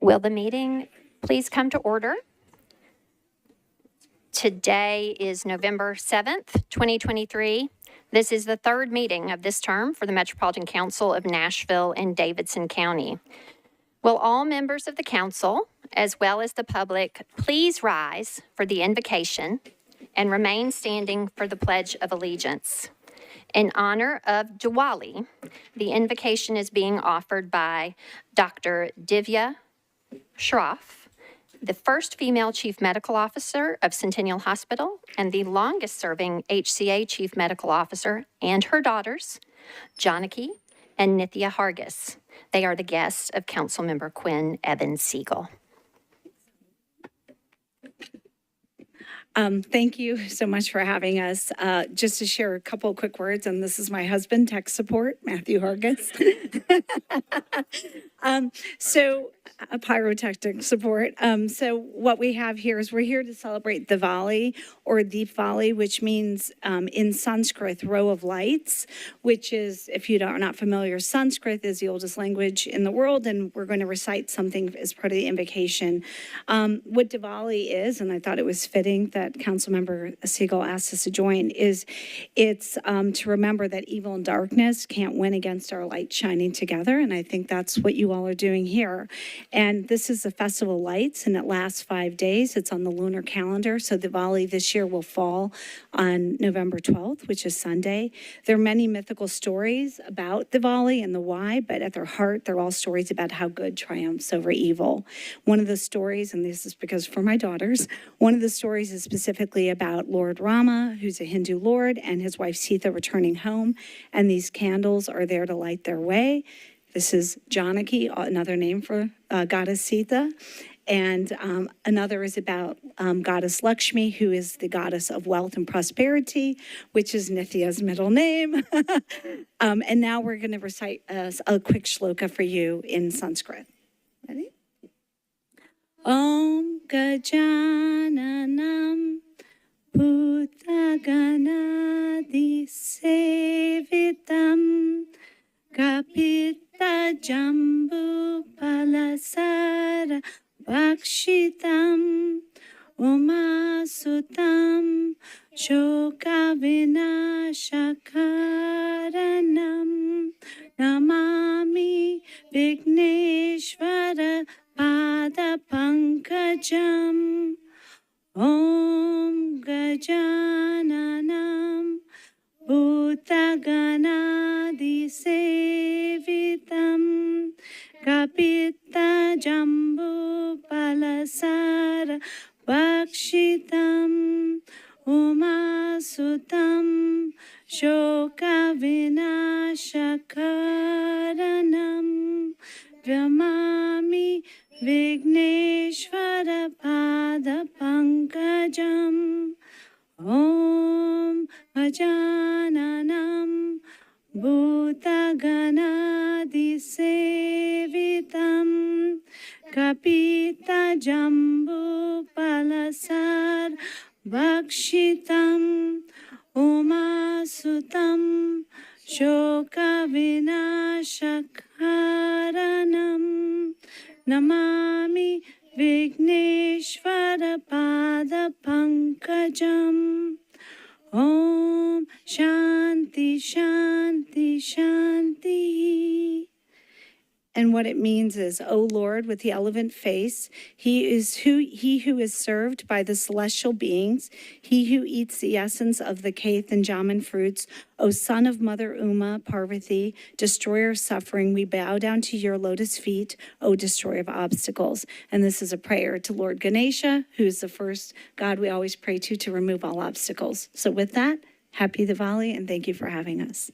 Will the meeting please come to order? Today is November 7th, 2023. This is the third meeting of this term for the Metropolitan Council of Nashville and Davidson County. Will all members of the council, as well as the public, please rise for the invocation and remain standing for the Pledge of Allegiance. In honor of Diwali, the invocation is being offered by Dr. Divya Shroff, the first female Chief Medical Officer of Centennial Hospital and the longest-serving HCA Chief Medical Officer, and her daughters, Janaki and Nithya Hargis. They are the guests of Councilmember Quinn Evans-Siegel. Thank you so much for having us. Just to share a couple of quick words, and this is my husband, tech support, Matthew Hargis. Pyrotechnic support. So what we have here is we're here to celebrate Diwali or Deepavali, which means in Sanskrit, row of lights, which is, if you are not familiar, Sanskrit is the oldest language in the world, and we're going to recite something as part of the invocation. What Diwali is, and I thought it was fitting that Councilmember Siegel asked us to join, is it's to remember that evil and darkness can't win against our light shining together, and I think that's what you all are doing here. And this is the Festival of Lights, and it lasts 5 days. It's on the lunar calendar, so Diwali this year will fall on November 12th, which is Sunday. There are many mythical stories about Diwali and the why, but at their heart, they're all stories about how good triumphs over evil. One of the stories, and this is because for my daughters, one of the stories is specifically about Lord Rama, who's a Hindu lord, and his wife Sita returning home, and these candles are there to light their way. This is Janaki, another name for goddess Sita. And another is about goddess Lakshmi, who is the goddess of wealth and prosperity, which is Nithya's middle name. And now we're going to recite a quick shloka for you in Sanskrit. Ready? Om Gajananam Bhutaganadi Sevitam Kapita Jambu Palasara Vakshitam Umasutam Shoka Vinashakaranam Namami Vigneshvara Pada Pankajam Om Gajananam Bhutaganadi Sevitam Kapita Jambu Palasara Vakshitam Umasutam Shoka Vinashakaranam Vyamami Vigneshvara Pada Pankajam Om Gajananam Bhutaganadi Sevitam Kapita Jambu Palasar Vakshitam Umasutam Shoka Vinashakaranam Namami Vigneshvara Pada Pankajam Om Shanti Shanti Shanti. And what it means is, O Lord, with the elephant face, he who is served by the celestial beings, he who eats the essence of the Kaith and Jamun fruits, O son of Mother Uma, Parvati, destroyer of suffering, we bow down to your lotus feet, O destroyer of obstacles. And this is a prayer to Lord Ganesha, who is the first God we always pray to remove all obstacles. So with that, happy Diwali, and thank you for having us.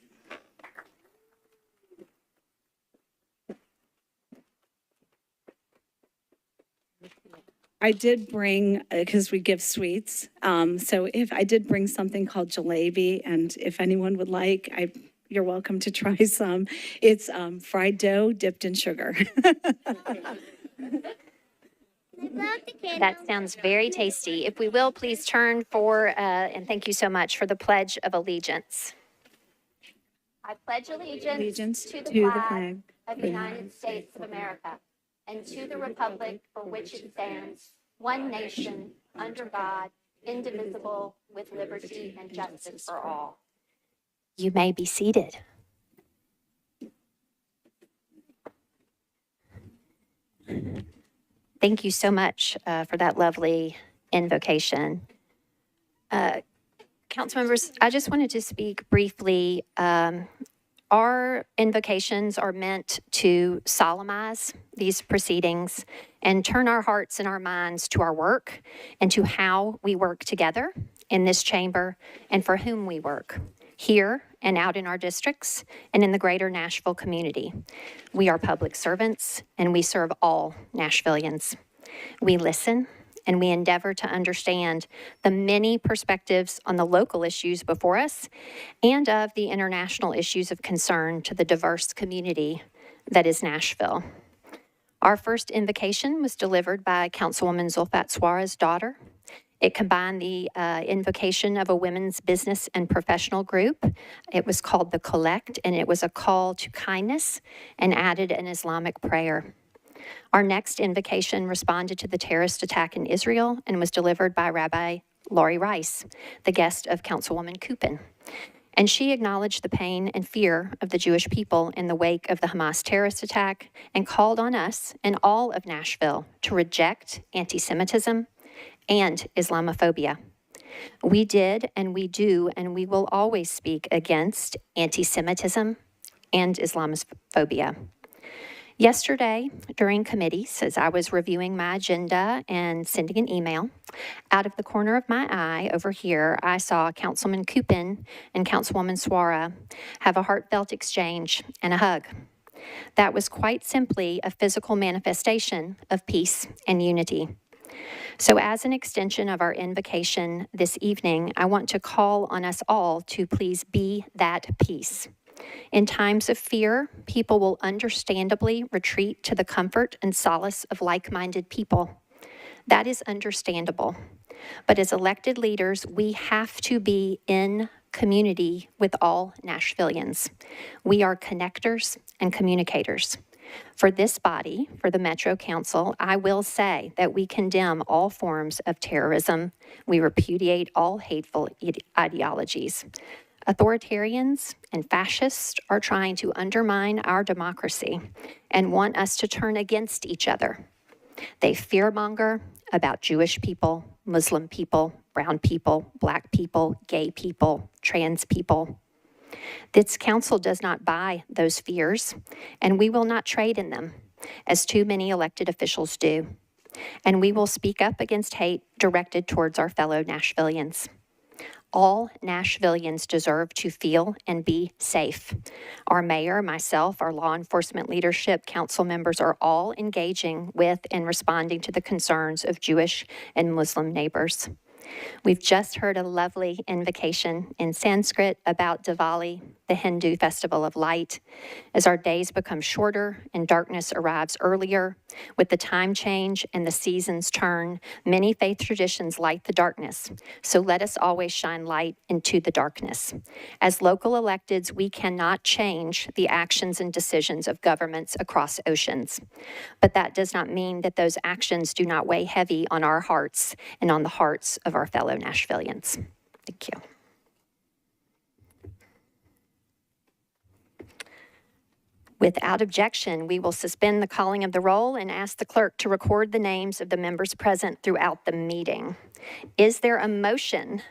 I did bring, because we give sweets, so if I did bring something called jalebi, and if anyone would like, you're welcome to try some. It's fried dough dipped in sugar. That sounds very tasty. If we will, please turn for, and thank you so much for the Pledge of Allegiance. I pledge allegiance to the flag of the United States of America and to the republic for which it stands, one nation, under God, indivisible, with liberty and justice for all. You may be seated. Thank you so much for that lovely invocation. Council members, I just wanted to speak briefly. Our invocations are meant to solemnize these proceedings and turn our hearts and our minds to our work and to how we work together in this chamber and for whom we work here and out in our districts and in the greater Nashville community. We are public servants and we serve all Nashvillians. We listen and we endeavor to understand the many perspectives on the local issues before us and of the international issues of concern to the diverse community that is Nashville. Our first invocation was delivered by Councilwoman Zulfat Suarez's daughter. It combined the invocation of a women's business and professional group. It was called the Collect, and it was a call to kindness and added an Islamic prayer. Our next invocation responded to the terrorist attack in Israel and was delivered by Rabbi Laurie Rice, the guest of Councilwoman Coupin. And she acknowledged the pain and fear of the Jewish people in the wake of the Hamas terrorist attack and called on us and all of Nashville to reject anti-Semitism and Islamophobia. We did and we do and we will always speak against anti-Semitism and Islamophobia. Yesterday, during committees, as I was reviewing my agenda and sending an email, out of the corner of my eye over here, I saw Councilman Coupin and Councilwoman Suara have a heartfelt exchange and a hug. That was quite simply a physical manifestation of peace and unity. So as an extension of our invocation this evening, I want to call on us all to please be that peace. In times of fear, people will understandably retreat to the comfort and solace of like-minded people. That is understandable. But as elected leaders, we have to be in community with all Nashvillians. We are connectors and communicators. For this body, for the Metro Council, I will say that we condemn all forms of terrorism. We repudiate all hateful ideologies. Authoritarians and fascists are trying to undermine our democracy and want us to turn against each other. They fearmonger about Jewish people, Muslim people, brown people, black people, gay people, trans people. This council does not buy those fears, and we will not trade in them, as too many elected officials do. And we will speak up against hate directed towards our fellow Nashvillians. All Nashvillians deserve to feel and be safe. Our mayor, myself, our law enforcement leadership, council members are all engaging with and responding to the concerns of Jewish and Muslim neighbors. We've just heard a lovely invocation in Sanskrit about Diwali, the Hindu festival of light. As our days become shorter and darkness arrives earlier, with the time change and the seasons turn, many faith traditions light the darkness. So let us always shine light into the darkness. As local electeds, we cannot change the actions and decisions of governments across oceans. But that does not mean that those actions do not weigh heavy on our hearts and on the hearts of our fellow Nashvillians. Thank you. Without objection, we will suspend the calling of the roll and ask the clerk to record the names of the members present throughout the meeting. Is there a motion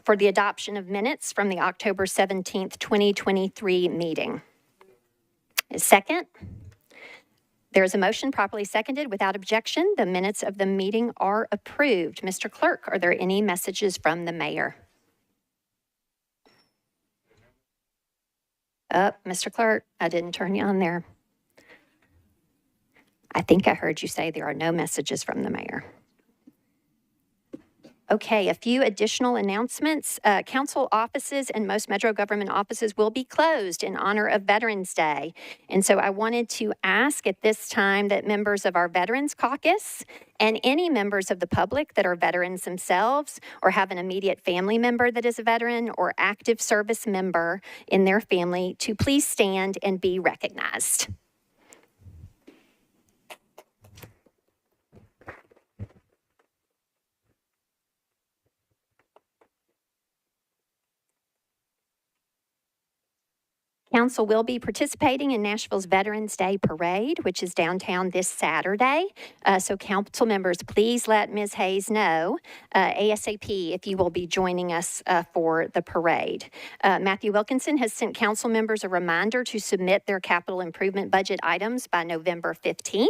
for the adoption of minutes from the October 17th, 2023 meeting? A second? There is a motion properly seconded. Without objection, the minutes of the meeting are approved. Mr. Clerk, are there any messages from the mayor? Mr. Clerk, I didn't turn you on there. I think I heard you say there are no messages from the mayor. Okay, a few additional announcements. Council offices and most Metro government offices will be closed in honor of Veterans Day. And so I wanted to ask at this time that members of our Veterans Caucus and any members of the public that are veterans themselves or have an immediate family member that is a veteran or active service member in their family to please stand and be recognized. Council will be participating in Nashville's Veterans Day Parade, which is downtown this Saturday. So council members, please let Ms. Hayes know ASAP if you will be joining us for the parade. Matthew Wilkinson has sent council members a reminder to submit their capital improvement budget items by November 15th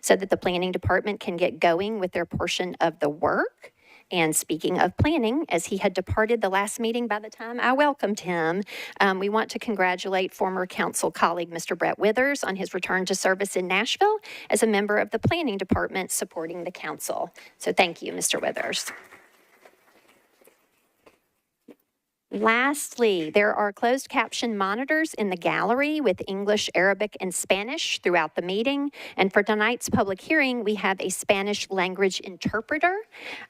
so that the planning department can get going with their portion of the work. And speaking of planning, as he had departed the last meeting by the time I welcomed him, we want to congratulate former council colleague Mr. Brett Withers on his return to service in Nashville as a member of the planning department supporting the council. So thank you, Mr. Withers. Lastly, there are closed caption monitors in the gallery with English, Arabic, and Spanish throughout the meeting. And for tonight's public hearing, we have a Spanish language interpreter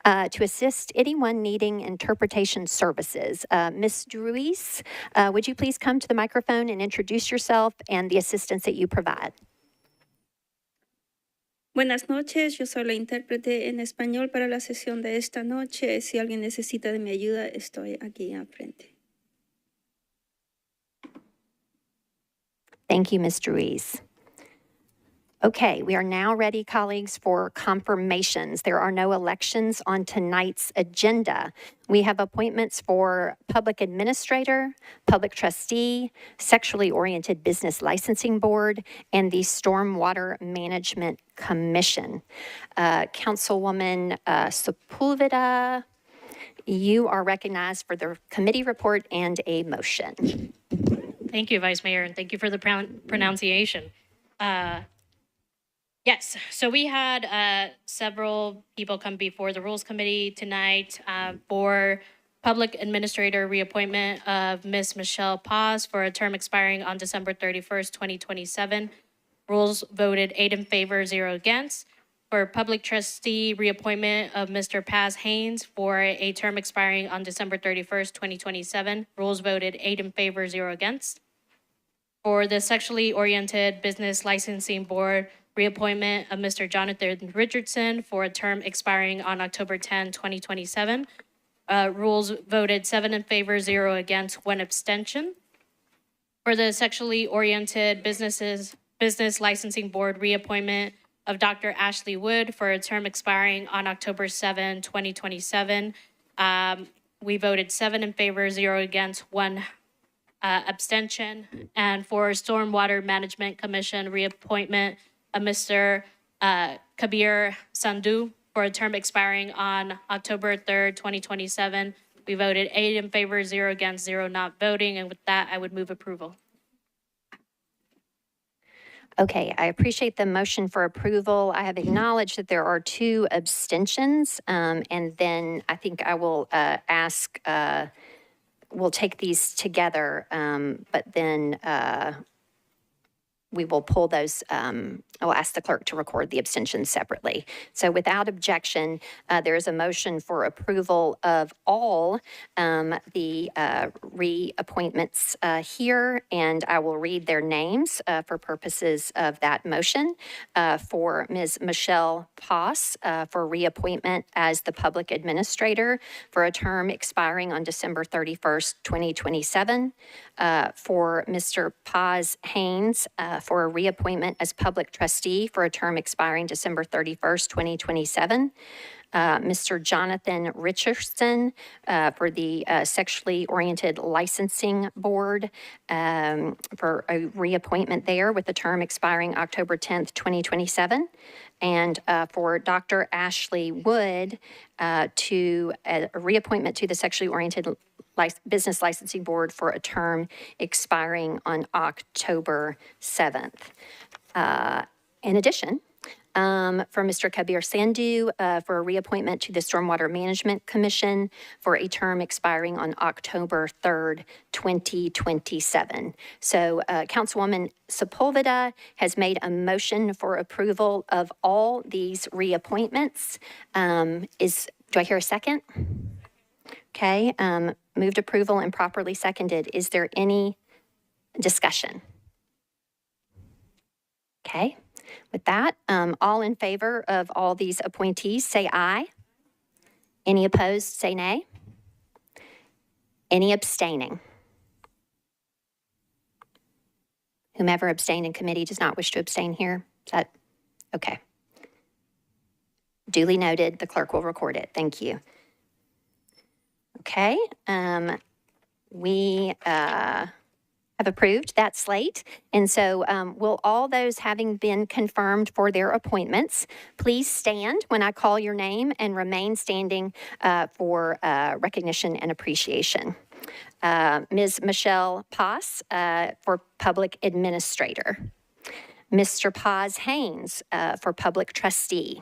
to assist anyone needing interpretation services. Ms. Druis, would you please come to the microphone and introduce yourself and the assistance that you provide? Buenas noches, yo soy la intérprete en español para la sesión de esta noche. Si alguien necesita de mi ayuda, estoy aquí al frente. Thank you, Ms. Druis. Okay, we are now ready, colleagues, for confirmations. There are no elections on tonight's agenda. We have appointments for public administrator, public trustee, sexually oriented business licensing board, and the Stormwater Management Commission. Councilwoman Sepulveda, you are recognized for the committee report and a motion. Thank you, Vice Mayor, and thank you for the pronunciation. Yes, so we had several people come before the Rules Committee tonight for Public Administrator reappointment of Ms. Michelle Paz for a term expiring on December 31st, 2027. Rules voted 8 in favor, 0 against. For Public Trustee reappointment of Mr. Paz Haynes for a term expiring on December 31st, 2027. Rules voted 8 in favor, 0 against. For the Sexually Oriented Business Licensing Board, reappointment of Mr. Jonathan Richardson for a term expiring on October 10, 2027. Rules voted 7 in favor, 0 against, 1 abstention. For the Sexually Oriented Business Licensing Board, reappointment of Dr. Ashley Wood for a term expiring on October 7, 2027. We voted 7 in favor, 0 against, 1 abstention. And for Stormwater Management Commission, reappointment of Mr. Kabir Sandhu for a term expiring on October 3rd, 2027. We voted 8 in favor, 0 against, 0 not voting. And with that, I would move approval. Okay, I appreciate the motion for approval. I have acknowledged that there are 2 abstentions, and then I think I will ask, we'll take these together, but then we will pull those, I'll ask the clerk to record the abstentions separately. So without objection, there is a motion for approval of all the reappointments here, and I will read their names for purposes of that motion. For Ms. Michelle Paz for reappointment as the public administrator for a term expiring on December 31st, 2027. For Mr. Paz Haynes for a reappointment as public trustee for a term expiring December 31st, 2027. Mr. Jonathan Richardson for the Sexually Oriented Licensing Board for a reappointment there with a term expiring October 10th, 2027. And for Dr. Ashley Wood to a reappointment to the Sexually Oriented Business Licensing Board for a term expiring on October 7th. In addition, for Mr. Kabir Sandhu for a reappointment to the Stormwater Management Commission for a term expiring on October 3rd, 2027. So Councilwoman Sepulveda has made a motion for approval of all these reappointments. Do I hear a second? Okay, moved approval and properly seconded. Is there any discussion? Okay, with that, all in favor of all these appointees, say aye. Any opposed, say nay. Any abstaining? Whomever abstained in committee does not wish to abstain here. Is that okay? Duly noted. The clerk will record it. Thank you. Okay. We have approved that slate. And so will all those having been confirmed for their appointments, please stand when I call your name and remain standing for recognition and appreciation. Ms. Michelle Paz for Public Administrator. Mr. Paz Haynes for Public Trustee.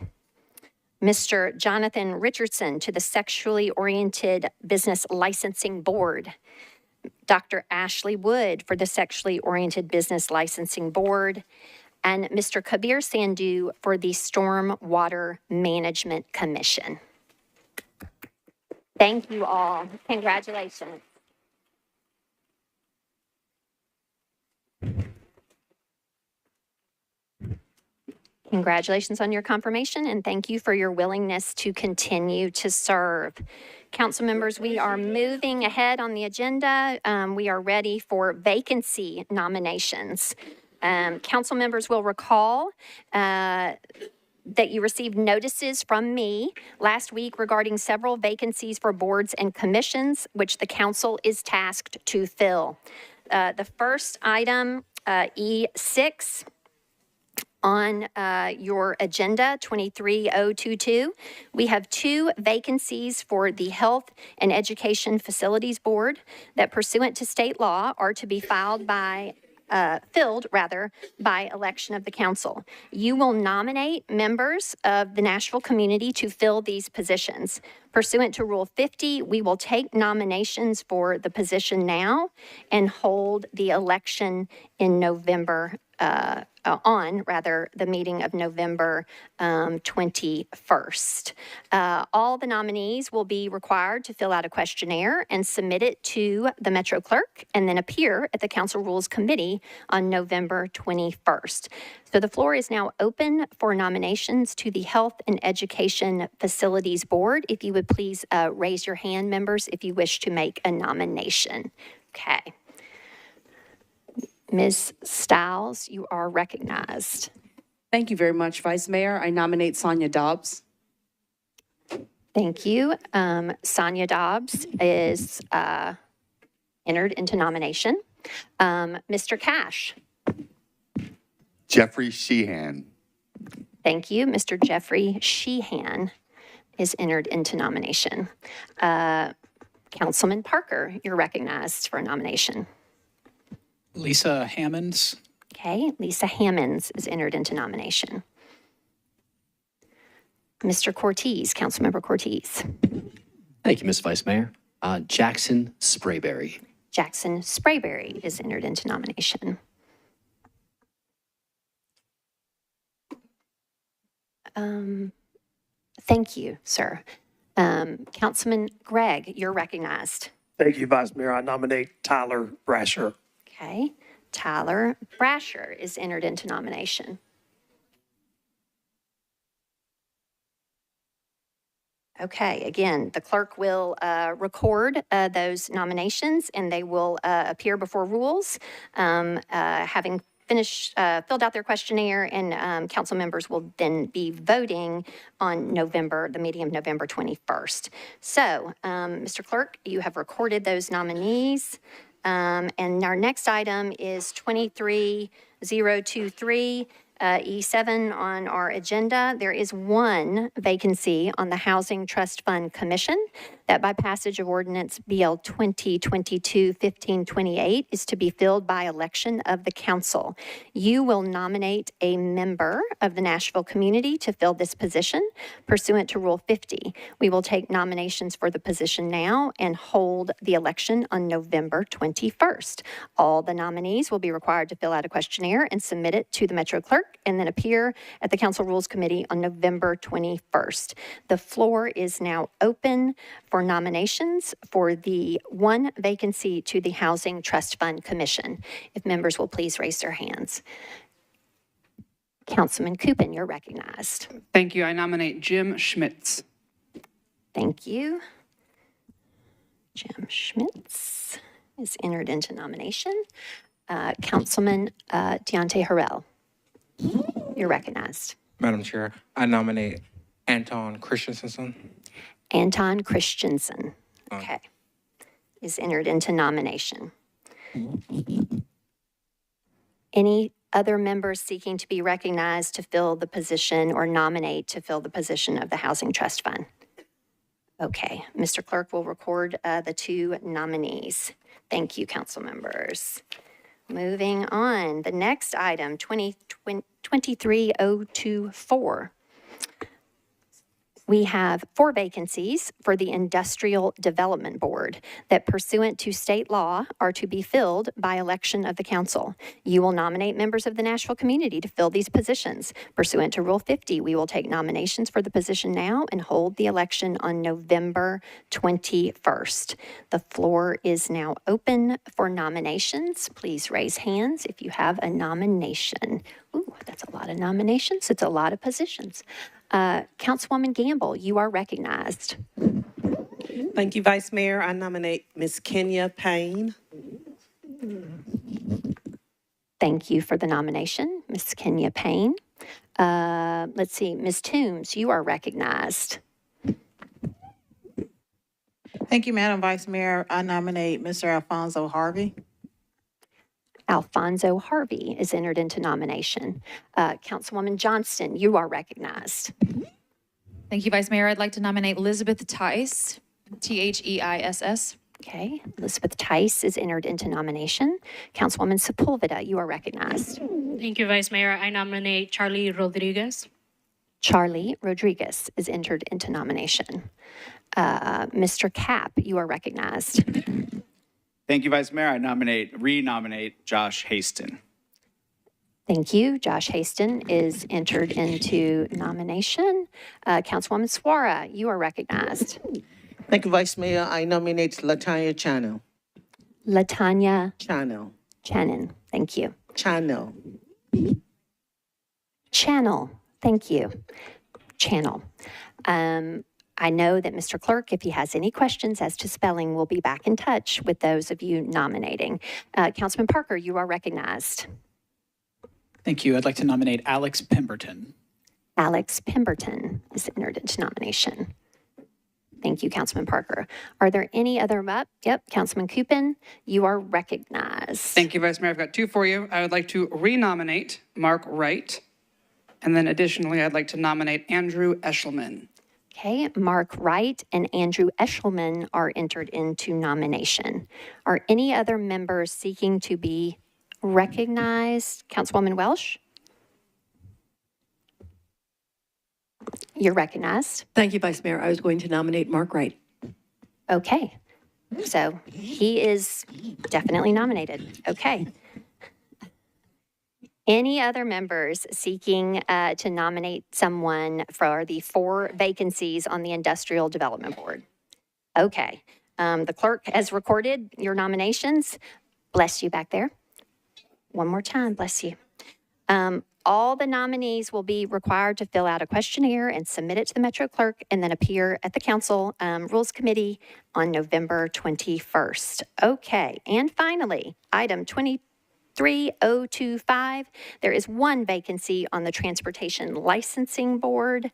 Mr. Jonathan Richardson to the Sexually Oriented Business Licensing Board. Dr. Ashley Wood for the Sexually Oriented Business Licensing Board. And Mr. Kabir Sandhu for the Stormwater Management Commission. Thank you all. Congratulations. Congratulations on your confirmation, and thank you for your willingness to continue to serve. Council members, we are moving ahead on the agenda. We are ready for vacancy nominations. Council members will recall that you received notices from me last week regarding several vacancies for boards and commissions, which the council is tasked to fill. The first item, E6, on your agenda, 23022, we have 2 vacancies for the Health and Education Facilities Board that, pursuant to state law, are to be filled by election of the council. You will nominate members of the Nashville community to fill these positions. Pursuant to Rule 50, we will take nominations for the position now and hold the election in November, the meeting of November 21st. All the nominees will be required to fill out a questionnaire and submit it to the Metro Clerk and then appear at the Council Rules Committee on November 21st. So the floor is now open for nominations to the Health and Education Facilities Board. If you would please raise your hand, members, if you wish to make a nomination. Okay. Ms. Stiles, you are recognized. Thank you very much, Vice Mayor. I nominate Sonia Dobbs. Thank you. Sonia Dobbs is entered into nomination. Mr. Cash. Jeffrey Sheehan. Thank you. Mr. Jeffrey Sheehan is entered into nomination. Councilman Parker, you're recognized for a nomination. Lisa Hammonds. Okay, Lisa Hammonds is entered into nomination. Mr. Cortez, Councilmember Cortez. Thank you, Ms. Vice Mayor. Jackson Sprayberry. Jackson Sprayberry is entered into nomination. Thank you, sir. Councilman Gregg, you're recognized. Thank you, Vice Mayor. I nominate Tyler Brasher. Okay, Tyler Brasher is entered into nomination. Okay, again, the clerk will record those nominations and they will appear before rules, having finished, filled out their questionnaire, and council members will then be voting on the meeting of November 21st. So, Mr. Clerk, you have recorded those nominees. And our next item is 23023, E7 on our agenda. There is one vacancy on the Housing Trust Fund Commission that, by passage of ordinance BL 2022-1528, is to be filled by election of the council. You will nominate a member of the Nashville community to fill this position pursuant to Rule 50. We will take nominations for the position now and hold the election on November 21st. All the nominees will be required to fill out a questionnaire and submit it to the Metro Clerk and then appear at the Council Rules Committee on November 21st. The floor is now open for nominations for the one vacancy to the Housing Trust Fund Commission. If members will please raise their hands. Councilman Coupin, you're recognized. Thank you. I nominate Jim Schmitz. Thank you. Jim Schmitz is entered into nomination. Councilman Deontay Harrell, you're recognized. Madam Chair, I nominate Anton Christensen. Anton Christensen, okay, is entered into nomination. Any other members seeking to be recognized to fill the position or nominate to fill the position of the Housing Trust Fund? Okay, Mr. Clerk will record the two nominees. Thank you, council members. Moving on, the next item, 23024. We have 4 vacancies for the Industrial Development Board that pursuant to state law are to be filled by election of the council. You will nominate members of the Nashville community to fill these positions. Pursuant to Rule 50, we will take nominations for the position now and hold the election on November 21st. The floor is now open for nominations. Please raise hands if you have a nomination. Ooh, that's a lot of nominations. It's a lot of positions. Councilwoman Gamble, you are recognized. Thank you, Vice Mayor. I nominate Ms. Kenya Payne. Thank you for the nomination, Ms. Kenya Payne. Let's see, Ms. Toombs, you are recognized. Thank you, Madam Vice Mayor. I nominate Mr. Alfonso Harvey. Alfonso Harvey is entered into nomination. Councilwoman Johnston, you are recognized. Thank you, Vice Mayor. I'd like to nominate Elizabeth Tice, Theiss. Okay, Elizabeth Tice is entered into nomination. Councilwoman Sepulveda, you are recognized. Thank you, Vice Mayor. I nominate Charlie Rodriguez. Charlie Rodriguez is entered into nomination. Mr. Cap, you are recognized. Thank you, Vice Mayor. I renominate Josh Haston. Thank you. Josh Haston is entered into nomination. Councilwoman Suara, you are recognized. Thank you, Vice Mayor. I nominate Latanya Chano. Latanya Chano. Channon, thank you. Chano. Channel, thank you. Channel. I know that Mr. Clerk, if he has any questions as to spelling, will be back in touch with those of you nominating. Councilman Parker, you are recognized. Thank you. I'd like to nominate Alex Pemberton. Alex Pemberton is entered into nomination. Thank you, Councilman Parker. Are there any other Yep, Councilman Coupin, you are recognized. Thank you, Vice Mayor. I've got 2 for you. I would like to renominate Mark Wright. And then additionally, I'd like to nominate Andrew Eshelman. Okay, Mark Wright and Andrew Eshelman are entered into nomination. Are any other members seeking to be recognized? Councilwoman Welsh? You're recognized. Thank you, Vice Mayor. I was going to nominate Mark Wright. Okay, so he is definitely nominated. Okay. Any other members seeking to nominate someone for the 4 vacancies on the Industrial Development Board? Okay. The clerk has recorded your nominations. Bless you back there. One more time, bless you. All the nominees will be required to fill out a questionnaire and submit it to the Metro Clerk and then appear at the Council Rules Committee on November 21st. Okay, and finally, item 23025, there is 1 vacancy on the Transportation Licensing Board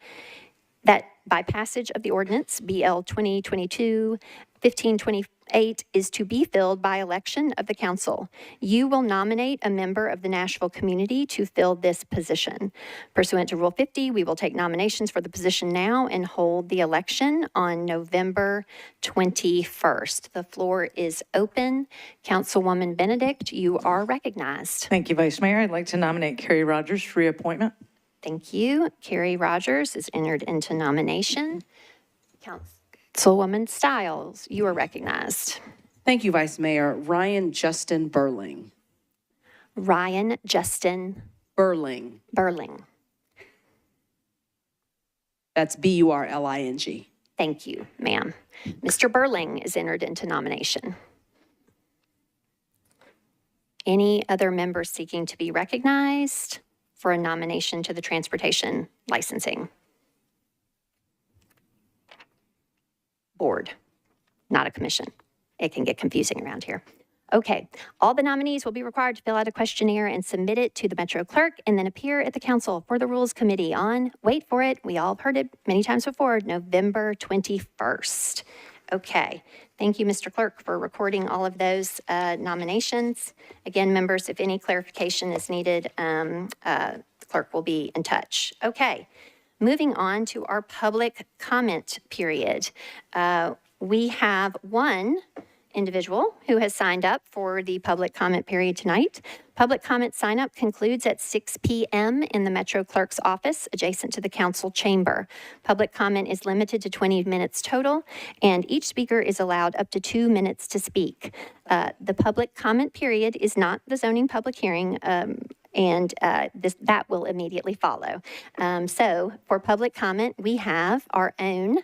that by passage of the ordinance BL 2022-1528 is to be filled by election of the council. You will nominate a member of the Nashville community to fill this position. Pursuant to Rule 50, we will take nominations for the position now and hold the election on November 21st. The floor is open. Councilwoman Benedict, you are recognized. Thank you, Vice Mayor. I'd like to nominate Carrie Rogers for reappointment. Thank you. Carrie Rogers is entered into nomination. Councilwoman Stiles, you are recognized. Thank you, Vice Mayor. Ryan Justin Burling. Ryan Justin Burling. Burling. That's Burling. Thank you, ma'am. Mr. Burling is entered into nomination. Any other members seeking to be recognized for a nomination to the Transportation Licensing Board? Not a commission. It can get confusing around here. Okay, all the nominees will be required to fill out a questionnaire and submit it to the Metro Clerk and then appear at the council for the Rules Committee on, wait for it, we all have heard it many times before, November 21st. Okay, thank you, Mr. Clerk, for recording all of those nominations. Again, members, if any clarification is needed, the clerk will be in touch. Okay, moving on to our public comment period. We have one individual who has signed up for the public comment period tonight. Public comment sign up concludes at 6 p.m. in the Metro Clerk's office adjacent to the council chamber. Public comment is limited to 20 minutes total, and each speaker is allowed up to 2 minutes to speak. The public comment period is not the zoning public hearing, and that will immediately follow. So for public comment, we have our own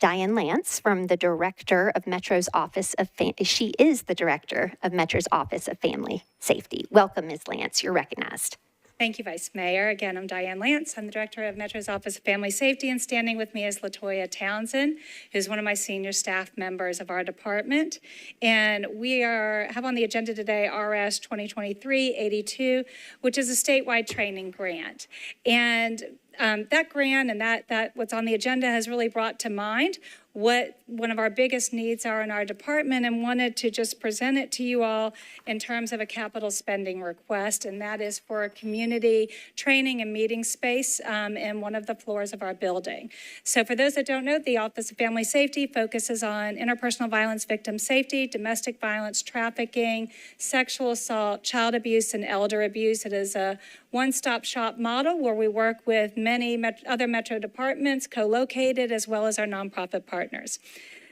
Diane Lance from the Director of Metro's Office of she is the Director of Metro's Office of Family Safety. Welcome, Ms. Lance. You're recognized. Thank you, Vice Mayor. Again, I'm Diane Lance. I'm the Director of Metro's Office of Family Safety, and standing with me is LaToya Townsend, who's one of my senior staff members of our department. And we have on the agenda today RS 2023-82, which is a statewide training grant. And that grant and that what's on the agenda has really brought to mind what one of our biggest needs are in our department, and wanted to just present it to you all in terms of a capital spending request, and that is for a community training and meeting space in one of the floors of our building. So for those that don't know, the Office of Family Safety focuses on interpersonal violence victim safety, domestic violence, trafficking, sexual assault, child abuse, and elder abuse. It is a one-stop shop model where we work with many other Metro departments co-located, as well as our nonprofit partners.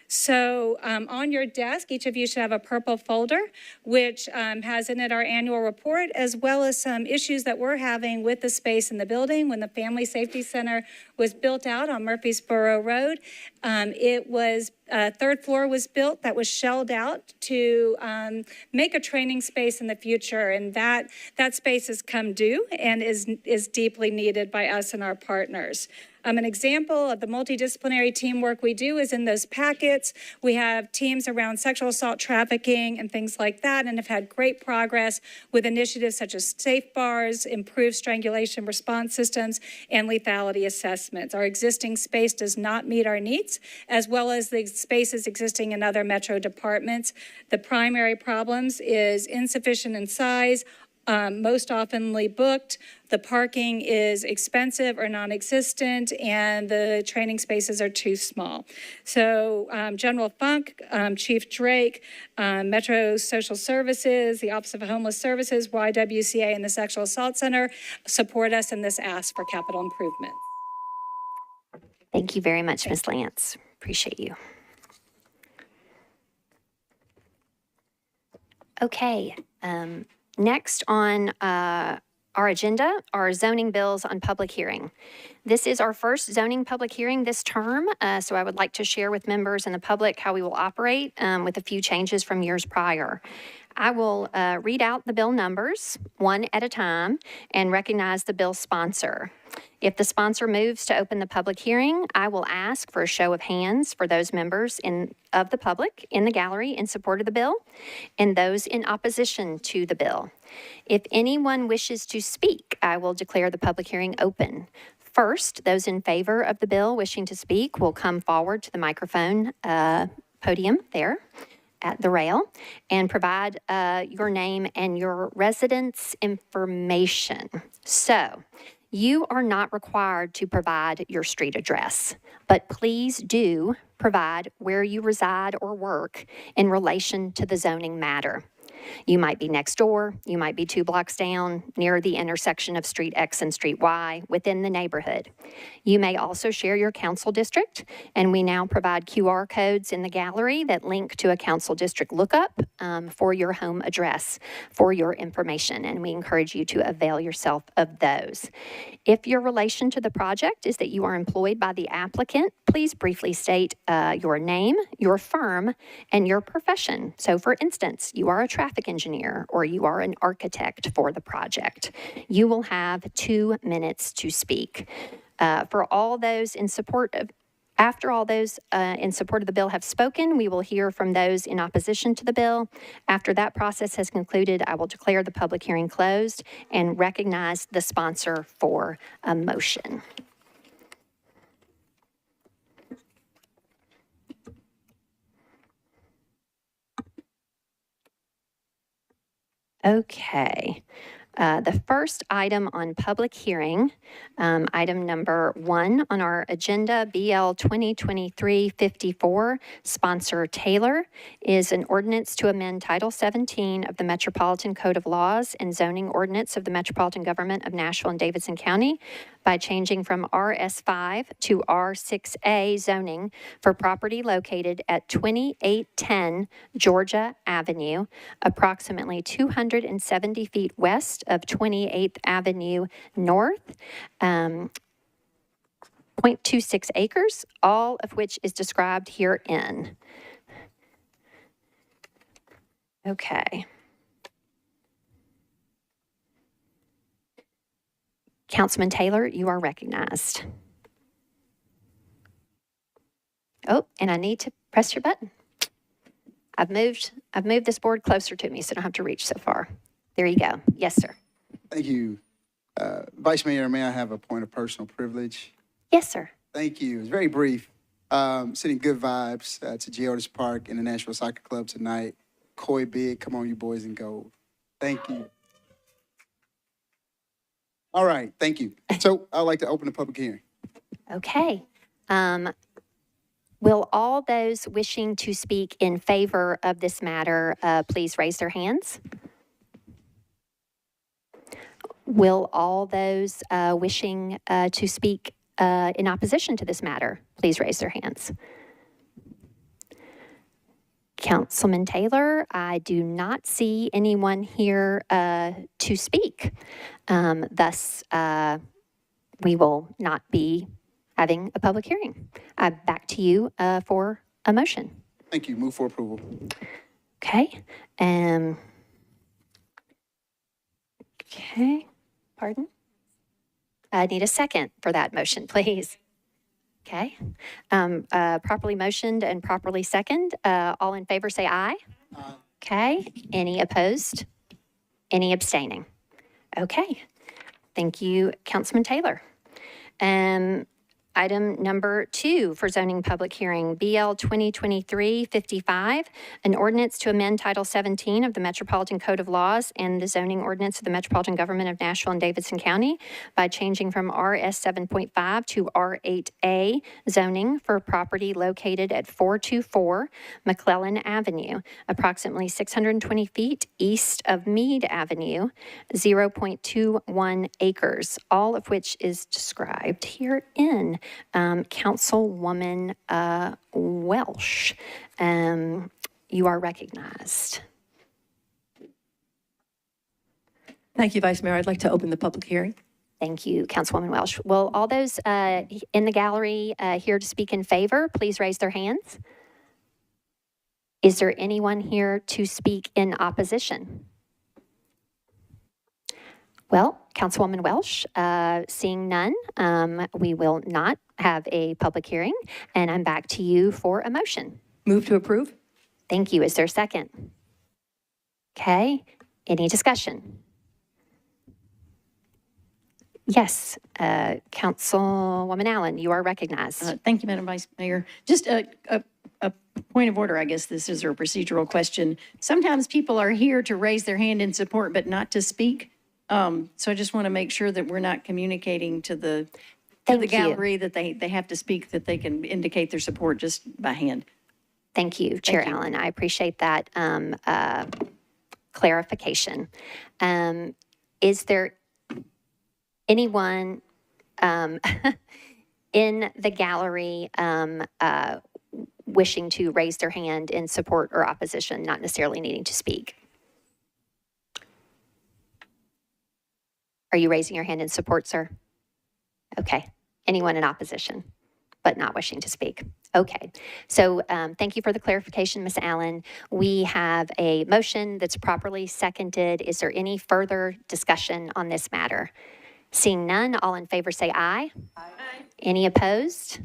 So on your desk, each of you should have a purple folder, which has in it our annual report, as well as some issues that we're having with the space in the building. When the Family Safety Center was built out on Murfreesboro Road, it was third floor was built that was shelled out to make a training space in the future, and that space has come due and is deeply needed by us and our partners. An example of the multidisciplinary teamwork we do is in those packets. We have teams around sexual assault, trafficking, and things like that, and have had great progress with initiatives such as safe bars, improved strangulation response systems, and lethality assessments. Our existing space does not meet our needs, as well as the spaces existing in other Metro departments. The primary problems is insufficient in size, most oftenly booked. The parking is expensive or non-existent, and the training spaces are too small. So General Funk, Chief Drake, Metro Social Services, the Office of Homeless Services, YWCA, and the Sexual Assault Center support us in this ask for capital improvement. Thank you very much, Ms. Lance. Appreciate you. Okay. Next on our agenda are zoning bills on public hearing. This is our first zoning public hearing this term, so I would like to share with members and the public how we will operate with a few changes from years prior. I will read out the bill numbers one at a time and recognize the bill sponsor. If the sponsor moves to open the public hearing, I will ask for a show of hands for those members of the public in the gallery in support of the bill and those in opposition to the bill. If anyone wishes to speak, I will declare the public hearing open. First, those in favor of the bill wishing to speak will come forward to the microphone podium there at the rail and provide your name and your residence information. So, you are not required to provide your street address, but please do provide where you reside or work in relation to the zoning matter. You might be next door, you might be 2 blocks down, near the intersection of Street X and Street Y, within the neighborhood. You may also share your council district, and we now provide QR codes in the gallery that link to a council district lookup for your home address for your information, and we encourage you to avail yourself of those. If your relation to the project is that you are employed by the applicant, please briefly state your name, your firm, and your profession. So for instance, you are a traffic engineer or you are an architect for the project. You will have 2 minutes to speak. For all those in support of After all those in support of the bill have spoken, we will hear from those in opposition to the bill. After that process has concluded, I will declare the public hearing closed and recognize the sponsor for a motion. Okay. The first item on public hearing, item number 1 on our agenda, BL 2023-54, sponsor Taylor, is an ordinance to amend Title 17 of the Metropolitan Code of Laws and zoning ordinance of the Metropolitan Government of Nashville and Davidson County by changing from RS5 to R6A zoning for property located at 2810 Georgia Avenue, approximately 270 feet west of 28th Avenue North, 0.26 acres, all of which is described herein. Okay. Councilman Taylor, you are recognized. Oh, and I need to press your button. I've moved this board closer to me so I don't have to reach so far. There you go. Yes, sir. Thank you. Vice Mayor, may I have a point of personal privilege? Yes, sir. Thank you. It's very brief. Sending good vibes to Geodis Park and the Nashville Soccer Club tonight. Coy big, come on you boys in gold. Thank you. All right, thank you. So I'd like to open the public hearing. Okay. Will all those wishing to speak in favor of this matter please raise their hands? Will all those wishing to speak in opposition to this matter please raise their hands? Councilman Taylor, I do not see anyone here to speak. Thus, we will not be having a public hearing. Back to you for a motion. Thank you. Move for approval. Okay. Okay. Pardon? I need a second for that motion, please. Okay. Properly motioned and properly second. All in favor say aye. Aye. Okay. Any opposed? Any abstaining? Okay. Thank you, Councilman Taylor. Item number 2 for zoning public hearing, BL 2023-55, an ordinance to amend Title 17 of the Metropolitan Code of Laws and the zoning ordinance of the Metropolitan Government of Nashville and Davidson County by changing from RS 7.5 to R8A zoning for property located at 424 McClellan Avenue, approximately 620 feet east of Meade Avenue, 0.21 acres, all of which is described herein. Councilwoman Welsh, you are recognized. Thank you, Vice Mayor. I'd like to open the public hearing. Thank you, Councilwoman Welsh. Will all those in the gallery here to speak in favor, please raise their hands? Is there anyone here to speak in opposition? Well, Councilwoman Welsh, seeing none, we will not have a public hearing, and I'm back to you for a motion. Move to approve. Thank you. Is there a second? Okay. Any discussion? Yes, Councilwoman Allen, you are recognized. Thank you, Madam Vice Mayor. Just a point of order, I guess this is a procedural question. Sometimes people are here to raise their hand in support, but not to speak. So I just want to make sure that we're not communicating to the gallery that they have to speak, that they can indicate their support just by hand. Thank you, Chair Allen. I appreciate that clarification. Is there anyone in the gallery wishing to raise their hand in support or opposition, not necessarily needing to speak? Are you raising your hand in support, sir? Okay. Anyone in opposition, but not wishing to speak? Okay. So thank you for the clarification, Ms. Allen. We have a motion that's properly seconded. Is there any further discussion on this matter? Seeing none, all in favor say aye. Aye. Any opposed?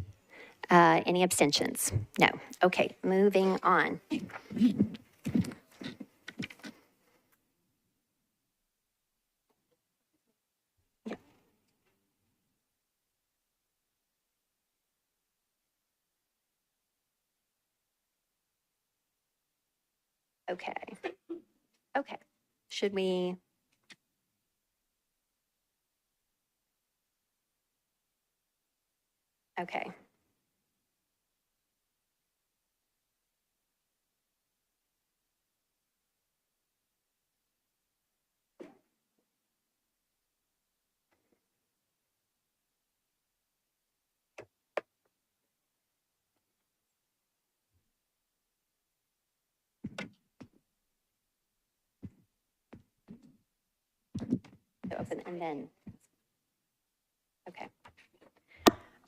Any abstentions? No. Okay, moving on. Okay. Okay. Should we? Okay. So open and then. Okay.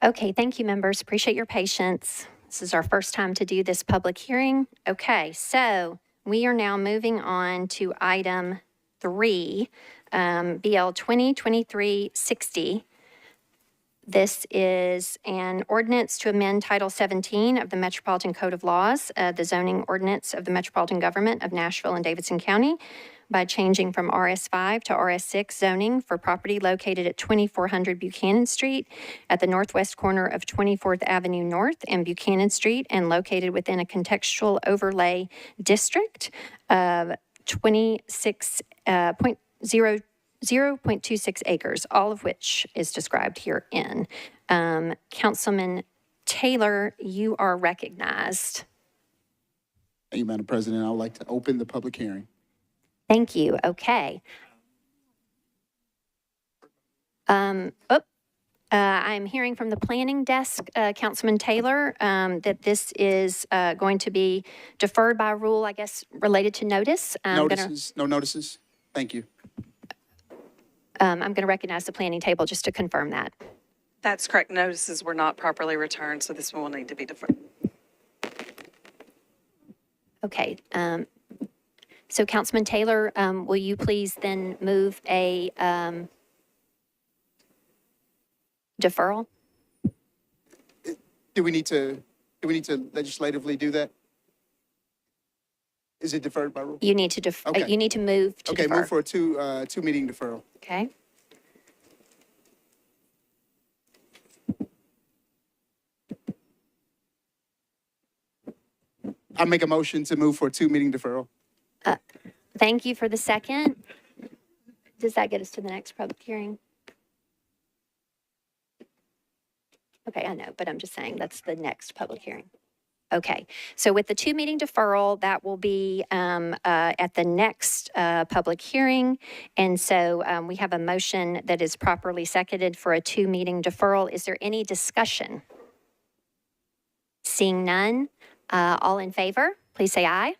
Okay, thank you, members. Appreciate your patience. This is our first time to do this public hearing. Okay, so we are now moving on to item 3, BL 2023-60. This is an ordinance to amend Title 17 of the Metropolitan Code of Laws, the zoning ordinance of the Metropolitan Government of Nashville and Davidson County, by changing from RS5 to RS6 zoning for property located at 2400 Buchanan Street at the northwest corner of 24th Avenue North and Buchanan Street, and located within a contextual overlay district of 0.26 acres, all of which is described herein. Councilman Taylor, you are recognized. Thank you, Madam President. I would like to open the public hearing. Thank you. Okay. I'm hearing from the planning desk, Councilman Taylor, that this is going to be deferred by rule, I guess, related to notice. Notices? No notices? Thank you. I'm going to recognize the planning table just to confirm that. That's correct. Notices were not properly returned, so this one will need to be deferred. Okay. So Councilman Taylor, will you please then move a deferral? Do we need to legislatively do that? Is it deferred by rule? You need to Okay. you need to move to defer. Move for a two meeting deferral. Okay. I make a motion to move for a 2-meeting deferral. Thank you for the second. Does that get us to the next public hearing? Okay, I know, but I'm just saying that's the next public hearing. Okay, so with the 2-meeting deferral, that will be at the next public hearing. And so we have a motion that is properly seconded for a 2-meeting deferral. Is there any discussion? Seeing none, all in favor, please say aye.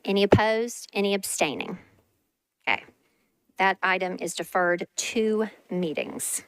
Any opposed? Any abstaining? Okay, that item is deferred 2 meetings.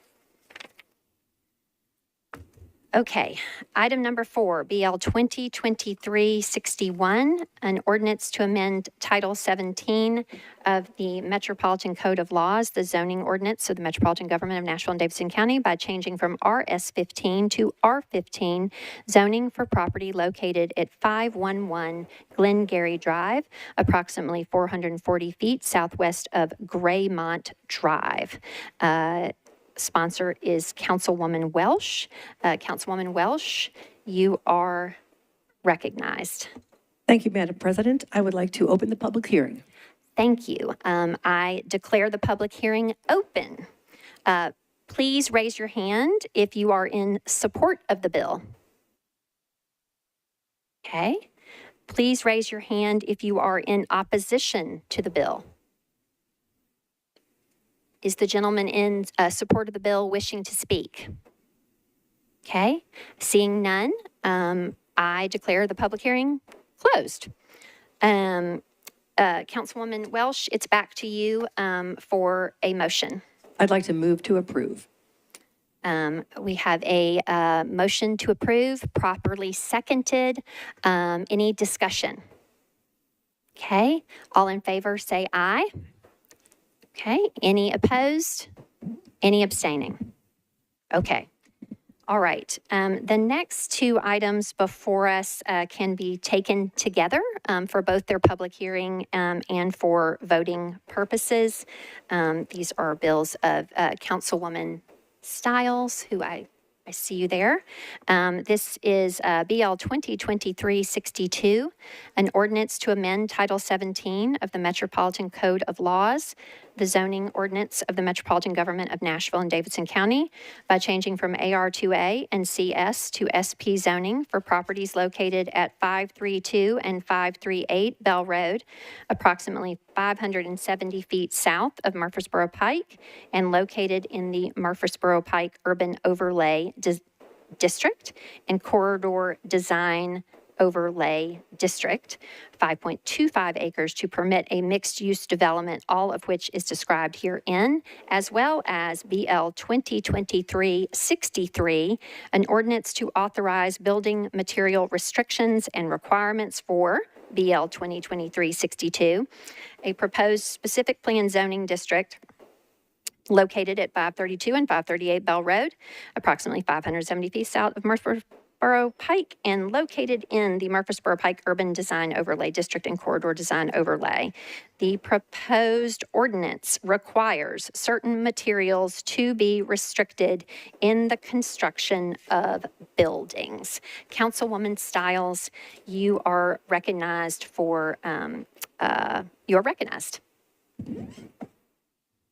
Okay, item number 4, BL 2023-61, an ordinance to amend Title 17 of the Metropolitan Code of Laws, the zoning ordinance of the Metropolitan Government of Nashville and Davidson County, by changing from RS15 to R15 zoning for property located at 511 Glengarry Drive, approximately 440 feet southwest of Graymont Drive. Sponsor is Councilwoman Welsh. Councilwoman Welsh, you are recognized. Thank you, Madam President. I would like to open the public hearing. Thank you. I declare the public hearing open. Please raise your hand if you are in support of the bill. Okay. Please raise your hand if you are in opposition to the bill. Is the gentleman in support of the bill wishing to speak? Okay, seeing none, I declare the public hearing closed. Councilwoman Welsh, it's back to you for a motion. I'd like to move to approve. We have a motion to approve, properly seconded. Any discussion? Okay, all in favor say aye. Okay, any opposed? Any abstaining? Okay, All right. The next two items before us can be taken together for both their public hearing and for voting purposes. These are bills of Councilwoman Stiles, who I see you there. This is BL 2023-62, an ordinance to amend Title 17 of the Metropolitan Code of Laws, the zoning ordinance of the Metropolitan Government of Nashville and Davidson County by changing from AR2A and CS to SP zoning for properties located at 532 and 538 Bell Road, approximately 570 feet south of Murfreesboro Pike, and located in the Murfreesboro Pike Urban Overlay District and Corridor Design Overlay District, 5.25 acres to permit a mixed-use development, all of which is described herein, as well as BL 2023-63, an ordinance to authorize building material restrictions and requirements for BL 2023-62, a proposed specific plan zoning district located at 532 and 538 Bell Road, approximately 570 feet south of Murfreesboro Pike, and located in the Murfreesboro Pike Urban Design Overlay District and Corridor Design Overlay. The proposed ordinance requires certain materials to be restricted in the construction of buildings. Councilwoman Stiles, you are recognized for, you're recognized.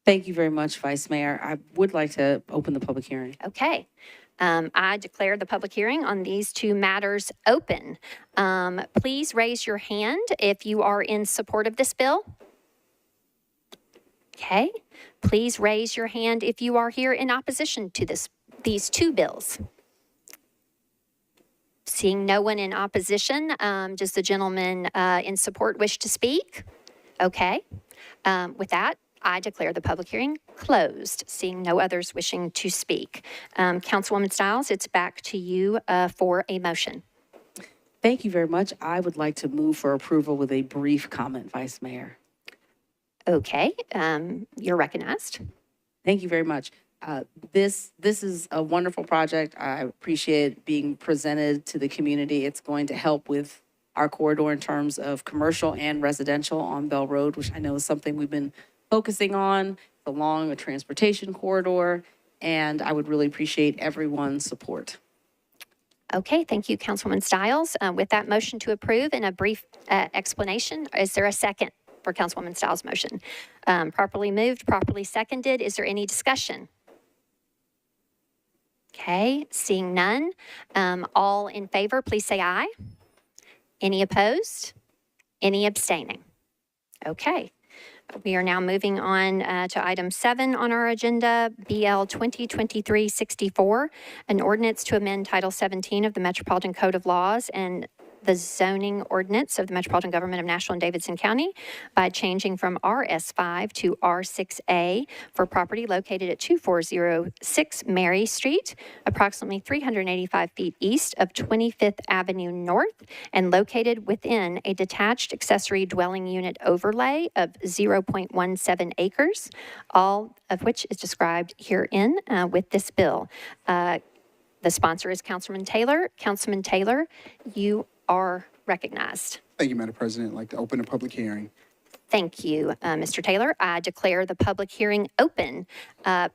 Thank you very much, Vice Mayor. I would like to open the public hearing. Okay. I declare the public hearing on these two matters open. Please raise your hand if you are in support of this bill. Okay. Please raise your hand if you are here in opposition to these two bills. Seeing no one in opposition, does the gentleman in support wish to speak? Okay. With that, I declare the public hearing closed, seeing no others wishing to speak. Councilwoman Stiles, it's back to you for a motion. Thank you very much. I would like to move for approval with a brief comment, Vice Mayor. Okay, you're recognized. Thank you very much. This is a wonderful project. I appreciate being presented to the community. It's going to help with our corridor in terms of commercial and residential on Bell Road, which I know is something we've been focusing on along a transportation corridor, and I would really appreciate everyone's support. Okay, thank you, Councilwoman Stiles. With that motion to approve and a brief explanation, is there a second for Councilwoman Stiles' motion? Properly moved, properly seconded. Is there any discussion? Okay, seeing none. All in favor, please say aye. Any opposed? Any abstaining? Okay. We are now moving on to item 7 on our agenda, BL 2023-64, an ordinance to amend Title 17 of the Metropolitan Code of Laws and the zoning ordinance of the Metropolitan Government of Nashville and Davidson County by changing from RS5 to R6A for property located at 2406 Mary Street, approximately 385 feet east of 25th Avenue North, and located within a detached accessory dwelling unit overlay of 0.17 acres, all of which is described herein with this bill. The sponsor is Councilman Taylor. Councilman Taylor, you are recognized. Thank you, Madam President. I'd like to open the public hearing. Thank you, Mr. Taylor. I declare the public hearing open.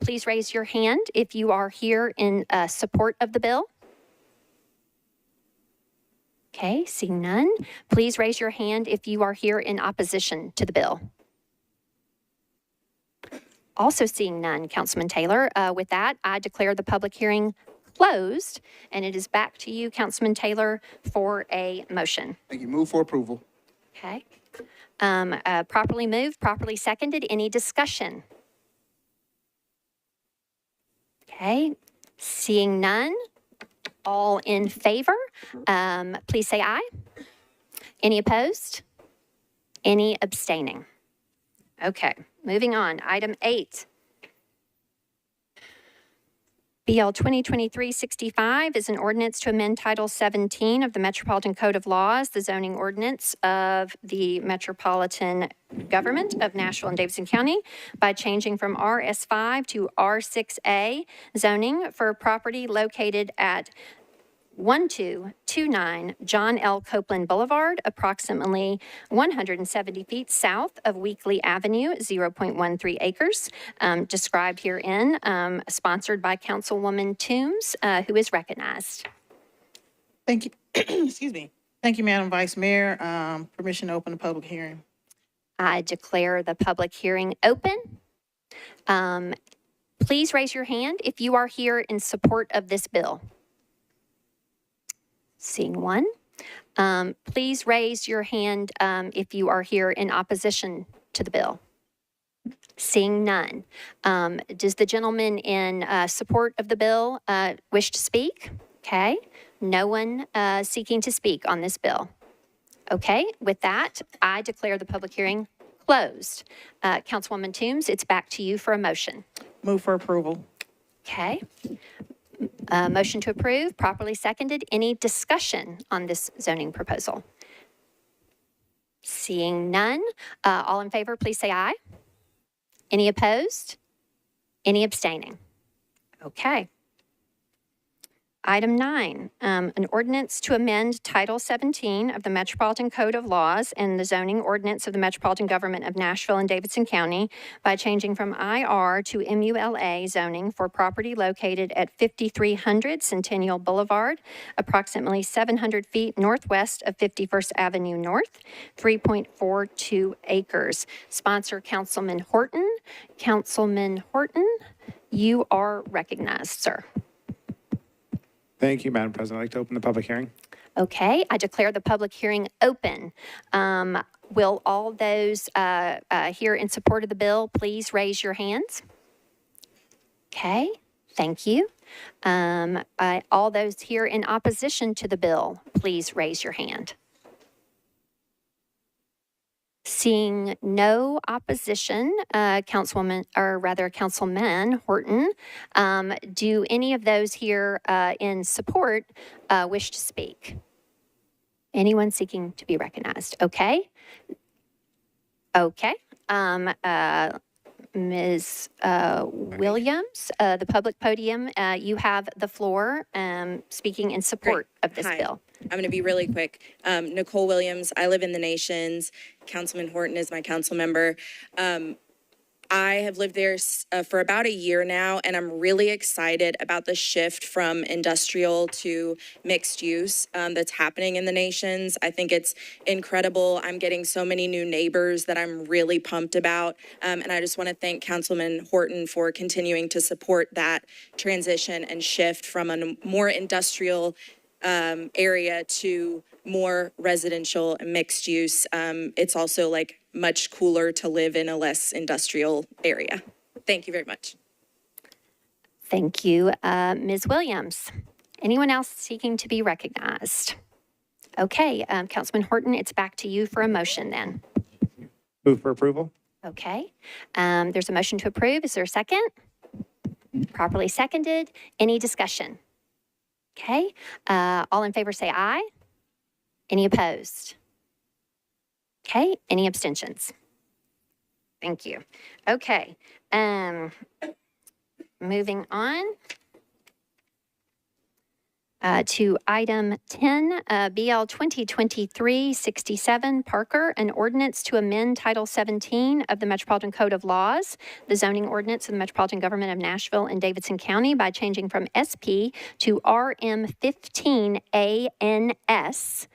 Please raise your hand if you are here in support of the bill. Okay, seeing none. Please raise your hand if you are here in opposition to the bill. Also seeing none, Councilman Taylor. With that, I declare the public hearing closed, and it is back to you, Councilman Taylor, for a motion. Thank you. Move for approval. Okay. Properly moved, properly seconded. Any discussion? Okay. Seeing none. All in favor, please say aye. Any opposed? Any abstaining? Okay. Moving on. Item 8. BL 2023-65 is an ordinance to amend Title 17 of the Metropolitan Code of Laws, the zoning ordinance of the Metropolitan Government of Nashville and Davidson County, by changing from RS5 to R6A zoning for property located at 1229 John L. Copeland Boulevard, approximately 170 feet south of Weekly Avenue, 0.13 acres, described herein, sponsored by Councilwoman Toombs, who is recognized. Thank you. Excuse me. Thank you, Madam Vice Mayor. Permission to open the public hearing. I declare the public hearing open. Please raise your hand if you are here in support of this bill. Seeing one. Please raise your hand if you are here in opposition to the bill. Seeing none. Does the gentleman in support of the bill wish to speak? Okay. No one seeking to speak on this bill. Okay. With that, I declare the public hearing closed. Councilwoman Toombs, it's back to you for a motion. Move for approval. Okay. Motion to approve, properly seconded. Any discussion on this zoning proposal? Seeing none, all in favor, please say aye. Any opposed? Any abstaining? Okay. Item 9, an ordinance to amend Title 17 of the Metropolitan Code of Laws and the zoning ordinance of the Metropolitan Government of Nashville and Davidson County by changing from IR to MULA zoning for property located at 5300 Centennial Boulevard, approximately 700 feet northwest of 51st Avenue North, 3.42 acres. Sponsor Councilman Horton. Councilman Horton, you are recognized, sir. Thank you, Madam President. I'd like to open the public hearing. Okay, I declare the public hearing open. Will all those here in support of the bill please raise your hands? Okay, thank you. All those here in opposition to the bill, please raise your hand. Seeing no opposition, Councilman Horton, do any of those here in support wish to speak? Anyone seeking to be recognized? Okay. Okay. Ms. Williams, the public podium, you have the floor speaking in support of this bill. I'm going to be really quick. Nicole Williams, I live in the Nations. Councilman Horton is my council member. I have lived there for about a year now, and I'm really excited about the shift from industrial to mixed use that's happening in the Nations. I think it's incredible. I'm getting so many new neighbors that I'm really pumped about. And I just want to thank Councilman Horton for continuing to support that transition and shift from a more industrial area to more residential and mixed use. It's also like much cooler to live in a less industrial area. Thank you very much. Thank you, Ms. Williams. Anyone else seeking to be recognized? Okay, Councilman Horton, it's back to you for a motion then. Move for approval. Okay, there's a motion to approve. Is there a second? Properly seconded. Any discussion? Okay, all in favor say aye. Any opposed? Okay, any abstentions? Thank you. Okay, moving on to item 10, BL 2023-67, Parker, an ordinance to amend Title 17 of the Metropolitan Code of Laws, the zoning ordinance of the Metropolitan Government of Nashville and Davidson County by changing from SP to RM15ANS.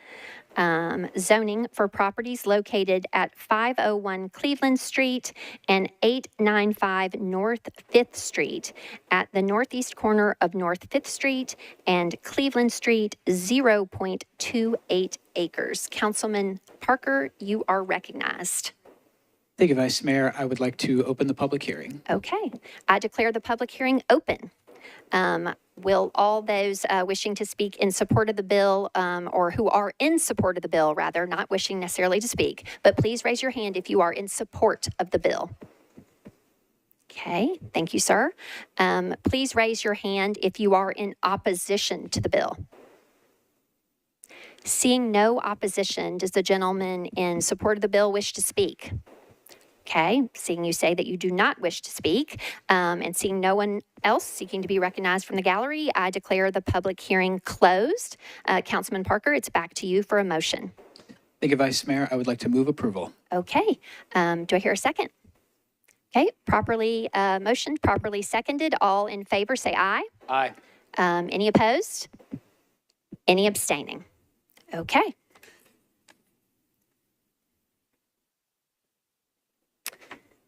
Zoning for properties located at 501 Cleveland Street and 895 North 5th Street at the northeast corner of North 5th Street and Cleveland Street, 0.28 acres. Councilman Parker, you are recognized. Thank you, Vice Mayor. I would like to open the public hearing. Okay, I declare the public hearing open. Will all those wishing to speak in support of the bill, or who are in support of the bill, rather, not wishing necessarily to speak, but please raise your hand if you are in support of the bill. Okay, thank you, sir. Please raise your hand if you are in opposition to the bill. Seeing no opposition, does the gentleman in support of the bill wish to speak? Okay, seeing you say that you do not wish to speak, and seeing no one else seeking to be recognized from the gallery, I declare the public hearing closed. Councilman Parker, it's back to you for a motion. Thank you, Vice Mayor. I would like to move approval. Okay, do I hear a second? Okay, properly motioned, properly seconded. All in favor, say aye. Aye. Any opposed? Any abstaining? Okay.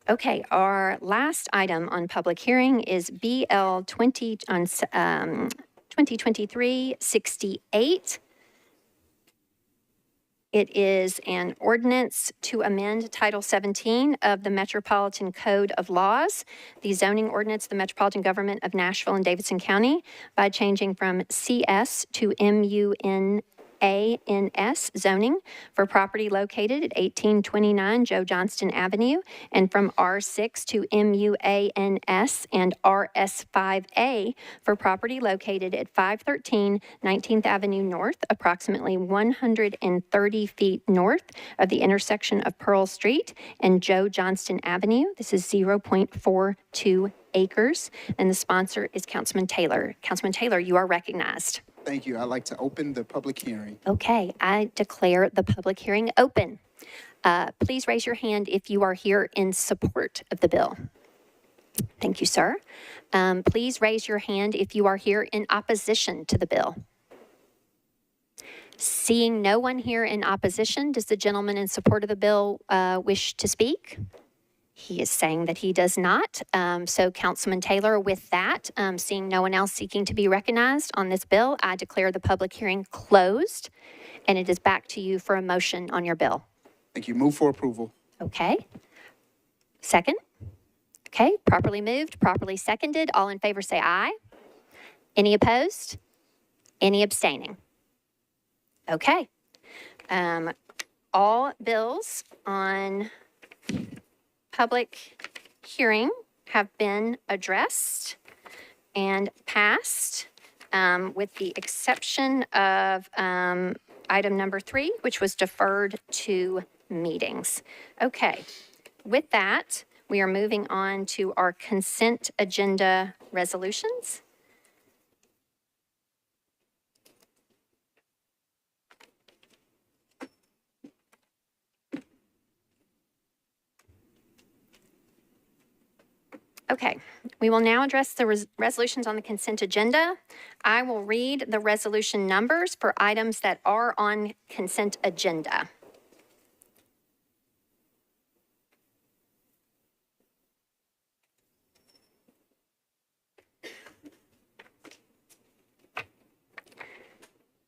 Okay, our last item on public hearing is BL 2023-68. It is an ordinance to amend Title 17 of the Metropolitan Code of Laws, the zoning ordinance of the Metropolitan Government of Nashville and Davidson County, by changing from CS to MUNANS zoning for property located at 1829 Joe Johnston Avenue, and from R6 to MUANS and RS5A for property located at 513 19th Avenue North, approximately 130 feet north of the intersection of Pearl Street and Joe Johnston Avenue. This is 0.42 acres, and the sponsor is Councilman Taylor. Councilman Taylor, you are recognized. Thank you. I'd like to open the public hearing. Okay, I declare the public hearing open. Please raise your hand if you are here in support of the bill. Thank you, sir. Please raise your hand if you are here in opposition to the bill. Seeing no one here in opposition, does the gentleman in support of the bill wish to speak? He is saying that he does not. So Councilman Taylor, with that, seeing no one else seeking to be recognized on this bill, I declare the public hearing closed, and it is back to you for a motion on your bill. Thank you. Move for approval. Okay. Second? Okay, properly moved, properly seconded. All in favor say aye. Any opposed? Any abstaining? Okay. All bills on public hearing have been addressed and passed, with the exception of item number 3, which was deferred to meetings. Okay, with that, we are moving on to our consent agenda resolutions. Okay, we will now address the resolutions on the consent agenda. I will read the resolution numbers for items that are on consent agenda.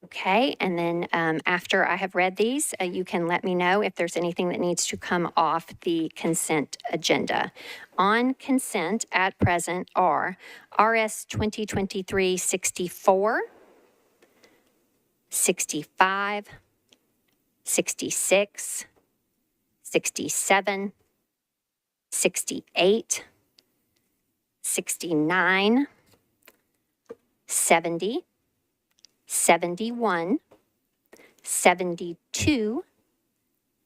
Okay, and then after I have read these, you can let me know if there's anything that needs to come off the consent agenda. On consent at present are RS 2023-64, 65, 66, 67, 68, 69, 70, 71, 72,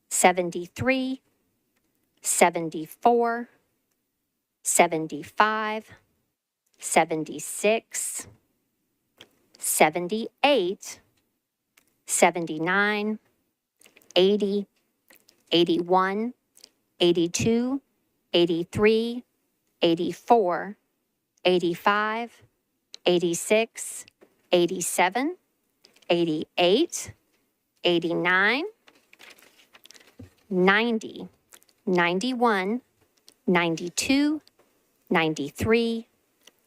73, 74, 75, 76, 78, 79, 80, 81, 82, 83, 84, 85, 86, 87, 88, 89, 90, 91, 92, 93,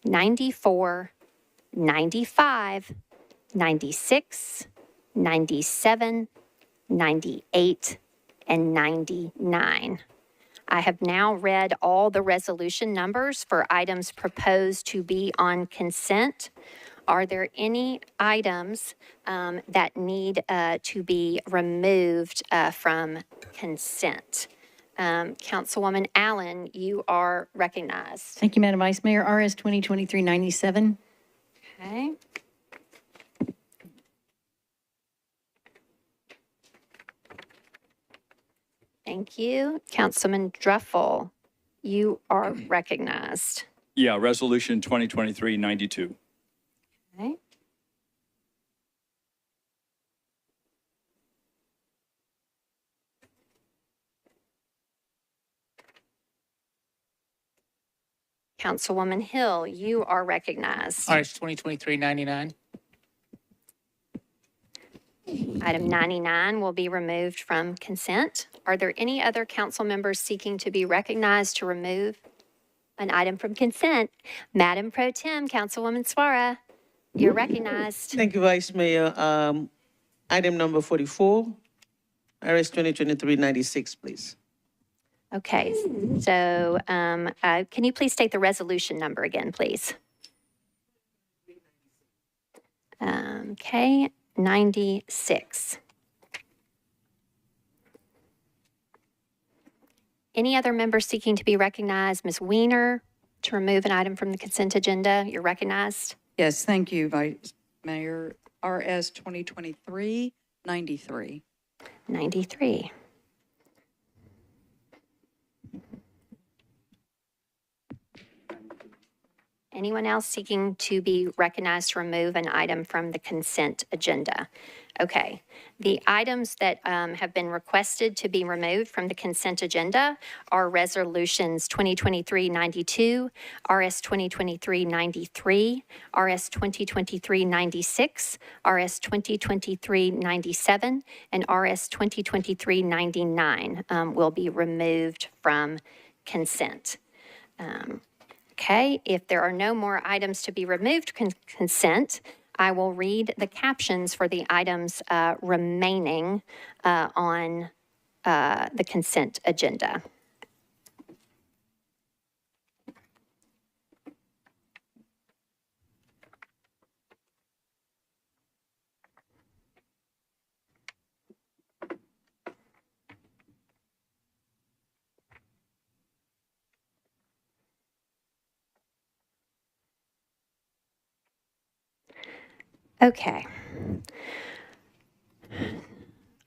94, 95, 96, 97, 98, and 99. I have now read all the resolution numbers for items proposed to be on consent. Are there any items that need to be removed from consent? Councilwoman Allen, you are recognized. Thank you, Madam Vice Mayor. RS 2023-97. Okay. Thank you. Councilman Druffel, you are recognized. Yeah, Resolution 2023-92. Okay. Councilwoman Hill, you are recognized. RS 2023-99. Item 99 will be removed from consent. Are there any other council members seeking to be recognized to remove an item from consent? Madam Pro Tem, Councilwoman Suara, you're recognized. Thank you, Vice Mayor. Item number 44, RS 2023-96, please. Okay, so can you please state the resolution number again, please? Okay, 96. Any other members seeking to be recognized? Ms. Weiner, to remove an item from the consent agenda, you're recognized. Yes, thank you, Vice Mayor. RS 2023-93. 93. Anyone else seeking to be recognized to remove an item from the consent agenda? Okay. The items that have been requested to be removed from the consent agenda are resolutions 2023-92, RS 2023-93, RS 2023-96, RS 2023-97, and RS 2023-99 will be removed from consent. Okay, if there are no more items to be removed consent, I will read the captions for the items remaining on the consent agenda. Okay.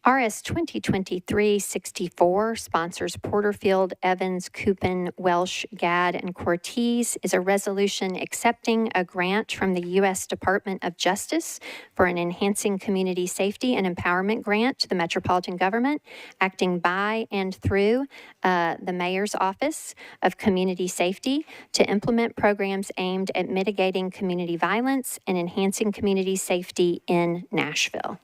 RS 2023-64 sponsors Porterfield, Evans, Coupon, Welsh, Gadd, and Cortez is a resolution accepting a grant from the U.S. Department of Justice for an Enhancing Community Safety and Empowerment grant to the Metropolitan Government, acting by and through the Mayor's Office of Community Safety to implement programs aimed at mitigating community violence and enhancing community safety in Nashville.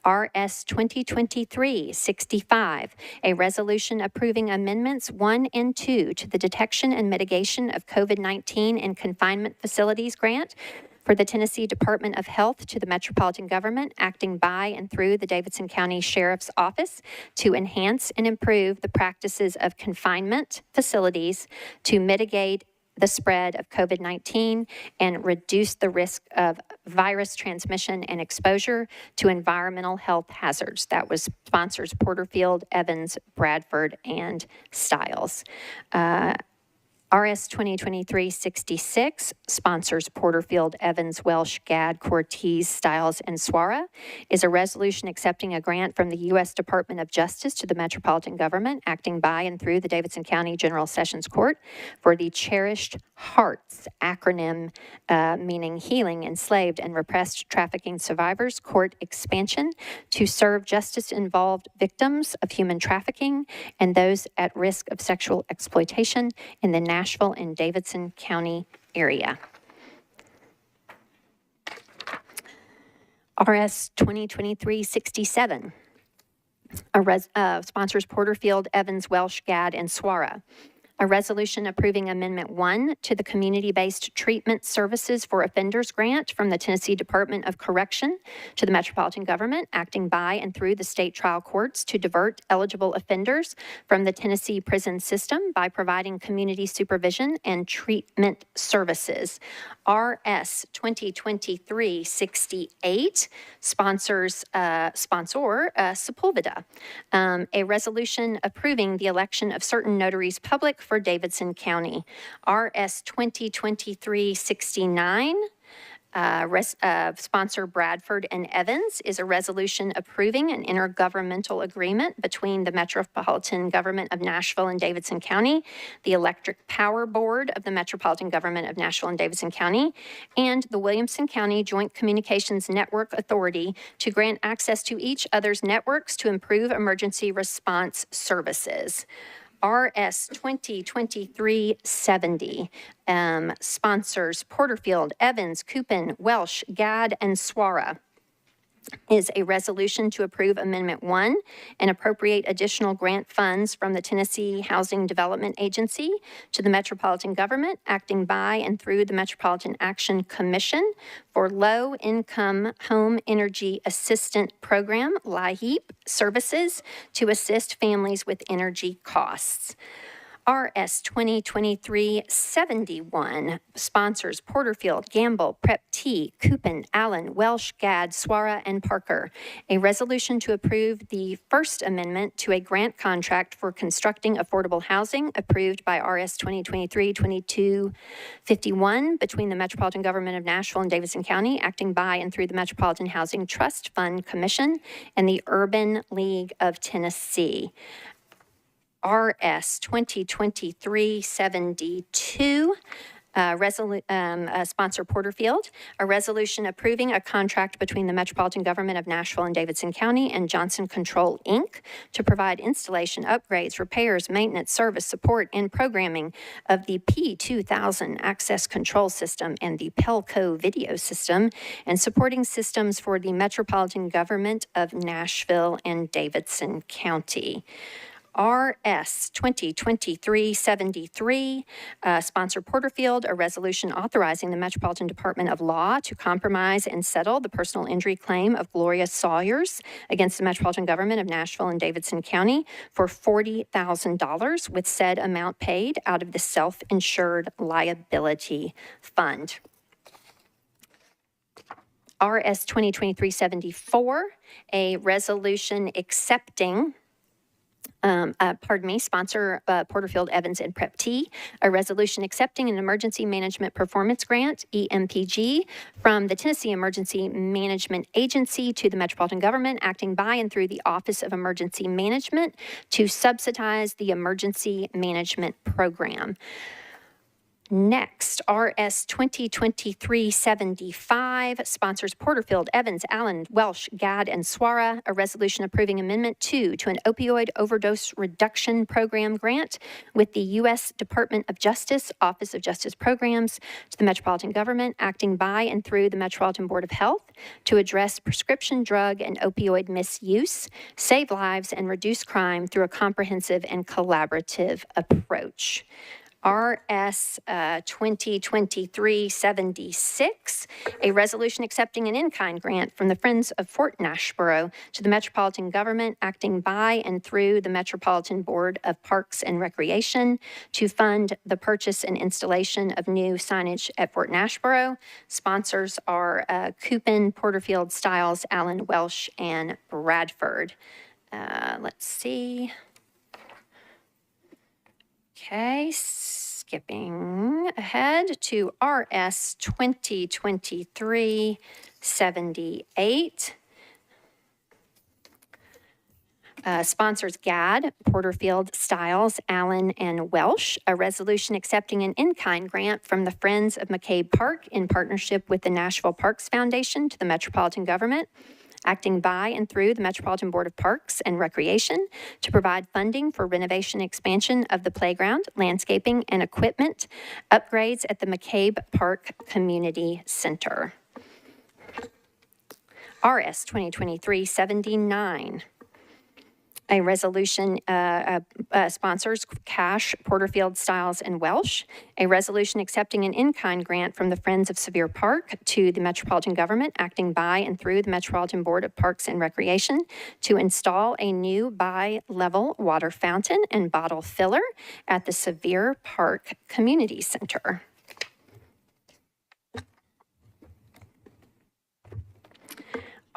RS 2023-65, a resolution approving amendments 1 and 2 to the Detection and Mitigation of COVID-19 in Confinement Facilities grant for the Tennessee Department of Health to the Metropolitan Government, acting by and through the Davidson County Sheriff's Office to enhance and improve the practices of confinement facilities to mitigate the spread of COVID-19 and reduce the risk of virus transmission and exposure to environmental health hazards. That was sponsors Porterfield, Evans, Bradford, and Stiles. RS 2023-66 sponsors Porterfield, Evans, Welsh, Gadd, Cortez, Stiles, and Suara is a resolution accepting a grant from the U.S. Department of Justice to the Metropolitan Government, acting by and through the Davidson County General Sessions Court for the Cherished Hearts acronym, meaning Healing Enslaved and Repressed Trafficking Survivors Court Expansion, to serve justice-involved victims of human trafficking and those at risk of sexual exploitation in the Nashville and Davidson County area. RS 2023-67 sponsors Porterfield, Evans, Welsh, Gadd, and Suara. A resolution approving Amendment 1 to the Community-Based Treatment Services for Offenders grant from the Tennessee Department of Correction to the Metropolitan Government, acting by and through the state trial courts to divert eligible offenders from the Tennessee prison system by providing community supervision and treatment services. RS 2023-68, sponsor Sepulveda, a resolution approving the election of certain notaries public for Davidson County. RS 2023-69, sponsor Bradford and Evans, is a resolution approving an intergovernmental agreement between the Metropolitan Government of Nashville and Davidson County, the Electric Power Board of the Metropolitan Government of Nashville and Davidson County, and the Williamson County Joint Communications Network Authority to grant access to each other's networks to improve emergency response services. RS 2023-70, sponsors Porterfield, Evans, Coupin, Welsh, Gadd, and Swara, is a resolution to approve Amendment 1 and appropriate additional grant funds from the Tennessee Housing Development Agency to the Metropolitan Government, acting by and through the Metropolitan Action Commission for Low-Income Home Energy Assistant Program, LIHEAP, services to assist families with energy costs. RS 2023-71, sponsors Porterfield, Gamble, Prep T, Coupin, Allen, Welsh, Gadd, Swara, and Parker. A resolution to approve the First Amendment to a grant contract for constructing affordable housing approved by RS 2023-2251 between the Metropolitan Government of Nashville and Davidson County, acting by and through the Metropolitan Housing Trust Fund Commission and the Urban League of Tennessee. RS 2023-72, sponsor Porterfield, a resolution approving a contract between the Metropolitan Government of Nashville and Davidson County and Johnson Control, Inc. to provide installation, upgrades, repairs, maintenance, service, support, and programming of the P2000 access control system and the Pelco video system, and supporting systems for the Metropolitan Government of Nashville and Davidson County. RS 2023-73, sponsor Porterfield, a resolution authorizing the Metropolitan Department of Law to compromise and settle the personal injury claim of Gloria Sawyers against the Metropolitan Government of Nashville and Davidson County for $40,000, with said amount paid out of the self-insured liability fund. RS 2023-74, a resolution accepting sponsor Porterfield, Evans, and Prep T, a resolution accepting an Emergency Management Performance Grant, EMPG, from the Tennessee Emergency Management Agency to the Metropolitan Government, acting by and through the Office of Emergency Management to subsidize the Emergency Management Program. Next, RS 2023-75, sponsors Porterfield, Evans, Allen, Welsh, Gadd, and Swara, a resolution approving Amendment 2 to an opioid overdose reduction program grant with the U.S. Department of Justice, Office of Justice Programs, to the Metropolitan Government, acting by and through the Metropolitan Board of Health to address prescription drug and opioid misuse, save lives, and reduce crime through a comprehensive and collaborative approach. RS 2023-76, a resolution accepting an in-kind grant from the Friends of Fort Nashboro to the Metropolitan Government, acting by and through the Metropolitan Board of Parks and Recreation to fund the purchase and installation of new signage at Fort Nashboro. Sponsors are Coupin, Porterfield, Stiles, Allen, Welsh, and Bradford. Let's see. Okay, skipping ahead to RS 2023-78. Sponsors Gadd, Porterfield, Stiles, Allen, and Welsh, a resolution accepting an in-kind grant from the Friends of McCabe Park in partnership with the Nashville Parks Foundation to the Metropolitan Government, acting by and through the Metropolitan Board of Parks and Recreation to provide funding for renovation and expansion of the playground, landscaping, and equipment upgrades at the McCabe Park Community Center. RS 2023-79. A resolution sponsors Cash, Porterfield, Stiles, and Welsh. A resolution accepting an in-kind grant from the Friends of Sevier Park to the Metropolitan Government, acting by and through the Metropolitan Board of Parks and Recreation to install a new bi-level water fountain and bottle filler at the Sevier Park Community Center.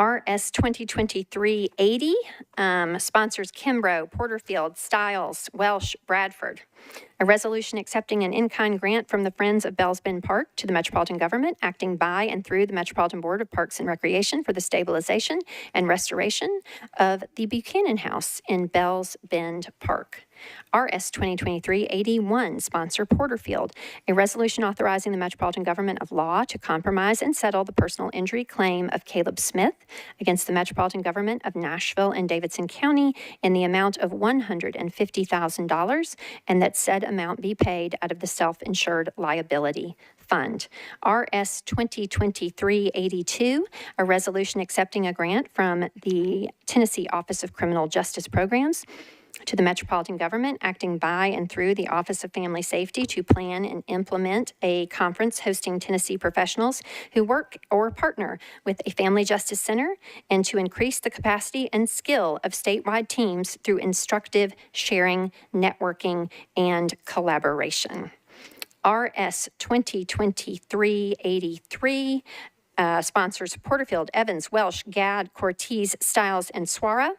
RS 2023-80, sponsors Kimbrough, Porterfield, Stiles, Welsh, Bradford. A resolution accepting an in-kind grant from the Friends of Bells Bend Park to the Metropolitan Government, acting by and through the Metropolitan Board of Parks and Recreation for the stabilization and restoration of the Buchanan House in Bells Bend Park. RS 2023-81, sponsor Porterfield, a resolution authorizing the Metropolitan Government of Law to compromise and settle the personal injury claim of Caleb Smith against the Metropolitan Government of Nashville and Davidson County in the amount of $150,000, and that said amount be paid out of the self-insured liability fund. RS 2023-82, a resolution accepting a grant from the Tennessee Office of Criminal Justice Programs to the Metropolitan Government, acting by and through the Office of Family Safety to plan and implement a conference hosting Tennessee professionals who work or partner with a family justice center, and to increase the capacity and skill of statewide teams through instructive sharing, networking, and collaboration. RS 2023-83, sponsors Porterfield, Evans, Welsh, Gadd, Cortez, Stiles, and Swara.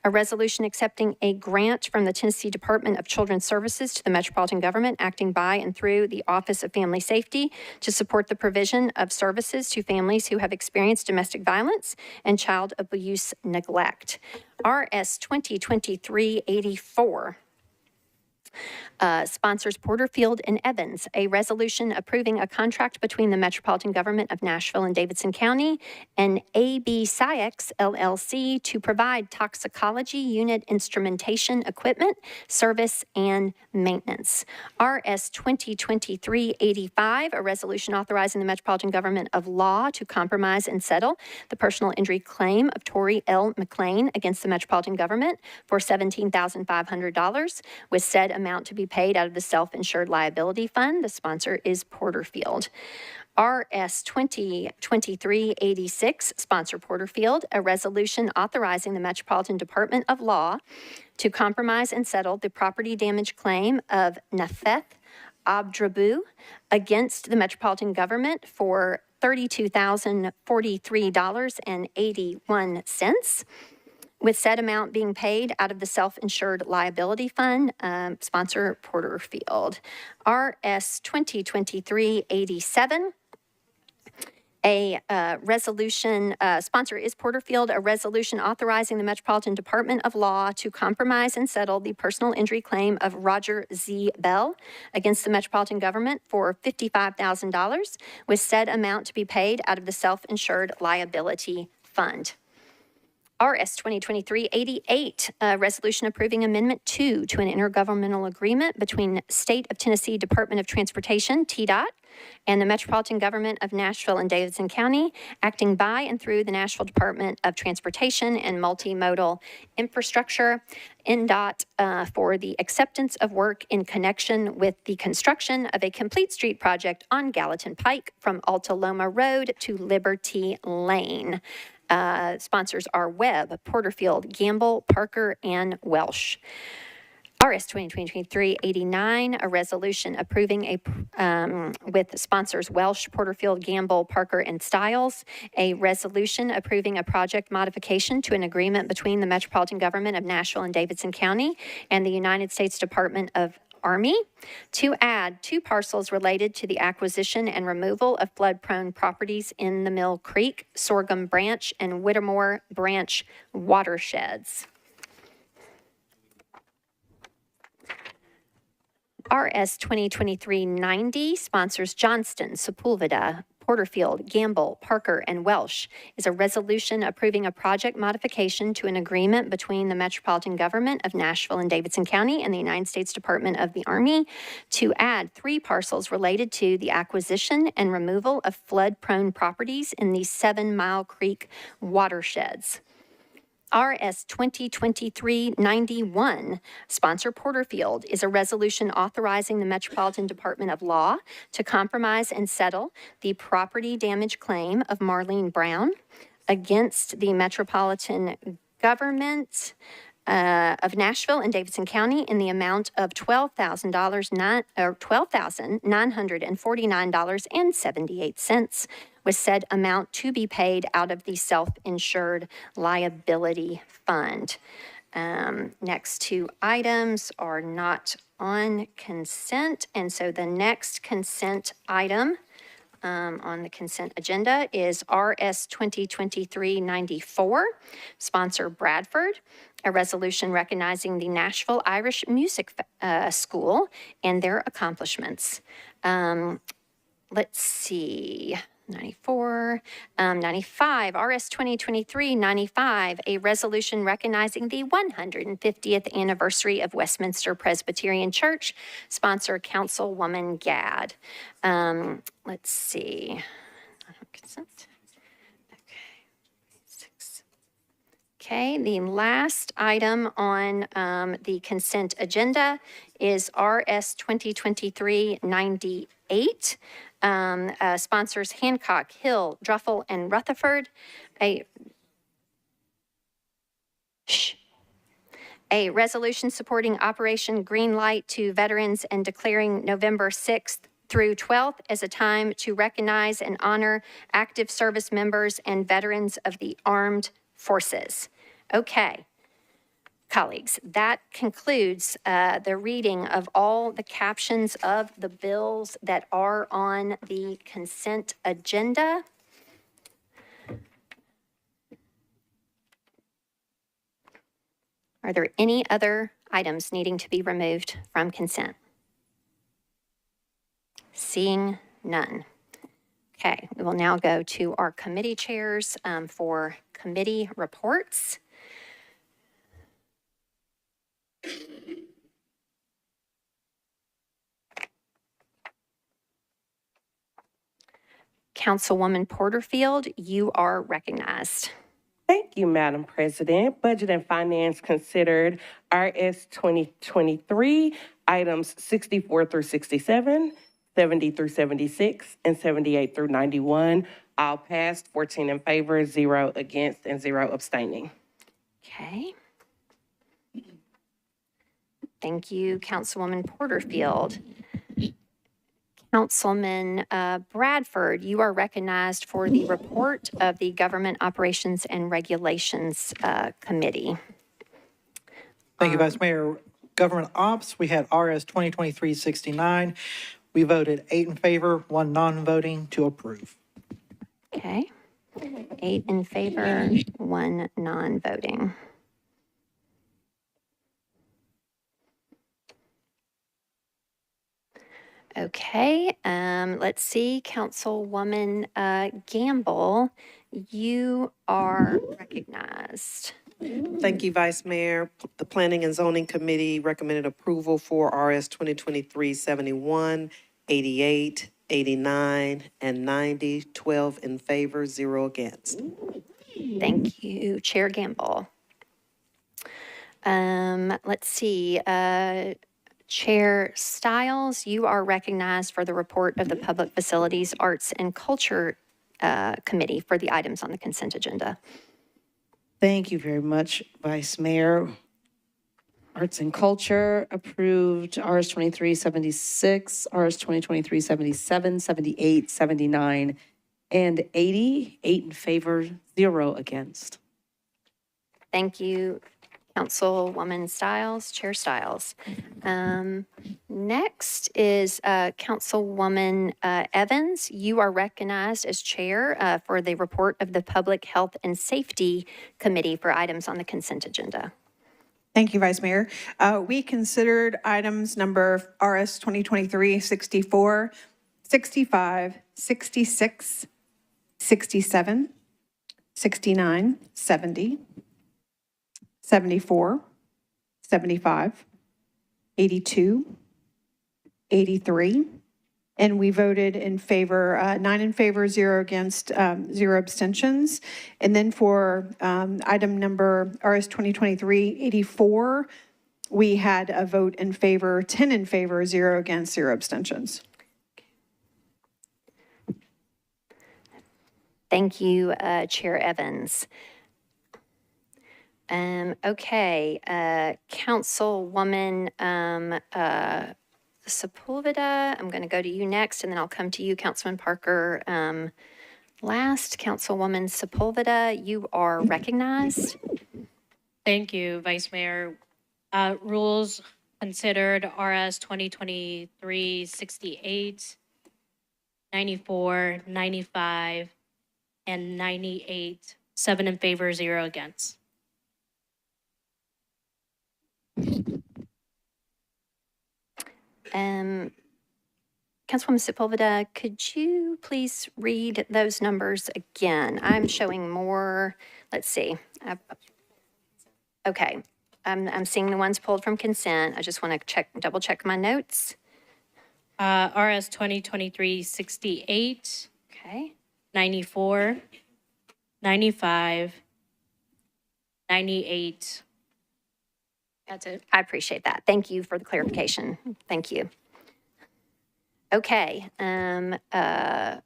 A resolution accepting a grant from the Tennessee Department of Children's Services to the Metropolitan Government, acting by and through the Office of Family Safety to support the provision of services to families who have experienced domestic violence and child abuse neglect. RS 2023-84. Sponsors Porterfield and Evans, a resolution approving a contract between the Metropolitan Government of Nashville and Davidson County and AB SciEx LLC to provide toxicology unit instrumentation equipment, service, and maintenance. RS 2023-85, a resolution authorizing the Metropolitan Government of Law to compromise and settle the personal injury claim of Tori L. McLean against the Metropolitan Government for $17,500, with said amount to be paid out of the self-insured liability fund. The sponsor is Porterfield. RS 2023-86, sponsor Porterfield, a resolution authorizing the Metropolitan Department of Law to compromise and settle the property damage claim of Nafeth Abdrabu against the Metropolitan Government for $32,043.81. With said amount being paid out of the self-insured liability fund, sponsor Porterfield. RS 2023-87, a resolution, sponsor is Porterfield, a resolution authorizing the Metropolitan Department of Law to compromise and settle the personal injury claim of Roger Z. Bell against the Metropolitan Government for $55,000, with said amount to be paid out of the self-insured liability fund. RS 2023-88, a resolution approving Amendment 2 to an intergovernmental agreement between State of Tennessee Department of Transportation, TDOT, and the Metropolitan Government of Nashville and Davidson County, acting by and through the Nashville Department of Transportation and Multimodal Infrastructure, NDOT, for the acceptance of work in connection with the construction of a complete street project on Gallatin Pike from Alta Loma Road to Liberty Lane. Sponsors are Webb, Porterfield, Gamble, Parker, and Welsh. RS 2023-89, a resolution approving with sponsors Welsh, Porterfield, Gamble, Parker, and Stiles, a resolution approving a project modification to an agreement between the Metropolitan Government of Nashville and Davidson County and the United States Department of Army to add 2 parcels related to the acquisition and removal of flood-prone properties in the Mill Creek, Sorghum Branch, and Whittemore Branch watersheds. RS 2023-90, sponsors Johnston, Sepulveda, Porterfield, Gamble, Parker, and Welsh, is a resolution approving a project modification to an agreement between the Metropolitan Government of Nashville and Davidson County and the United States Department of the Army to add 3 parcels related to the acquisition and removal of flood-prone properties in the 7 Mile Creek watersheds. RS 2023-91, sponsor Porterfield, is a resolution authorizing the Metropolitan Department of Law to compromise and settle the property damage claim of Marlene Brown against the Metropolitan Government of Nashville and Davidson County in the amount of $12,949.78, with said amount to be paid out of the self-insured liability fund. Next two items are not on consent, and so the next consent item on the consent agenda is RS 2023-94, sponsor Bradford, a resolution recognizing the Nashville Irish Music School and their accomplishments. Let's see. 94, 95, RS 2023-95, a resolution recognizing the 150th anniversary of Westminster Presbyterian Church, sponsor Councilwoman Gadd. Let's see. Consent. Okay, the last item on the consent agenda is RS 2023-98. Sponsors Hancock, Hill, Druffel, and Rutherford. A resolution supporting Operation Greenlight to veterans and declaring November 6th through 12th as a time to recognize and honor active service members and veterans of the armed forces. Okay. Colleagues, that concludes the reading of all the captions of the bills that are on the consent agenda. Are there any other items needing to be removed from consent? Seeing none. Okay, we will now go to our committee chairs for committee reports. Councilwoman Porterfield, you are recognized. Thank you, Madam President. Budget and Finance considered RS 2023 items 64 through 67, 70 through 76, and 78 through 91. All passed, 14 in favor, 0 against, and 0 abstaining. Okay. Thank you, Councilwoman Porterfield. Councilman Bradford, you are recognized for the report of the Government Operations and Regulations Committee. Thank you, Vice Mayor. Government Ops, we had RS 2023-69. We voted 8 in favor, 1 non-voting to approve. Okay. 8 in favor, 1 non-voting. Okay, let's see, Councilwoman Gamble, you are recognized. Thank you, Vice Mayor. The Planning and Zoning Committee recommended approval for RS 2023-71, 88, 89, and 90, 12 in favor, 0 against. Thank you, Chair Gamble. Let's see, Chair Stiles, you are recognized for the report of the Public Facilities, Arts, and Culture Committee for the items on the consent agenda. Thank you very much, Vice Mayor. Arts and Culture approved RS 23-76, RS 2023-77, 78, 79, and 80. 8 in favor, 0 against. Thank you, Councilwoman Stiles, Chair Stiles. Next is Councilwoman Evans. You are recognized as chair for the report of the Public Health and Safety Committee for items on the consent agenda. Thank you, Vice Mayor. We considered items number RS 2023-64, 65, 66, 67, 69, 70, 74, 75, 82, 83, and we voted in favor, 9 in favor, 0 against, 0 abstentions. And then for item number RS 2023-84, we had a vote in favor, 10 in favor, 0 against, 0 abstentions. Thank you, Chair Evans. Okay, Councilwoman Sepulveda, I'm going to go to you next, and then I'll come to you, Councilman Parker. Last, Councilwoman Sepulveda, you are recognized. Thank you, Vice Mayor. Rules considered RS 2023-68, 94, 95, and 98. 7 in favor, 0 against. Councilwoman Sepulveda, could you please read those numbers again? I'm showing more, let's see. Okay, I'm seeing the ones pulled from consent. I just want to double check my notes. RS 2023-68. Okay. 94, 95, 98. That's it. I appreciate that. Thank you for the clarification. Thank you. Okay, Mr.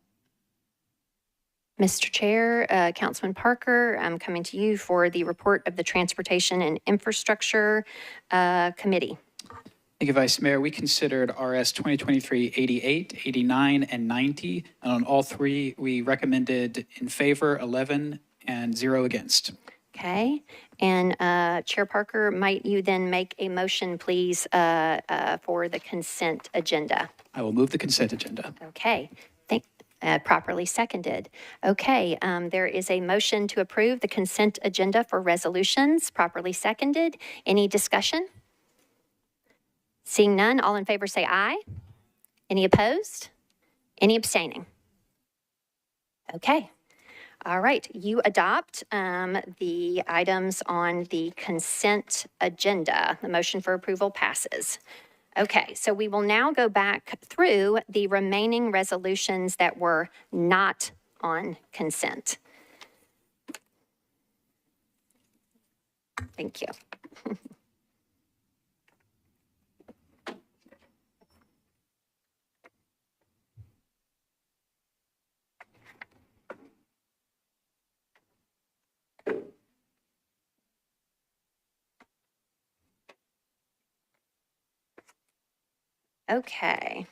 Chair, Councilman Parker, I'm coming to you for the report of the Transportation and Infrastructure Committee. Thank you, Vice Mayor. We considered RS 2023-88, 89, and 90. And on all three, we recommended in favor 11 and 0 against. Okay, and Chair Parker, might you then make a motion, please, for the consent agenda? I will move the consent agenda. Okay, properly seconded. Okay, there is a motion to approve the consent agenda for resolutions, properly seconded. Any discussion? Seeing none, all in favor say aye. Any opposed? Any abstaining? Okay. All right, you adopt the items on the consent agenda. The motion for approval passes. Okay, so we will now go back through the remaining resolutions that were not on consent. Thank you. Okay.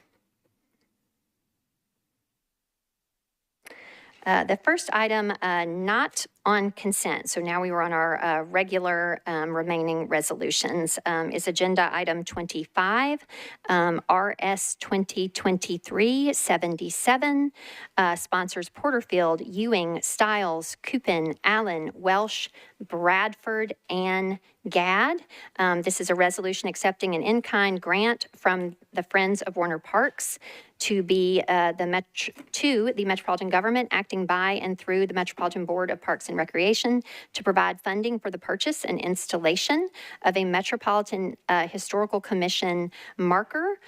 The first item not on consent, so now we were on our regular remaining resolutions, is agenda item 25, RS 2023-77, sponsors Porterfield, Ewing, Stiles, Coupin, Allen, Welsh, Bradford, and Gadd. This is a resolution accepting an in-kind grant from the Friends of Warner Parks to be the Metropolitan government acting by and through the Metropolitan Board of Parks and Recreation to provide funding for the purchase and installation of a Metropolitan Historical Commission marker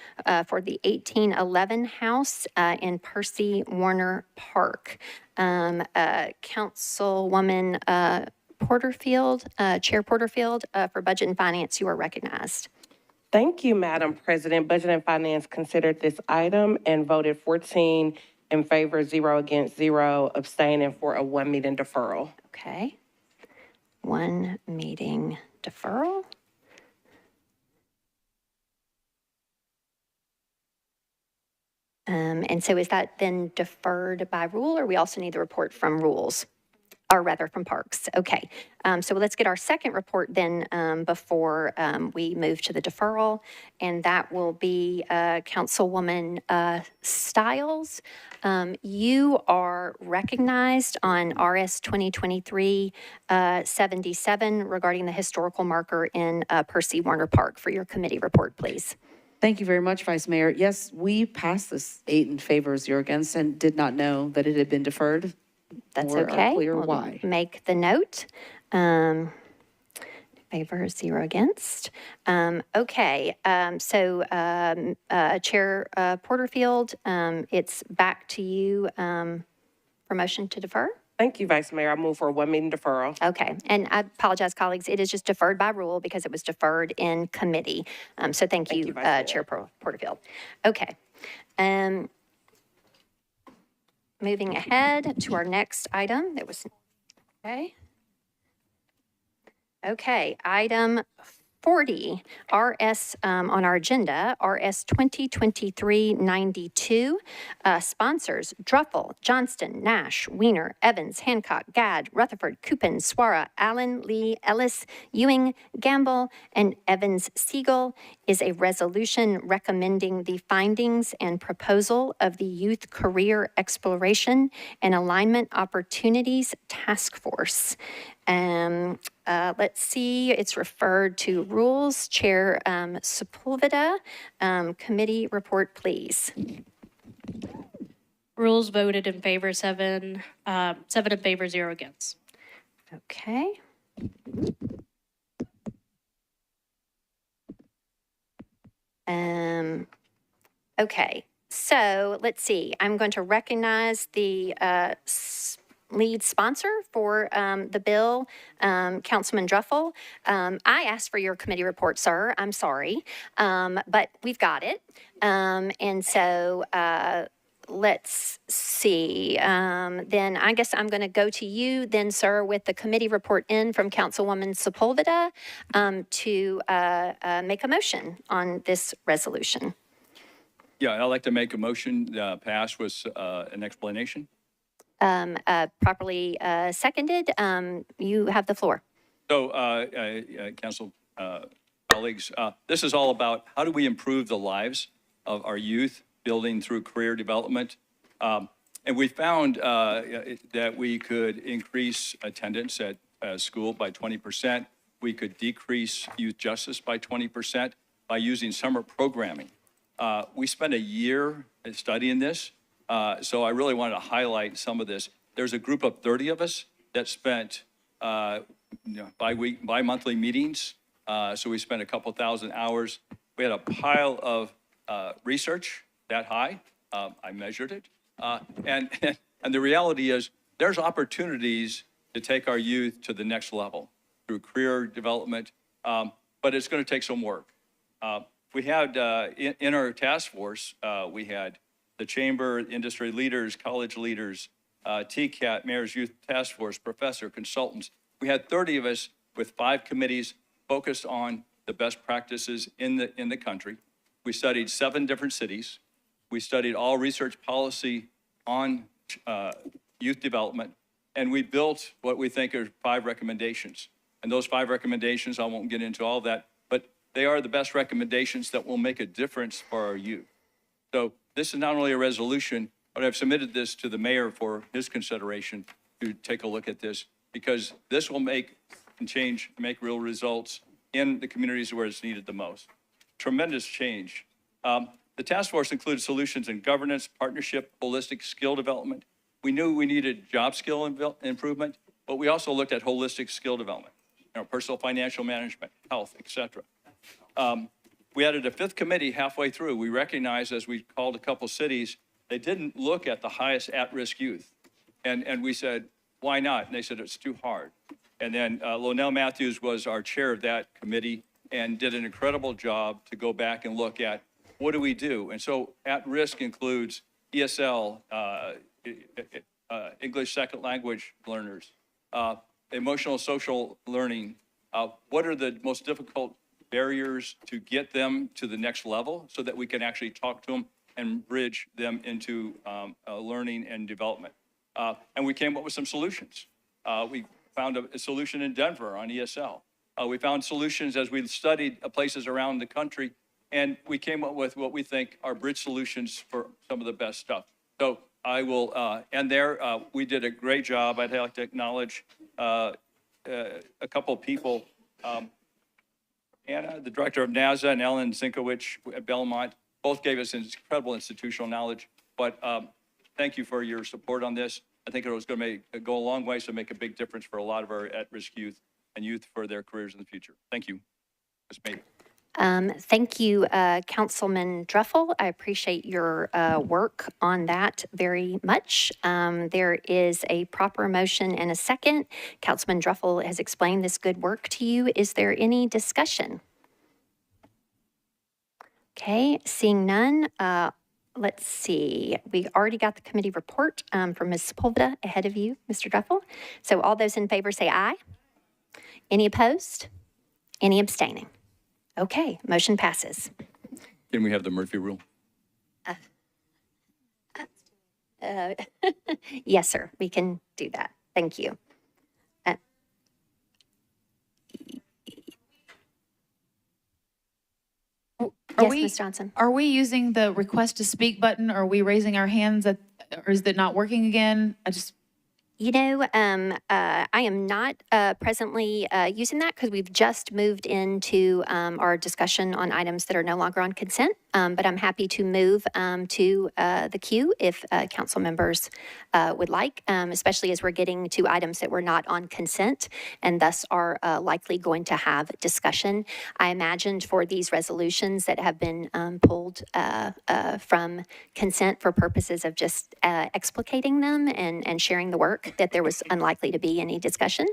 for the 1811 house in Percy Warner Park. Councilwoman Porterfield, Chair Porterfield, for Budget and Finance, you are recognized. Thank you, Madam President. Budget and Finance considered this item and voted 14 in favor, 0 against, 0 abstaining for a 1 meeting deferral. Okay. 1 meeting deferral. And so is that then deferred by rule, or we also need the report from rules? Or rather from Parks. Okay, so let's get our second report then before we move to the deferral, and that will be Councilwoman Stiles. You are recognized on RS 2023-77 regarding the historical marker in Percy Warner Park for your committee report, please. Thank you very much, Vice Mayor. Yes, we passed this 8 in favor, 0 against, and did not know that it had been deferred. That's Or okay. Clear We'll why. make the note. Favor, 0 against. Okay, so Chair Porterfield, it's back to you for motion to defer. Thank you, Vice Mayor. I move for a 1 meeting deferral. Okay, and I apologize, colleagues. It is just deferred by rule because it was deferred in committee. So thank you, Chair Porterfield. Okay. Moving ahead to our next item. Okay. Okay, item 40, RS on our agenda, RS 2023-92. Sponsors, Druffel, Johnston, Nash, Weiner, Evans, Hancock, Gadd, Rutherford, Coupin, Swara, Allen, Lee, Ellis, Ewing, Gamble, and Evans Siegel is a resolution recommending the findings and proposal of the Youth Career Exploration and Alignment Opportunities Task Force. Let's see, it's referred to Rules. Chair Sepulveda, committee report, please. Rules voted in favor, 7 in favor, 0 against. Okay. Okay, so let's see. I'm going to recognize the lead sponsor for the bill, Councilman Druffel. I asked for your committee report, sir. I'm sorry, but we've got it. And so let's see. Then I guess I'm going to go to you then, sir, with the committee report in from Councilwoman Sepulveda to make a motion on this resolution. Yeah, I'd like to make a motion pass with an explanation. Properly seconded. You have the floor. So, council colleagues, this is all about how do we improve the lives of our youth, building through career development. And we found that we could increase attendance at school by 20%. We could decrease youth justice by 20% by using summer programming. We spent a year studying this, so I really wanted to highlight some of this. There's a group of 30 of us that spent bi-monthly meetings, so we spent a couple thousand hours. We had a pile of research that high. I measured it. And the reality is there's opportunities to take our youth to the next level through career development, but it's going to take some work. We had, in our task force, we had the chamber, industry leaders, college leaders, TCAT, Mayor's Youth Task Force, professor, consultants. We had 30 of us with 5 committees focused on the best practices in the country. We studied 7 different cities. We studied all research policy on youth development, and we built what we think are 5 recommendations. And those 5 recommendations, I won't get into all of that, but they are the best recommendations that will make a difference for our youth. So this is not only a resolution, but I've submitted this to the mayor for his consideration to take a look at this, because this will make real results in the communities where it's needed the most. Tremendous change. The task force included solutions in governance, partnership, holistic skill development. We knew we needed job skill improvement, but we also looked at holistic skill development, personal financial management, health, et cetera. We added a 5th committee halfway through. We recognized, as we called a couple cities, they didn't look at the highest at-risk youth. And we said, why not? And they said, it's too hard. And then Lonell Matthews was our chair of that committee and did an incredible job to go back and look at what do we do? And so at-risk includes ESL, English second language learners, emotional social learning. What are the most difficult barriers to get them to the next level so that we can actually talk to them and bridge them into learning and development. And we came up with some solutions. We found a solution in Denver on ESL. We found solutions as we studied places around the country, and we came up with what we think are bridge solutions for some of the best stuff. So I will end there. We did a great job. I'd like to acknowledge a couple of people. Anna, the director of NASA, and Ellen Zinkowicz at Belmont, both gave us incredible institutional knowledge. But thank you for your support on this. I think it was going to go a long way, so make a big difference for a lot of our at-risk youth and youth for their careers in the future. Thank you. Ms. Mady. Thank you, Councilman Druffel. I appreciate your work on that very much. There is a proper motion and a second. Councilman Druffel has explained this good work to you. Is there any discussion? Okay, seeing none. Let's see. We already got the committee report from Ms. Sepulveda ahead of you, Mr. Druffel. So all those in favor say aye. Any opposed? Any abstaining? Okay, motion passes. Can we have the Murphy rule? Yes, sir, we can do that. Thank you. Yes, Ms. Johnson. Are we using the request to speak button? Or are we raising our hands or is it not working again? You know, I am not presently using that because we've just moved into our discussion on items that are no longer on consent. But I'm happy to move to the queue if council members would like, especially as we're getting to items that were not on consent and thus are likely going to have discussion. I imagined for these resolutions that have been pulled from consent for purposes of just explicating them and sharing the work, that there was unlikely to be any discussion.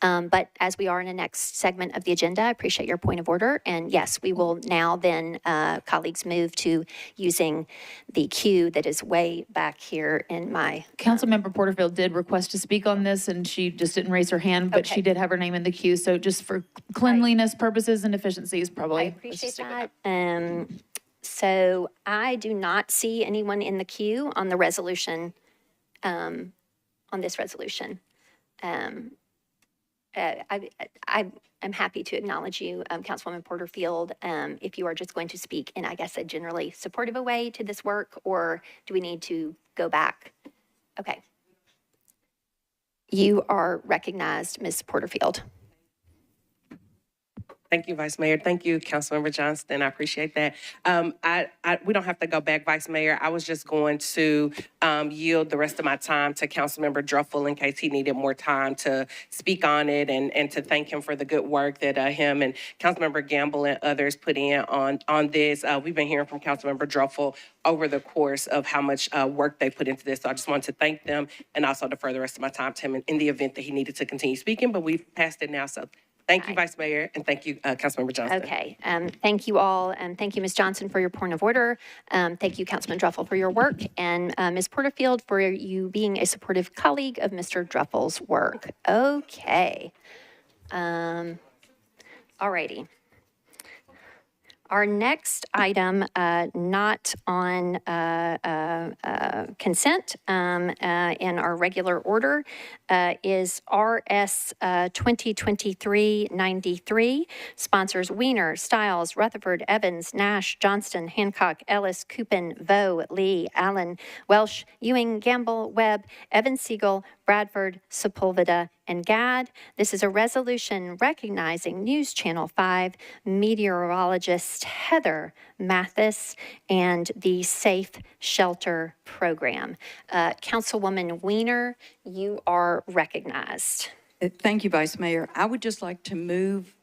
But as we are in the next segment of the agenda, I appreciate your point of order. And yes, we will now then, colleagues, move to using the queue that is way back here in my... Councilmember Porterfield did request to speak on this, and she just didn't raise her hand, but she did have her name in the queue. So just for cleanliness purposes and efficiencies, probably. I appreciate that. So I do not see anyone in the queue on the resolution, on this resolution. I'm happy to acknowledge you, Councilwoman Porterfield, if you are just going to speak in, I guess, a generally supportive way to this work, or do we need to go back? Okay. You are recognized, Ms. Porterfield. Thank you, Vice Mayor. Thank you, Councilmember Johnston. I appreciate that. We don't have to go back, Vice Mayor. I was just going to yield the rest of my time to Councilmember Druffel in case he needed more time to speak on it and to thank him for the good work that him and Councilmember Gamble and others put in on this. We've been hearing from Councilmember Druffel over the course of how much work they put into this. So I just wanted to thank them and also defer the rest of my time to him in the event that he needed to continue speaking, but we've passed it now. So thank you, Vice Mayor, and thank you, Councilmember Johnson. Okay, thank you all, and thank you, Ms. Johnson, for your point of order. Thank you, Councilman Druffel, for your work, and Ms. Porterfield, for you being a supportive colleague of Mr. Druffel's work. Okay. All righty. Our next item, not on consent in our regular order, is RS 2023-93. Sponsors Weiner, Stiles, Rutherford, Evans, Nash, Johnston, Hancock, Ellis, Coopin, Vo, Lee, Allen, Welsh, Ewing, Gamble, Webb, Evans, Siegel, Bradford, Sepulveda, and Gadd. This is a resolution recognizing News Channel 5 meteorologist Heather Mathis and the Safe Shelter Program. Councilwoman Weiner, you are recognized. Thank you, Vice Mayor. I would just like to move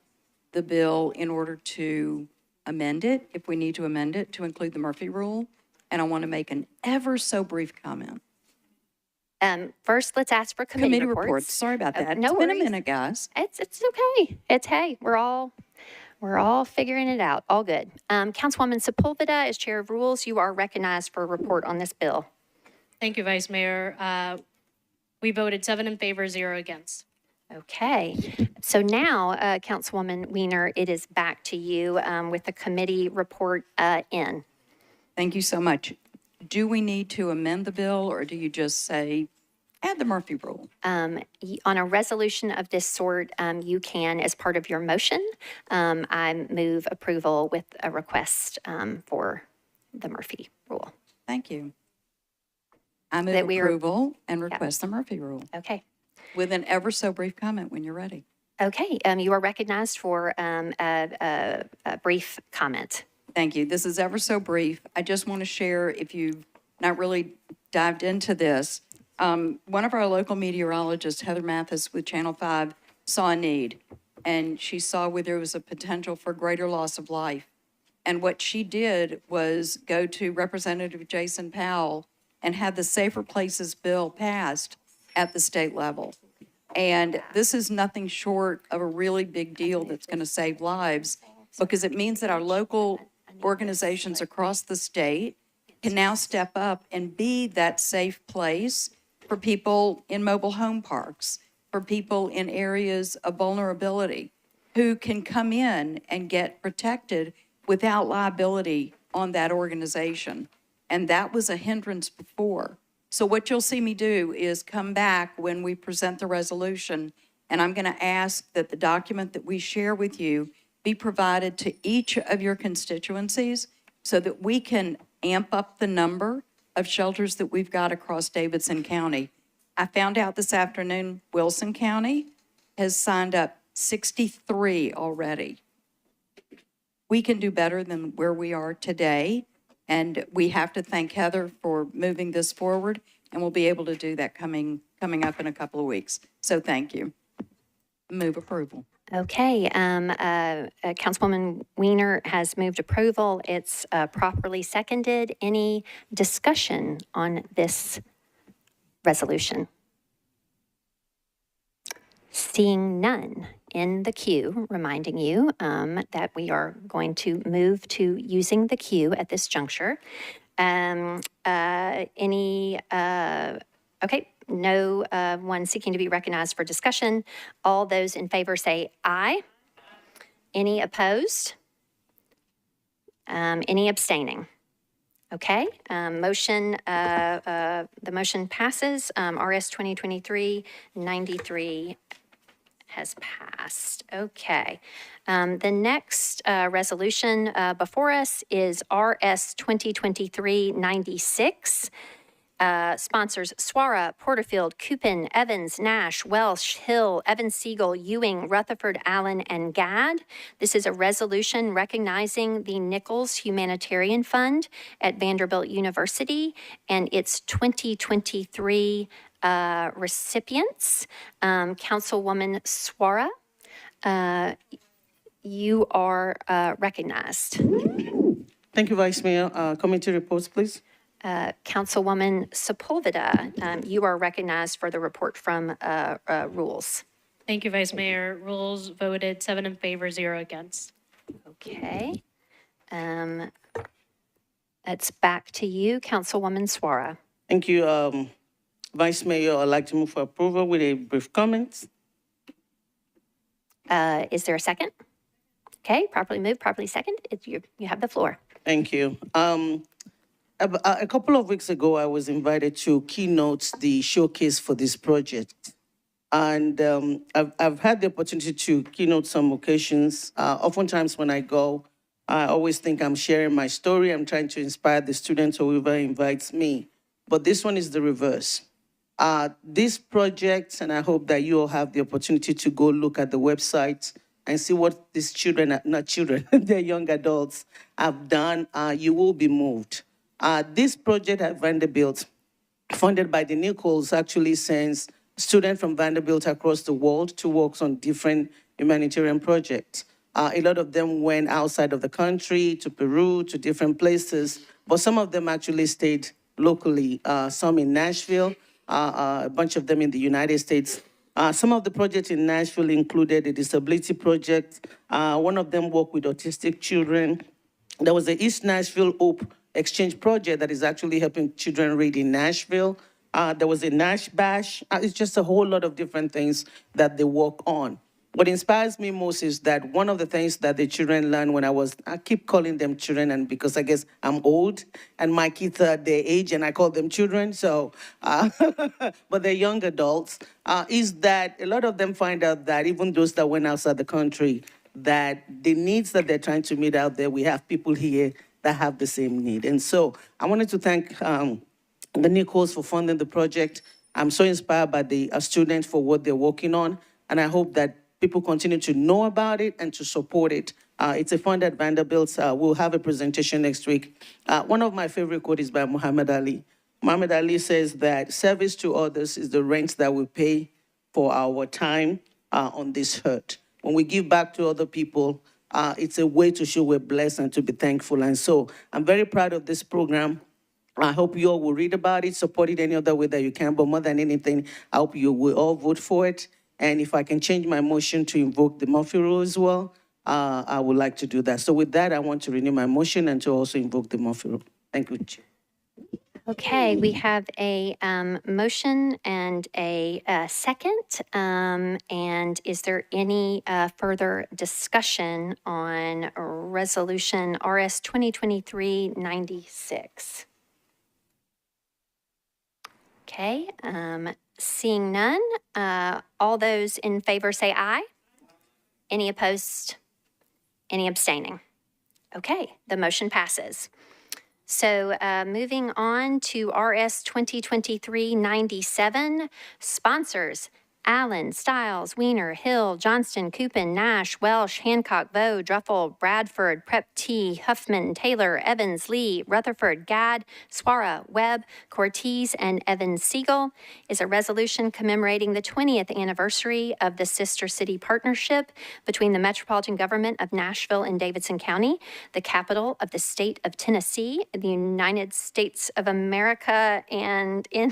the bill in order to amend it, if we need to amend it, to include the Murphy Rule. And I want to make an ever so brief comment. First, let's ask for committee reports. Sorry about that. No It's worries. been a minute, guys. It's okay. Hey, we're all figuring it out. All good. Councilwoman Sepulveda, as Chair of Rules, you are recognized for a report on this bill. Thank you, Vice Mayor. We voted 7 in favor, 0 against. Okay. So now, Councilwoman Weiner, it is back to you with the committee report in. Thank you so much. Do we need to amend the bill, or do you just say, add the Murphy Rule? On a resolution of this sort, you can, as part of your motion, I move approval with a request for the Murphy Rule. Thank you. I move approval and request the Murphy Rule. Okay. With an ever so brief comment when you're ready. Okay. You are recognized for a brief comment. Thank you. This is ever so brief. I just want to share, if you've not really dived into this, one of our local meteorologists, Heather Mathis with Channel 5, saw a need, and she saw where there was a potential for greater loss of life. And what she did was go to Representative Jason Powell and have the Safer Places bill passed at the state level. And this is nothing short of a really big deal that's going to save lives, because it means that our local organizations across the state can now step up and be that safe place for people in mobile home parks. for people in areas of vulnerability who can come in and get protected without liability on that organization. And that was a hindrance before. So what you'll see me do is come back when we present the resolution, and I'm going to ask that the document that we share with you be provided to each of your constituencies so that we can amp up the number of shelters that we've got across Davidson County. I found out this afternoon, Wilson County has signed up 63 already. We can do better than where we are today, and we have to thank Heather for moving this forward, and we'll be able to do that coming up in a couple of weeks. So thank you. Move approval. Okay, Councilwoman Weiner has moved approval. It's properly seconded. Any discussion on this resolution? Seeing none in the queue, reminding you that we are going to move to using the queue at this juncture. Okay, no one seeking to be recognized for discussion. All those in favor say aye. Any opposed? Any abstaining? Okay, the motion passes. RS 2023-93 has passed. Okay. The next resolution before us is RS 2023-96. Sponsors Swara, Porterfield, Cupin, Evans, Nash, Welsh, Hill, Evans, Siegel, Ewing, Rutherford, Allen, and Gadd. This is a resolution recognizing the Nichols Humanitarian Fund at Vanderbilt University and its 2023 recipients. Councilwoman Swara, you are recognized. Thank you, Vice Mayor. Committee reports, please. Councilwoman Sepulveda, you are recognized for the report from Rules. Thank you, Vice Mayor. Rules voted 7 in favor, 0 against. Okay. It's back to you, Councilwoman Swara. Thank you, Vice Mayor. I'd like to move for approval with a brief comment. Is there a second? Okay, properly moved, properly second. You have the floor. Thank you. A couple of weeks ago, I was invited to keynote the showcase for this project. And I've had the opportunity to keynote some occasions. Oftentimes when I go, I always think I'm sharing my story. I'm trying to inspire the students or whoever invites me. But this one is the reverse. This project, and I hope that you all have the opportunity to go look at the website and see what these children, not children, they're young adults, have done, you will be moved. This project at Vanderbilt, funded by the Nichols, actually sends students from Vanderbilt across the world to work on different humanitarian projects. A lot of them went outside of the country, to Peru, to different places, but some of them actually stayed locally, some in Nashville, a bunch of them in the United States. Some of the projects in Nashville included a disability project. One of them worked with autistic children. There was the East Nashville Hope exchange project that is actually helping children read in Nashville. There was a Nash Bash. It's just a whole lot of different things that they work on. What inspires me most is that one of the things that the children learned when I keep calling them children, and because I guess I'm old and my kids are their age and I call them children, so, but they're young adults, is that a lot of them find out that even those that went outside the country, that the needs that they're trying to meet out there, we have people here that have the same need. And so I wanted to thank the Nichols for funding the project. I'm so inspired by the students for what they're working on, and I hope that people continue to know about it and to support it. It's a fund at Vanderbilt. We'll have a presentation next week. One of my favorite quotes is by Muhammad Ali. Muhammad Ali says that service to others is the rent that we pay for our time on this earth. When we give back to other people, it's a way to show we're blessed and to be thankful. And so I'm very proud of this program. I hope you all will read about it, support it any other way that you can. But more than anything, I hope you will all vote for it. And if I can change my motion to invoke the Murphy Rule as well, I would like to do that. So with that, I want to renew my motion and to also invoke the Murphy Rule. Thank you, Chair. Okay, we have a motion and a second. And is there any further discussion on Resolution RS 2023-96? Okay, seeing none, all those in favor say aye. Any opposed? Any abstaining? Okay, the motion passes. So moving on to RS 2023-97, sponsors: Allen, Stiles, Weiner, Hill, Johnston, Coopin, Nash, Welsh, Hancock, Vo, Druffel, Bradford, Prep T, Huffman, Taylor, Evans, Lee, Rutherford, Gadd, Swara, Webb, Cortez, and Evans Siegel is a resolution commemorating the 20th anniversary of the Sister City Partnership between the Metropolitan Government of Nashville and Davidson County, the capital of the state of Tennessee, the United States of America, and in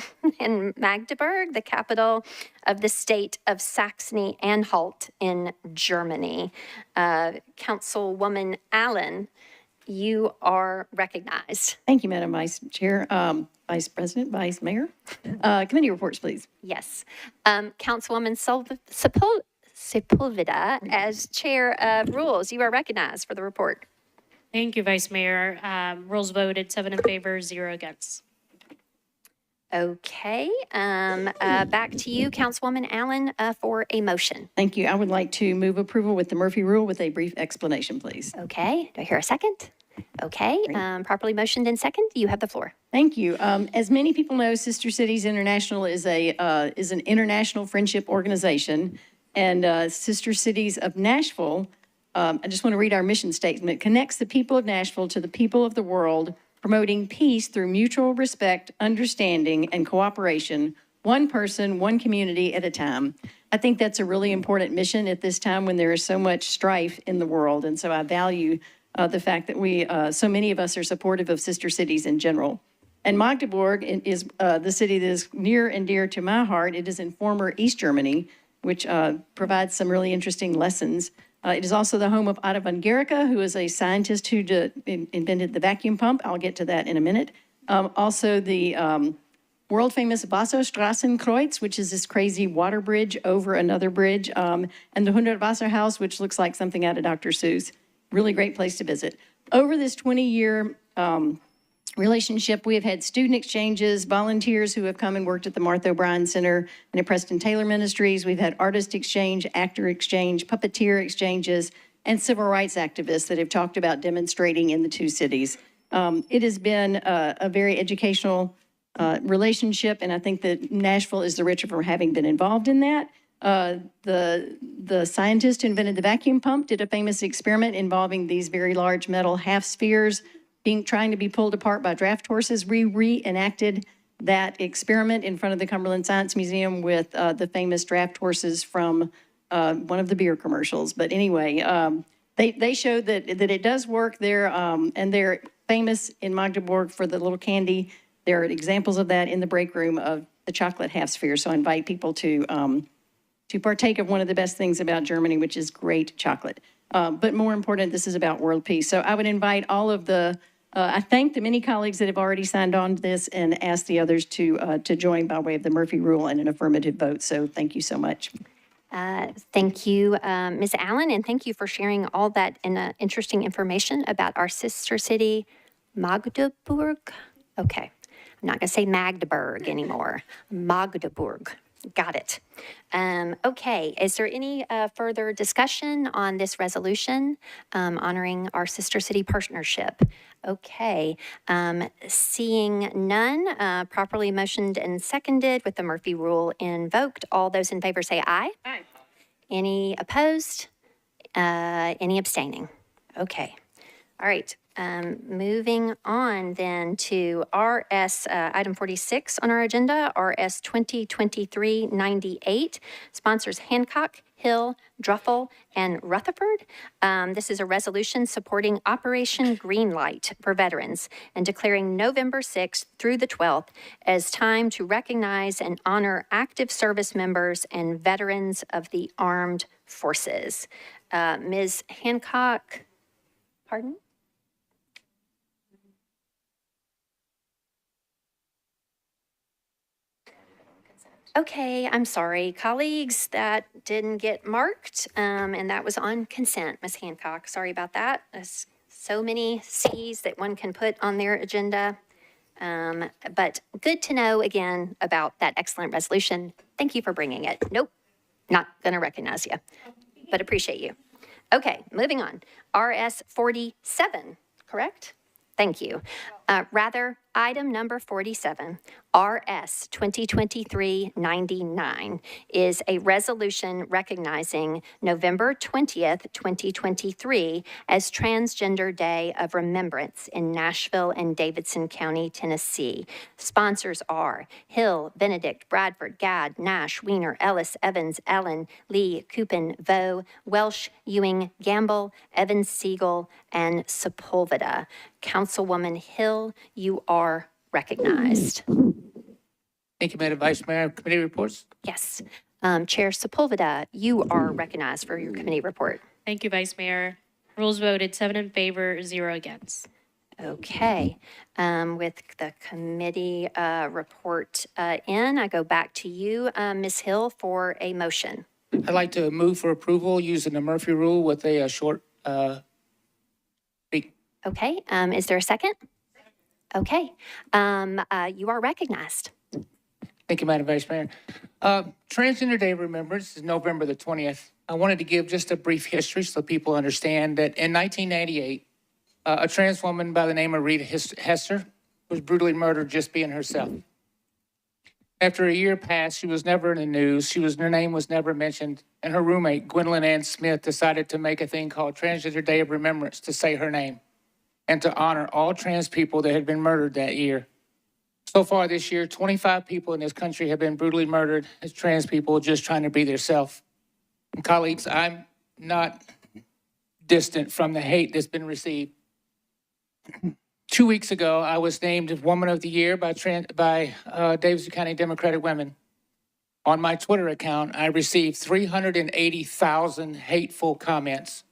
Magdeburg, the capital of the state of Saxony-Anhalt in Germany. Councilwoman Allen, you are recognized. Thank you, Madam Vice Chair, Vice President, Vice Mayor. Committee reports, please. Yes. Councilwoman Sepulveda, as Chair of Rules, you are recognized for the report. Thank you, Vice Mayor. Rules voted 7 in favor, 0 against. Okay, back to you, Councilwoman Allen, for a motion. Thank you. I would like to move approval with the Murphy Rule with a brief explanation, please. Okay, do I hear a second? Okay, properly motioned and second. You have the floor. Thank you. As many people know, Sister Cities International is an international friendship organization, and Sister Cities of Nashville, I just want to read our mission statement. It connects the people of Nashville to the people of the world, promoting peace through mutual respect, understanding, and cooperation, one person, one community at a time. I think that's a really important mission at this time when there is so much strife in the world, and so I value the fact that so many of us are supportive of Sister Cities in general. And Magdeburg is the city that is near and dear to my heart. It is in former East Germany, which provides some really interesting lessons. It is also the home of Otto von Guericke, who is a scientist who invented the vacuum pump. I'll get to that in a minute. Also, the world-famous Wasserstraßenkreuz, which is this crazy water bridge over another bridge, and the Hundertwasserhaus, which looks like something out of Dr. Seuss. Really great place to visit. Over this 20-year relationship, we have had student exchanges, volunteers who have come and worked at the Martha O'Brien Center and at Preston Taylor Ministries. We've had artist exchange, actor exchange, puppeteer exchanges, and civil rights activists that have talked about demonstrating in the two cities. It has been a very educational relationship, and I think that Nashville is the richer for having been involved in that. The scientist who invented the vacuum pump did a famous experiment involving these very large metal half spheres trying to be pulled apart by draft horses. We reenacted that experiment in front of the Cumberland Science Museum with the famous draft horses from one of the beer commercials. But anyway, they showed that it does work there, and they're famous in Magdeburg for the little candy. There are examples of that in the break room of the chocolate half sphere. So I invite people to partake of one of the best things about Germany, which is great chocolate. But more important, this is about world peace. So I would invite all of I thank the many colleagues that have already signed on to this and ask the others to join by way of the Murphy Rule and an affirmative vote. So thank you so much. Thank you, Ms. Allen, and thank you for sharing all that interesting information about our sister city, Magdeburg. Okay, I'm not going to say Magdeburg anymore. Magdeburg. Got it. Okay, is there any further discussion on this resolution honoring our sister city partnership? Okay, seeing none, properly motioned and seconded with the Murphy Rule invoked. All those in favor say aye. Aye. Any opposed? Any abstaining? Okay. All right. Moving on then to RS item 46 on our agenda, RS 2023-98, sponsors Hancock, Hill, Druffel, and Rutherford. This is a resolution supporting Operation Greenlight for veterans and declaring November 6th through the 12th as time to recognize and honor active service members and veterans of the armed forces. Ms. Hancock, pardon? Okay, I'm sorry. Colleagues, that didn't get marked, and that was on consent, Ms. Hancock. Sorry about that. There's so many Cs that one can put on their agenda. But good to know again about that excellent resolution. Thank you for bringing it. Nope, not going to recognize you, but appreciate you. Okay, moving on. RS 47, correct? Thank you. Rather, item number 47, RS 2023-99, is a resolution recognizing November 20th, 2023 as Transgender Day of Remembrance in Nashville and Davidson County, Tennessee. Sponsors are Hill, Benedict, Bradford, Gadd, Nash, Weiner, Ellis, Evans, Allen, Lee, Coupin, Vo, Welsh, Ewing, Gamble, Evans, Siegel, and Sepulveda. Councilwoman Hill, you are recognized. Thank you, Madam Vice Mayor. Committee reports? Yes. Chair Sepulveda, you are recognized for your committee report. Thank you, Vice Mayor. Rules voted 7 in favor, 0 against. Okay. With the committee report in, I go back to you, Ms. Hill, for a motion. I'd like to move for approval using the Murphy rule with a short speak. Okay. Is there a second? Okay. You are recognized. Thank you, Madam Vice Mayor. Transgender Day of Remembrance is November the 20th. I wanted to give just a brief history so people understand that in 1998, a trans woman by the name of Rita Hester was brutally murdered just being herself. After a year passed, she was never in the news. Her name was never mentioned. And her roommate, Gwendolyn Ann Smith, decided to make a thing called Transgender Day of Remembrance to say her name and to honor all trans people that had been murdered that year. So far this year, 25 people in this country have been brutally murdered as trans people just trying to be themselves. And colleagues, I'm not distant from the hate that's been received. 2 weeks ago, I was named Woman of the Year by Davidson County Democratic Women. On my Twitter account, I received 380,000 hateful comments.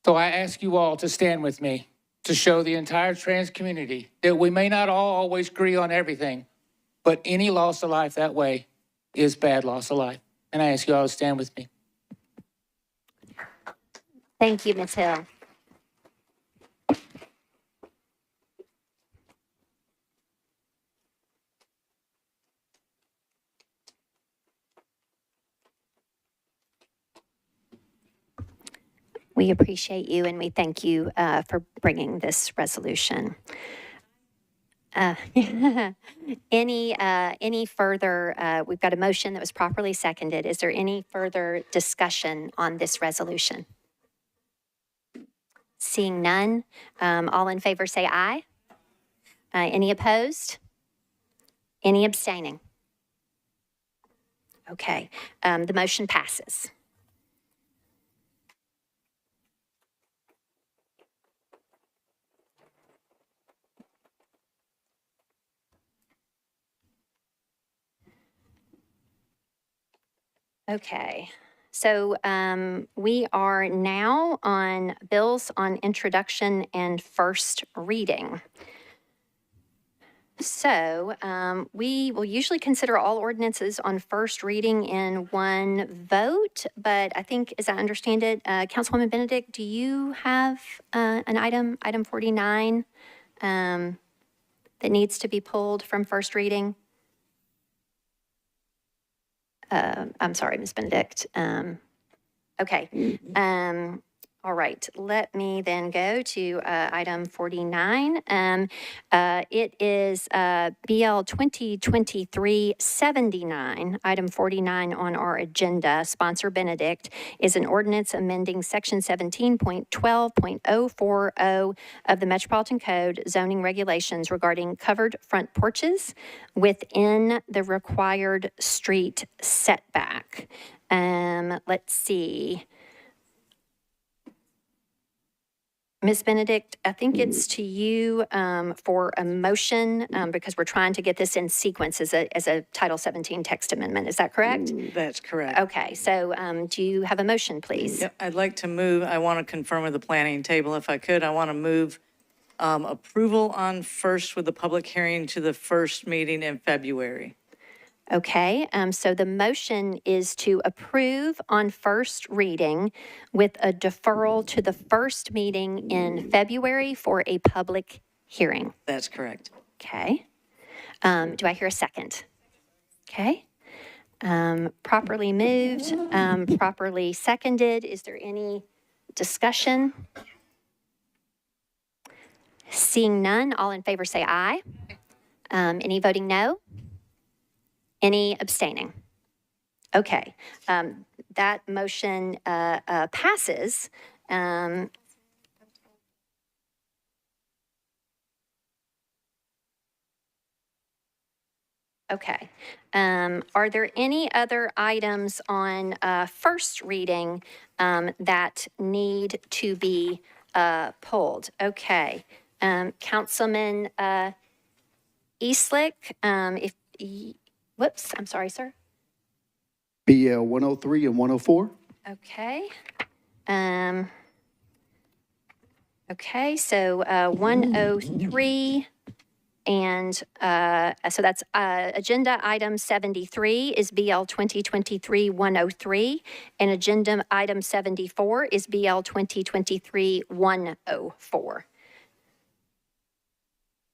So I ask you all to stand with me to show the entire trans community that we may not all always agree on everything, but any loss of life that way is bad loss of life. And I ask you all to stand with me. Thank you, Ms. Hill. We appreciate you and we thank you for bringing this resolution. Any further, we've got a motion that was properly seconded. Is there any further discussion on this resolution? Seeing none, all in favor say aye. Any opposed? Any abstaining? Okay, the motion passes. Okay, so we are now on bills on introduction and first reading. So we will usually consider all ordinances on first reading in one vote, but I think, as I understand it, Councilwoman Benedict, do you have an item 49, that needs to be pulled from first reading? I'm sorry, Ms. Benedict. Okay. All right. Let me then go to item 49. It is BL 2023-79. Item 49 on our agenda, sponsor Benedict, is an ordinance amending section 17.12.040 of the Metropolitan Code zoning regulations regarding covered front porches within the required street setback. Let's see. Ms. Benedict, I think it's to you for a motion because we're trying to get this in sequence as a Title 17 text amendment. Is that correct? That's correct. Okay, so do you have a motion, please? Yep, I'd like to move, I want to confirm with the planning table if I could. I want to move approval on first with the public hearing to the first meeting in February. Okay, so the motion is to approve on first reading with a deferral to the first meeting in February for a public hearing. That's correct. Okay. Do I hear a second? Okay. Properly moved, properly seconded. Is there any discussion? Seeing none, all in favor say aye. Any voting no? Any abstaining? Okay, that motion passes. Okay. Are there any other items on first reading that need to be pulled? Okay. Councilman Eastlick, whoops, I'm sorry, sir. BL 103 and 104. Okay. Okay, so 103 and so that's agenda item 73 is BL 2023-103 and agenda item 74 is BL 2023-104.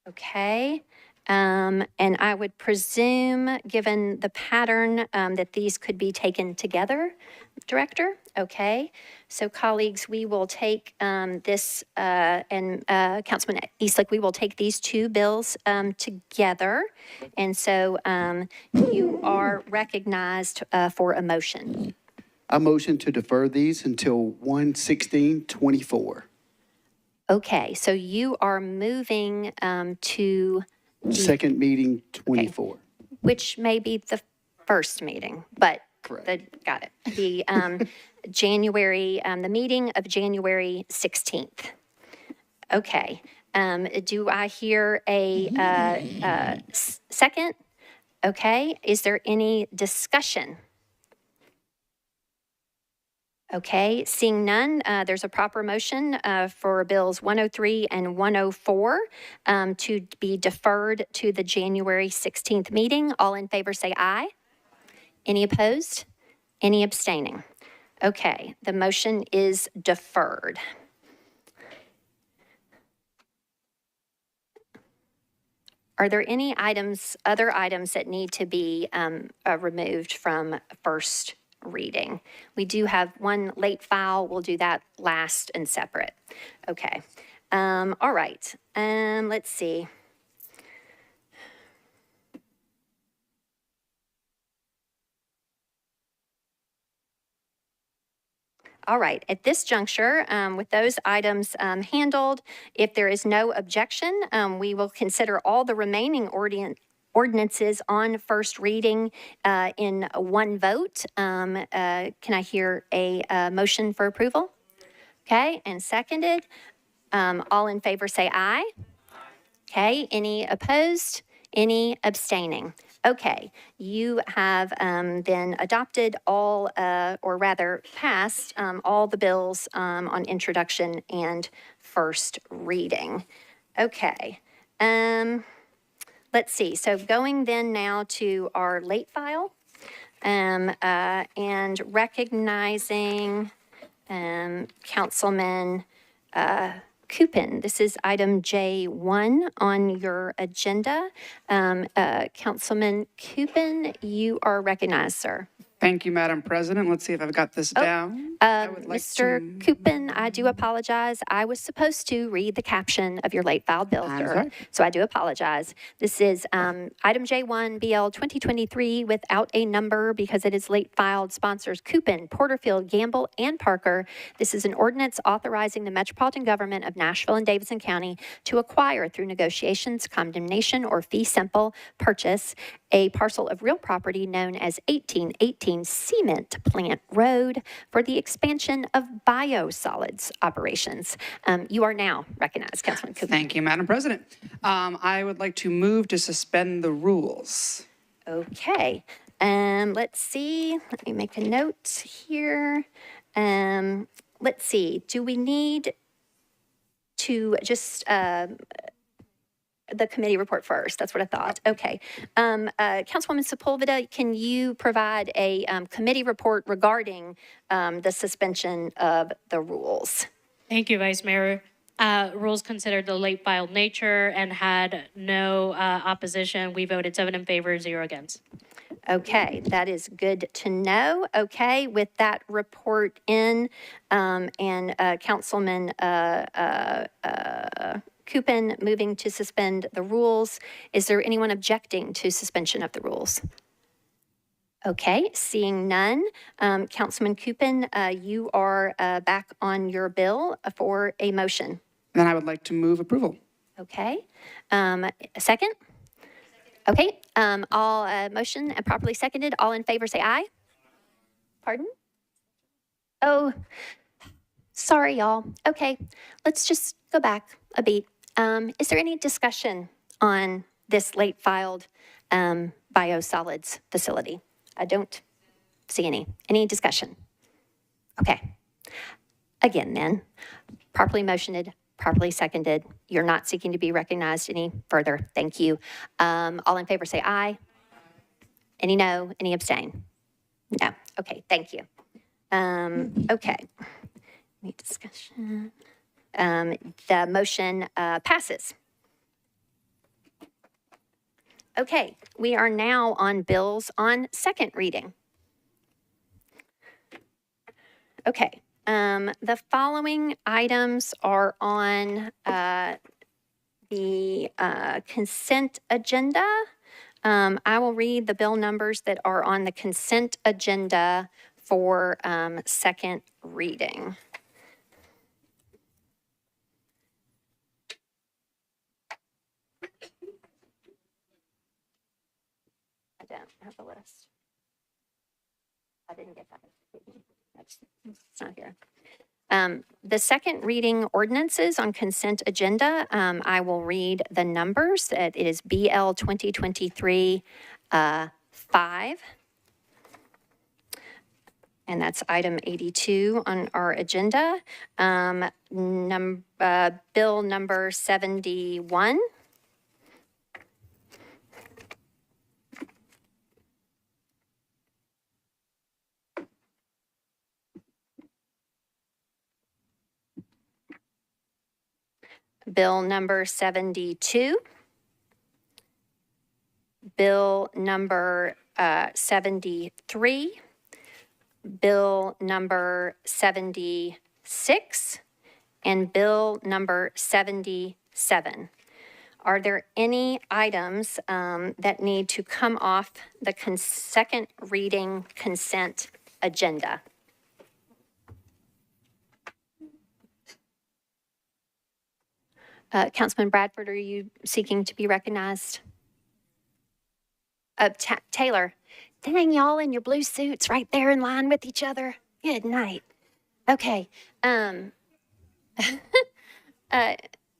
Okay. And I would presume, given the pattern, that these could be taken together, Director? Okay. So colleagues, we will take this, and Councilman Eastlick, we will take these two bills together. And so you are recognized for a motion. I motion to defer these until 1/16/24. Okay, so you are moving to Second meeting 24. Okay. Which may be the first meeting, but Correct. got it. The January, the meeting of January 16th. Okay. Do I hear a second? Okay. Is there any discussion? Okay, seeing none, there's a proper motion for bills 103 and 104 to be deferred to the January 16th meeting. All in favor say aye. Any opposed? Any abstaining? Okay, the motion is deferred. Are there any other items that need to be removed from first reading? We do have one late file. We'll do that last and separate. Okay. All right. Let's see. All right. At this juncture, with those items handled, if there is no objection, we will consider all the remaining ordinances on first reading in one vote. Can I hear a motion for approval? Okay, and seconded. All in favor say aye. Okay, any opposed? Any abstaining? Okay, you have then adopted all, or rather passed all the bills on introduction and first reading. Okay. Let's see, so going then now to our late file and recognizing Councilman Coupin. This is item J1 on your agenda. Councilman Coupin, you are recognized, sir. Thank you, Madam President. Let's see if I've got this down. Mr. Coupin, I do apologize. I was supposed to read the caption of your late filed bill, sir. sorry. So I do apologize. This is item J1 BL 2023 without a number because it is late filed. Sponsors Coupin, Porterfield, Gamble, and Parker. This is an ordinance authorizing the Metropolitan Government of Nashville and Davidson County to acquire through negotiations, condemnation, or fee simple purchase a parcel of real property known as 1818 Cement Plant Road for the expansion of biosolids operations. You are now recognized, Councilman Coupin. Thank you, Madam President. I would like to move to suspend the rules. Okay. Let's see. Let me make a note here. Let's see. Do we need to just the committee report first. That's what I thought. Okay. Councilwoman Sepulveda, can you provide a committee report regarding the suspension of the rules? Thank you, Vice Mayor. Rules considered the late filed nature and had no opposition. We voted 7 in favor, 0 against. Okay, that is good to know. Okay, with that report in, and Councilman Coupin moving to suspend the rules, is there anyone objecting to suspension of the rules? Okay, seeing none. Councilman Coupin, you are back on your bill for a motion. Then I would like to move approval. Okay, a second? Okay, all motion and properly seconded. All in favor say aye. Pardon? Oh, sorry, y'all. Okay, let's just go back a beat. Is there any discussion on this late filed biosolids facility? I don't see any. Any discussion? Okay. Again, then, properly motioned, properly seconded. You're not seeking to be recognized any further. Thank you. All in favor say aye. Any no? Any abstain? No. Okay, thank you. Okay. Any discussion? The motion passes. Okay, we are now on bills on second reading. Okay, the following items are on the consent agenda. I will read the bill numbers that are on the consent agenda for second reading. I don't have a list. I didn't get that. It's not here. The second reading ordinances on consent agenda, I will read the numbers. It is BL 2023 5. And that's item 82 on our agenda. Bill number 71. Bill number 72. Bill number 73. Bill number 76. And bill number 77. Are there any items that need to come off the second reading consent agenda? Councilman Bradford, are you seeking to be recognized? Taylor, dang, y'all in your blue suits right there in line with each other. Good night. Okay.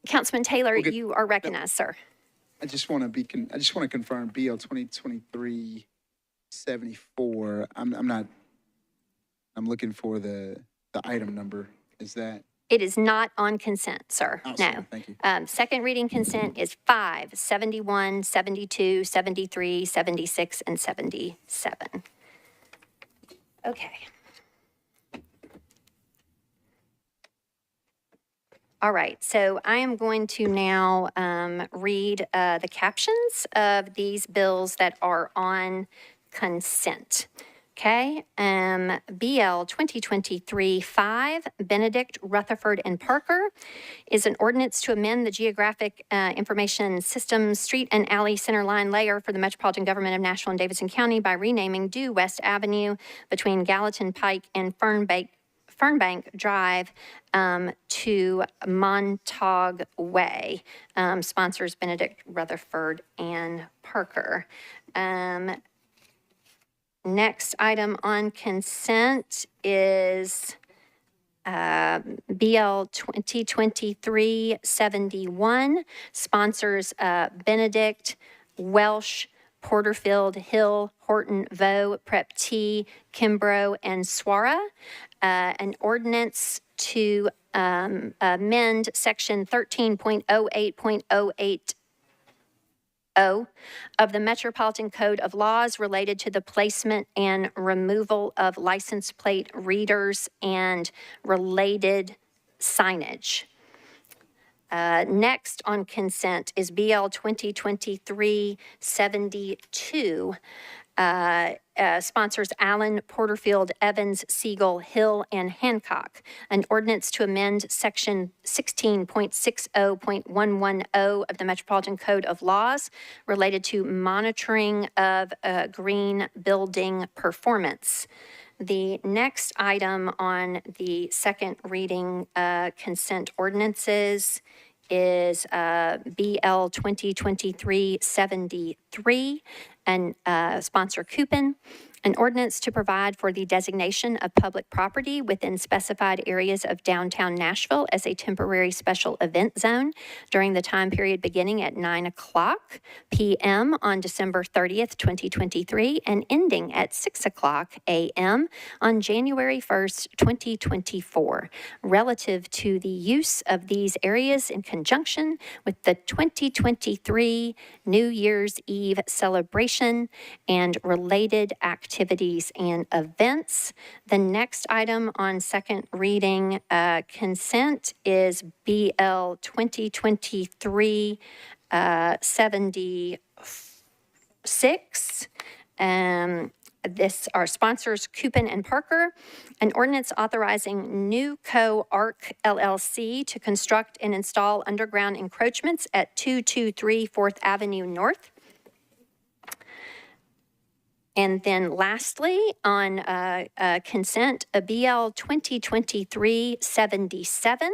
Councilman Taylor, Okay. you are recognized, sir. I just want to confirm BL 2023-74. I'm looking for the item number. Is that? It is not on consent, sir. Oh, No. sorry. Thank you. Second reading consent is 5, 71, 72, 73, 76, and 77. Okay. All right, so I am going to now read the captions of these bills that are on consent. Okay, BL 2023-5, Benedict, Rutherford, and Parker is an ordinance to amend the geographic information system street and alley center line layer for the Metropolitan Government of Nashville and Davidson County by renaming Due West Avenue between Gallatin Pike and Fernbank Drive to Montauk Way. Sponsors Benedict, Rutherford, and Parker. Next item on consent is BL 2023-71. Sponsors Benedict, Welsh, Porterfield, Hill, Horton, Vaux, Prep T, Kimbrough, and Swara. An ordinance to amend section 13.08.08 of the Metropolitan Code of Laws related to the placement and removal of license plate readers and related signage. Next on consent is BL 2023-72. Sponsors Allen, Porterfield, Evans, Siegel, Hill, and Hancock. An ordinance to amend Section 16.60.110 of the Metropolitan Code of Laws related to monitoring of green building performance. The next item on the second reading consent ordinances is BL 2023-73 and sponsor Coupon, an ordinance to provide for the designation of public property within specified areas of downtown Nashville as a temporary special event zone during the time period beginning at 9:00 p.m. on December 30th, 2023, and ending at 6:00 a.m. on January 1st, 2024, relative to the use of these areas in conjunction with the 2023 New Year's Eve celebration and related activities and events. The next item on second reading consent is BL 2023-76. Our sponsors, Coupon and Parker, an ordinance authorizing Newco Arc LLC to construct and install underground encroachments at 223 4th Avenue North. And then lastly, on consent, a BL 2023-77,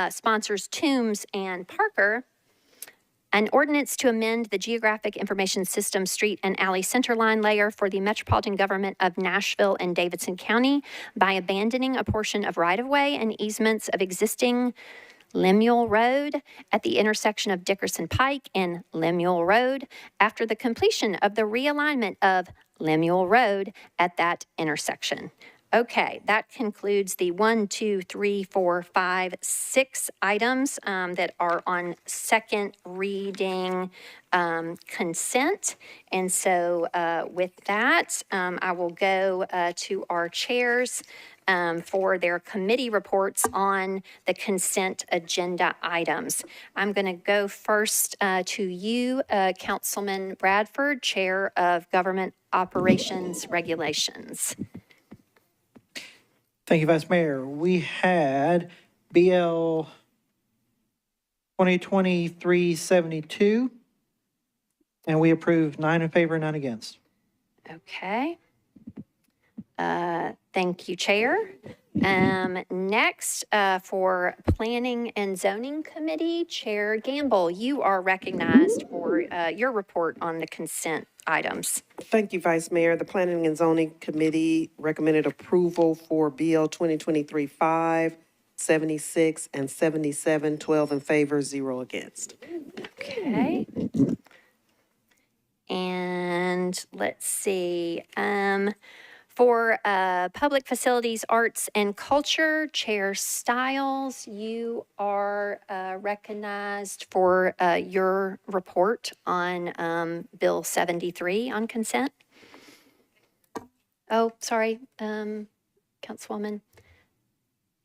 sponsors Toombs and Parker, an ordinance to amend the Geographic Information System street and alley centerline layer for the Metropolitan Government of Nashville and Davidson County by abandoning a portion of right-of-way and easements of existing Lemuel Road at the intersection of Dickerson Pike and Lemuel Road after the completion of the realignment of Lemuel Road at that intersection. Okay, that concludes the 1, 2, 3, 4, 5, 6 items that are on second reading consent. And so with that, I will go to our chairs for their committee reports on the consent agenda items. I'm going to go first to you, Councilman Bradford, Chair of Government Operations Regulations. Thank you, Vice Mayor. We had BL 2023-72, and we approved 9 in favor, none against. Okay. Thank you, Chair. Next, for Planning and Zoning Committee, Chair Gamble, you are recognized for your report on the consent items. Thank you, Vice Mayor. The Planning and Zoning Committee recommended approval for BL 2023-5, 76, and 77, 12 in favor, 0 against. Okay. And let's see. For Public Facilities, Arts, and Culture, Chair Stiles, you are recognized for your report on Bill 73 on consent. Oh, sorry, Councilwoman.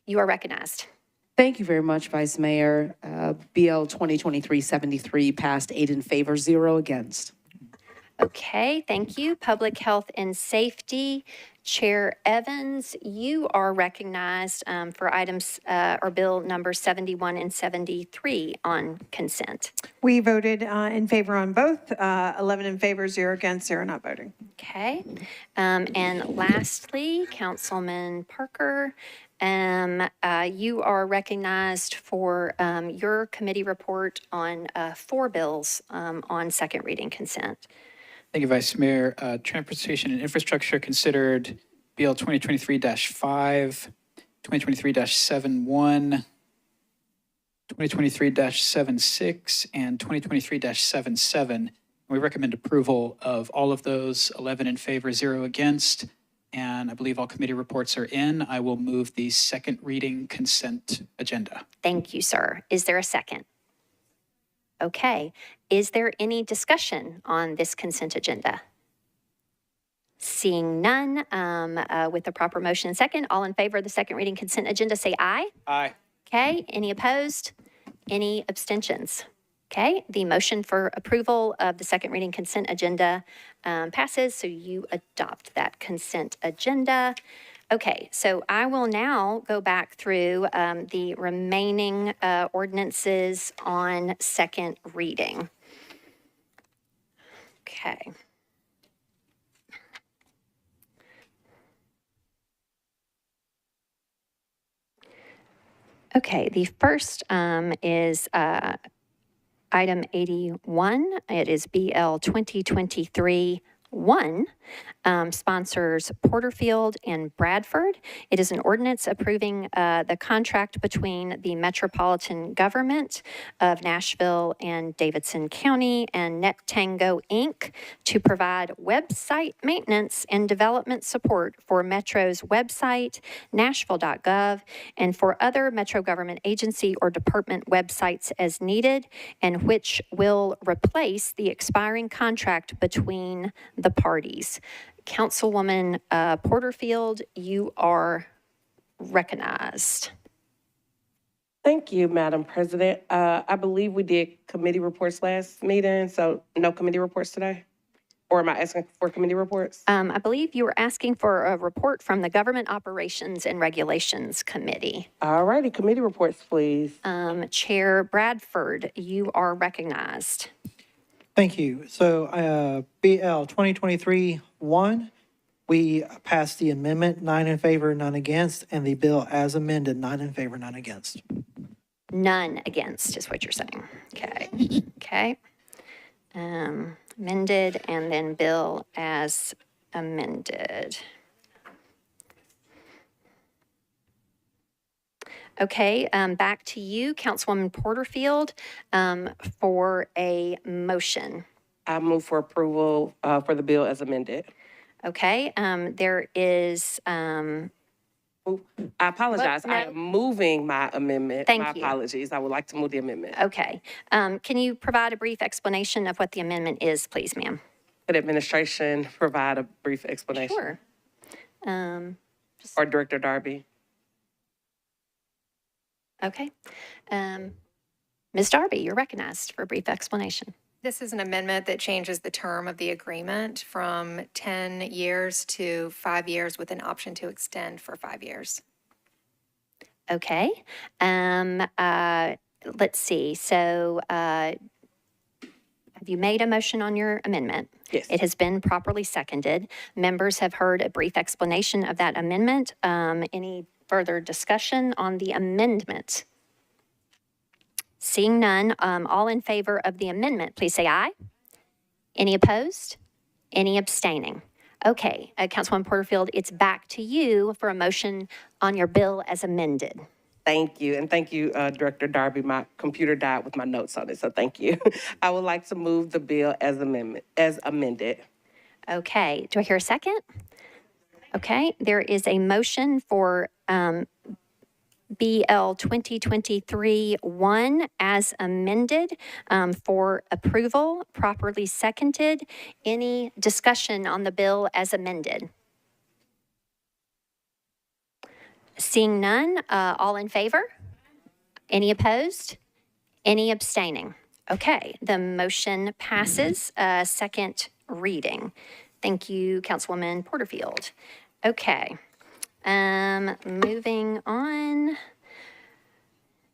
You are recognized. Thank you very much, Vice Mayor. BL 2023-73 passed 8 in favor, 0 against. Okay, thank you. Public Health and Safety, Chair Evans, you are recognized for items or bill number 71 and 73 on consent. We voted in favor on both, 11 in favor, 0 against, 0 not voting. Okay. And lastly, Councilman Parker, you are recognized for your committee report on 4 bills on second reading consent. Thank you, Vice Mayor. Transportation and Infrastructure considered BL 2023-5, 2023-71, 2023-76, and 2023-77. We recommend approval of all of those, 11 in favor, 0 against, and I believe all committee reports are in. I will move the second reading consent agenda. Thank you, sir. Is there a second? Okay. Is there any discussion on this consent agenda? Seeing none, with the proper motion and second, all in favor of the second reading consent agenda, say aye. Aye. Okay. Any opposed? Any abstentions? Okay. The motion for approval of the second reading consent agenda passes, so you adopt that consent agenda. Okay, so I will now go back through the remaining ordinances on second reading. Okay. Okay, the first is item 81. It is BL 2023-1, sponsors Porterfield and Bradford. It is an ordinance approving the contract between the Metropolitan government of Nashville and Davidson County and NetTango Inc. to provide website maintenance and development support for Metro's website, nashville.gov, and for other Metro government agency or department websites as needed, and which will replace the expiring contract between the parties. Councilwoman Porterfield, you are recognized. Thank you, Madam President. I believe we did committee reports last meeting, so no committee reports today? Or am I asking for committee reports? I believe you were asking for a report from the Government Operations and Regulations Committee. All righty, committee reports, please. Chair Bradford, you are recognized. Thank you. So BL 2023-1, we passed the amendment, 9 in favor, none against, and the bill as amended, 9 in favor, none against. None against is what you're saying. Okay. Okay. Amended, and then bill as amended. Okay, back to you, Councilwoman Porterfield, for a motion. I move for approval for the bill as amended. Okay, there is, I apologize. No. I am moving my amendment. Thank My you. apologies. I would like to move the amendment. Okay. Can you provide a brief explanation of what the amendment is, please, ma'am? Could administration provide a brief explanation? Sure. Or Director Darby? Okay. Ms. Darby, you're recognized for a brief explanation. This is an amendment that changes the term of the agreement from 10 years to 5 years with an option to extend for 5 years. Okay. Let's see. So have you made a motion on your amendment? Yes. It has been properly seconded. Members have heard a brief explanation of that amendment. Any further discussion on the amendment? Seeing none, all in favor of the amendment, please say aye. Any opposed? Any abstaining? Okay, Councilwoman Porterfield, it's back to you for a motion on your bill as amended. Thank you. And thank you, Director Darby. My computer died with my notes on it, so thank you. I would like to move the bill as amended. Okay, do I hear a second? Okay, there is a motion for BL 2023-1 as amended for approval, properly seconded. Any discussion on the bill as amended? Seeing none, all in favor? Any opposed? Any abstaining? Okay, the motion passes, second reading. Thank you, Councilwoman Porterfield. Okay, moving on.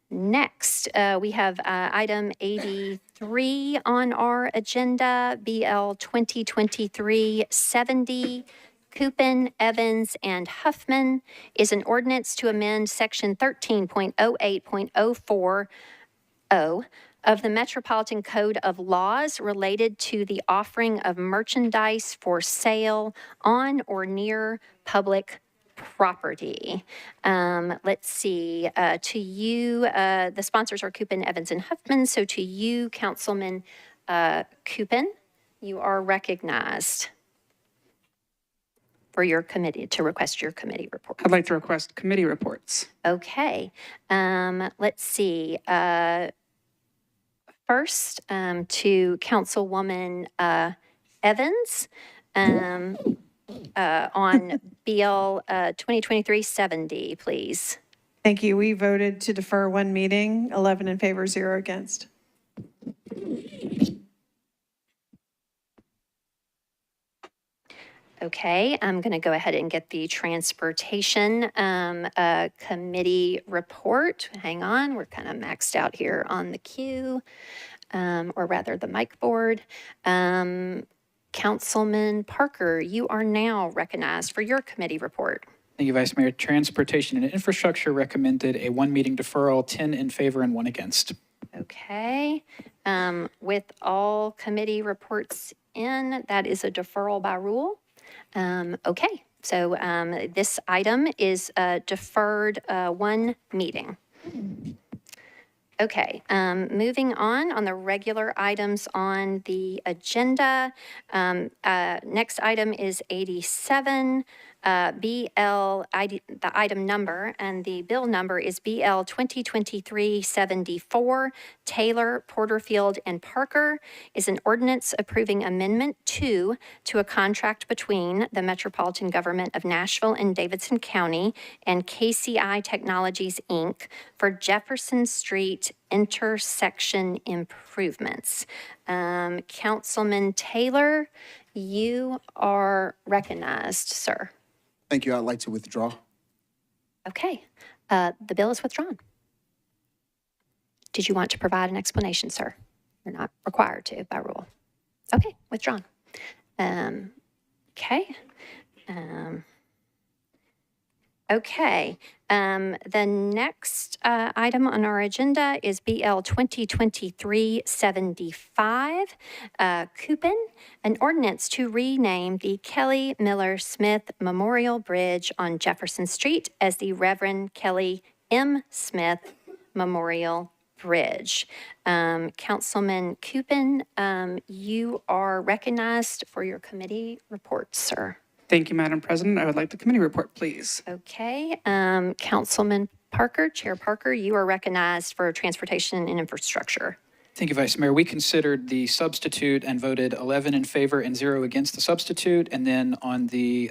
Next, we have item 83 on our agenda, BL 2023-70. Coupin, Evans, and Huffman is an ordinance to amend Section 13.08.040 of the Metropolitan Code of Laws related to the offering of merchandise for sale on or near public property. Let's see, to you, the sponsors are Coupin, Evans, and Huffman. So to you, Councilman Coupin, you are recognized for your committee, to request your committee report. I'd like to request committee reports. Okay, let's see. first to Councilwoman Evans on BL 2023-70, please. Thank you. We voted to defer one meeting, 11 in favor, 0 against. Okay, I'm going to go ahead and get the Transportation Committee report. Hang on, we're kind of maxed out here on the queue, or rather the mic board. Councilman Parker, you are now recognized for your committee report. Thank you, Vice Mayor. Transportation and Infrastructure recommended a one-meeting deferral, 10 in favor and 1 against. Okay, with all committee reports in, that is a deferral by rule. Okay, so this item is deferred one meeting. Okay, moving on the regular items on the agenda. Next item is 87. The item number and the bill number is BL 2023-74. Taylor, Porterfield, and Parker is an ordinance approving Amendment 2 to a contract between the Metropolitan Government of Nashville and Davidson County and KCI Technologies, Inc. for Jefferson Street intersection improvements. Councilman Taylor, you are recognized, sir. Thank you. I'd like to withdraw. Okay, the bill is withdrawn. Did you want to provide an explanation, sir? You're not required to by rule. Okay, withdrawn. Okay. Okay, the next item on our agenda is BL 2023-75, Coupon, an ordinance to rename the Kelly Miller Smith Memorial Bridge on Jefferson Street as the Reverend Kelly M. Smith Memorial Bridge. Councilman Coupon, you are recognized for your committee report, sir. Thank you, Madam President. I would like the committee report, please. Okay, Councilman Parker, Chair Parker, you are recognized for Transportation and Infrastructure. Thank you, Vice Mayor. We considered the substitute and voted 11 in favor and 0 against the substitute. And then on the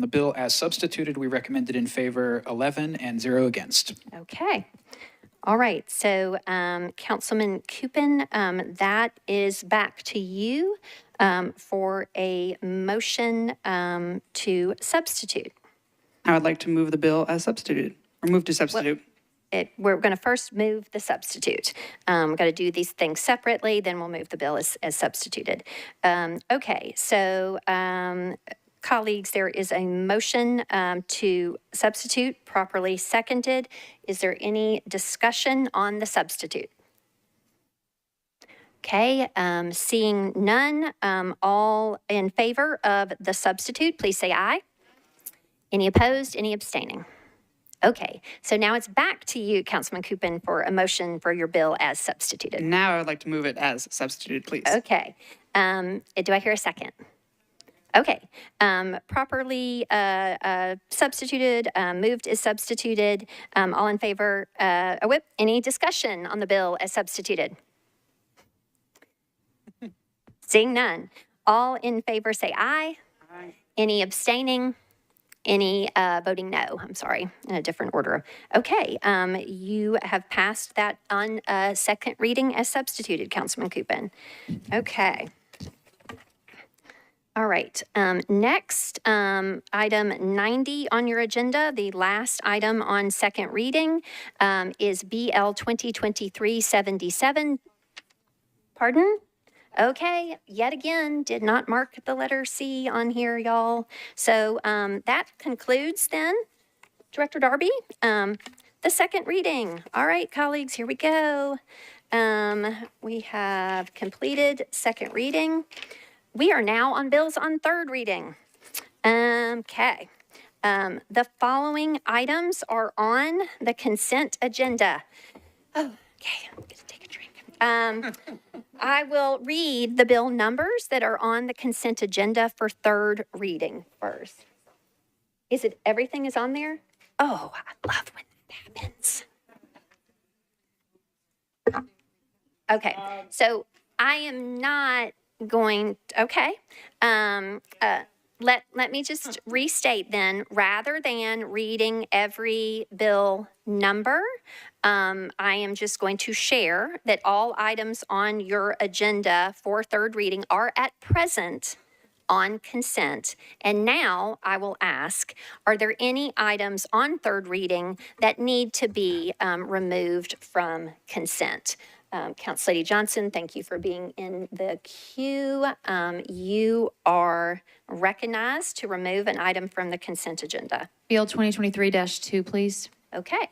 bill as substituted, we recommended in favor 11 and 0 against. Okay. All right, so Councilman Coupon, that is back to you for a motion to substitute. I would like to move the bill as substituted, or move to substitute. We're going to first move the substitute. We've got to do these things separately, then we'll move the bill as substituted. Okay, so colleagues, there is a motion to substitute, properly seconded. Is there any discussion on the substitute? Okay, seeing none, all in favor of the substitute, please say aye. Any opposed, any abstaining? Okay, so now it's back to you, Councilman Coupon, for a motion for your bill as substituted. Now I would like to move it as substituted, please. Okay, do I hear a second? Okay, properly substituted, moved is substituted. All in favor, any discussion on the bill as substituted? Seeing none. All in favor say aye. Aye. Any abstaining? Any voting no? I'm sorry, in a different order. Okay, you have passed that on second reading as substituted, Councilman Coupon. Okay. All right, next, item 90 on your agenda, the last item on second reading is BL 2023-77. Pardon? Okay, yet again, did not mark the letter C on here, y'all. So that concludes then, Director Darby, the second reading. All right, colleagues, here we go. We have completed second reading. We are now on bills on third reading. Okay. The following items are on the consent agenda. Oh, okay, I'm gonna take a drink. I will read the bill numbers that are on the consent agenda for third reading first. Is it everything is on there? Oh, I love when that happens. Okay, so I am not going, okay. Let me just restate then, rather than reading every bill number, I am just going to share that all items on your agenda for third reading are at present on consent. And now I will ask, are there any items on third reading that need to be removed from consent? Council Lady Johnson, thank you for being in the queue. You are recognized to remove an item from the consent agenda. BL 2023-2, please. Okay.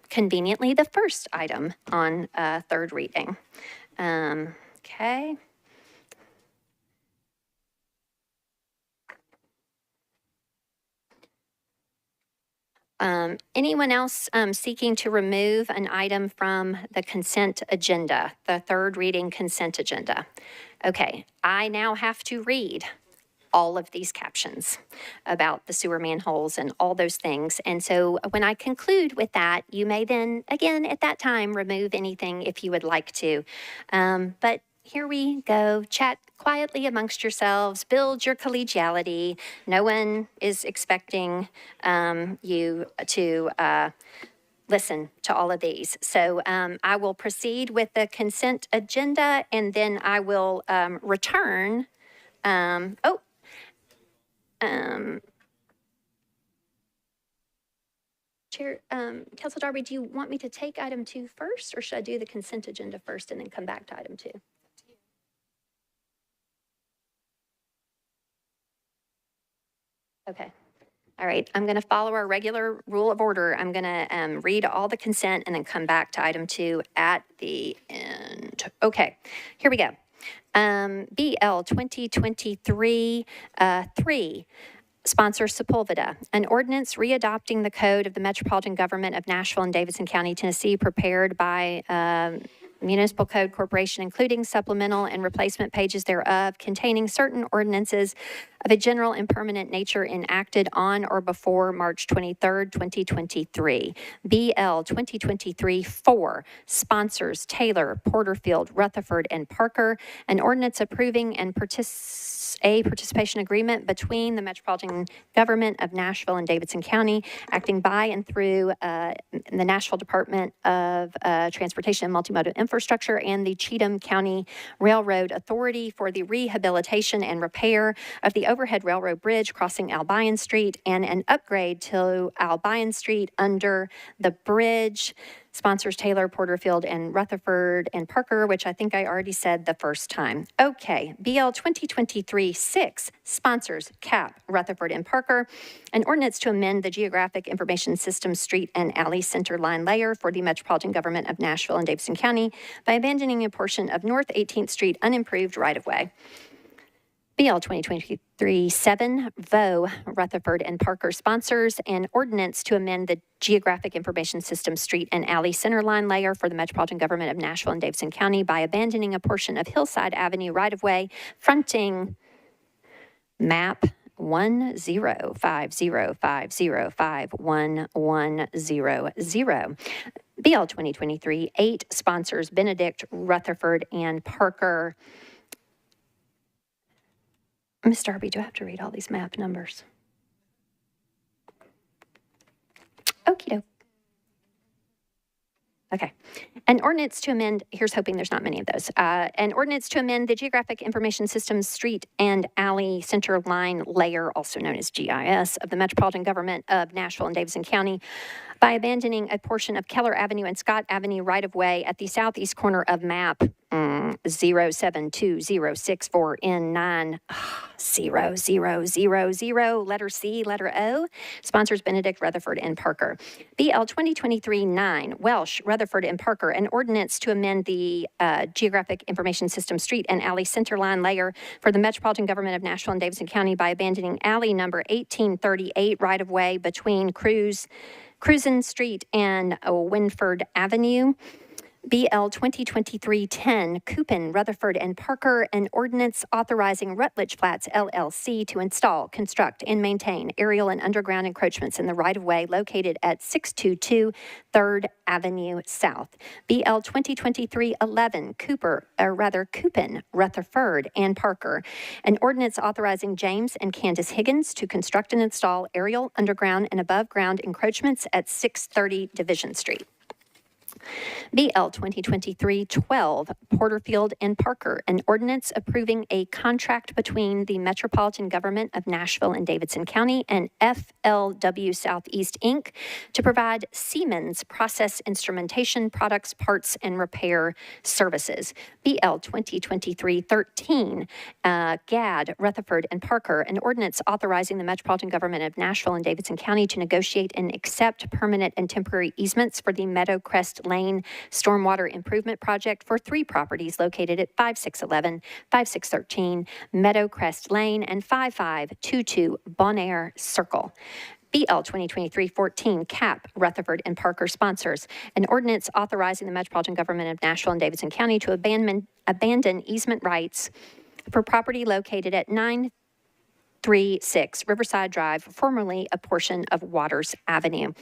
Conveniently, the first item on third reading. Okay. Anyone else seeking to remove an item from the consent agenda, the third reading consent agenda? Okay, I now have to read all of these captions about the sewer manholes and all those things. And so when I conclude with that, you may then, again, at that time, remove anything if you would like to. But here we go. Chat quietly amongst yourselves. Build your collegiality. No one is expecting you to listen to all of these. So I will proceed with the consent agenda, and then I will return. Chair, Council Darby, do you want me to take item 2 first, or should I do the consent agenda first and then come back to item 2? Okay. All right. I'm going to follow our regular rule of order. I'm going to read all the consent and then come back to item 2 at the end. Okay. Here we go. BL 2023 3. Sponsor Sepulveda, an ordinance readopting the code of the Metropolitan Government of Nashville and Davidson County, Tennessee, prepared by Municipal Code Corporation, including supplemental and replacement pages thereof, containing certain ordinances of a general and permanent nature enacted on or before March 23rd, 2023. BL 2023-4, sponsors Taylor, Porterfield, Rutherford, and Parker, an ordinance approving and participation agreement between the Metropolitan Government of Nashville and Davidson County, acting by and through the Nashville Department of Transportation and Multimodal Infrastructure and the Cheatham County Railroad Authority for the rehabilitation and repair of the overhead railroad bridge crossing Albion Street and an upgrade to Albion Street under the bridge. Sponsors Taylor, Porterfield, and Rutherford, and Parker, which I think I already said the first time. Okay, BL 2023-6, sponsors CAP, Rutherford, and Parker, an ordinance to amend the Geographic Information System Street and Alley Center Line layer for the Metropolitan Government of Nashville and Davidson County by abandoning a portion of North 18th Street unimproved right-of-way. BL 2023-7, VO, Rutherford and Parker sponsors an ordinance to amend the Geographic Information System Street and Alley Center Line layer for the Metropolitan Government of Nashville and Davidson County by abandoning a portion of Hillside Avenue right-of-way fronting map 10505051100. BL 2023-8 sponsors Benedict, Rutherford, and Parker. Ms. Darby, do I have to read all these map numbers? Okie doke. Okay. An ordinance to amend, here's hoping there's not many of those. An ordinance to amend the Geographic Information System Street and Alley Center Line layer, also known as GIS, of the Metropolitan Government of Nashville and Davidson County by abandoning a portion of Keller Avenue and Scott Avenue right-of-way at the southeast corner of map 07206490000, letter C, letter O. Sponsors Benedict, Rutherford, and Parker. BL 2023-9, Welsh, Rutherford, and Parker, an ordinance to amend the Geographic Information System Street and Alley Center Line layer for the Metropolitan Government of Nashville and Davidson County by abandoning alley number 1838 right-of-way between Cruzen Street and Winford Avenue. BL 2023-10, Coupin, Rutherford, and Parker, an ordinance authorizing Rutledge Flats LLC to install, construct, and maintain aerial and underground encroachments in the right-of-way located at 622 3rd Avenue South. BL 2023-11, Coupin, Rutherford, and Parker, an ordinance authorizing James and Candace Higgins to construct and install aerial, underground, and above-ground encroachments at 630 Division Street. BL 2023-12, Porterfield and Parker, an ordinance approving a contract between the Metropolitan Government of Nashville and Davidson County and FLW Southeast, Inc. to provide Siemens process instrumentation products, parts, and repair services. BL 2023-13, GAD, Rutherford, and Parker, an ordinance authorizing the Metropolitan Government of Nashville and Davidson County to negotiate and accept permanent and temporary easements for the Meadowcrest Lane Stormwater Improvement Project for 3 properties located at 5611, 5613 Meadowcrest Lane and 5522 Bonaire Circle. BL 2023-14, CAP, Rutherford and Parker sponsors, an ordinance authorizing the Metropolitan Government of Nashville and Davidson County to abandon easement rights for property located at 936 Riverside Drive, formerly a portion of Waters Avenue.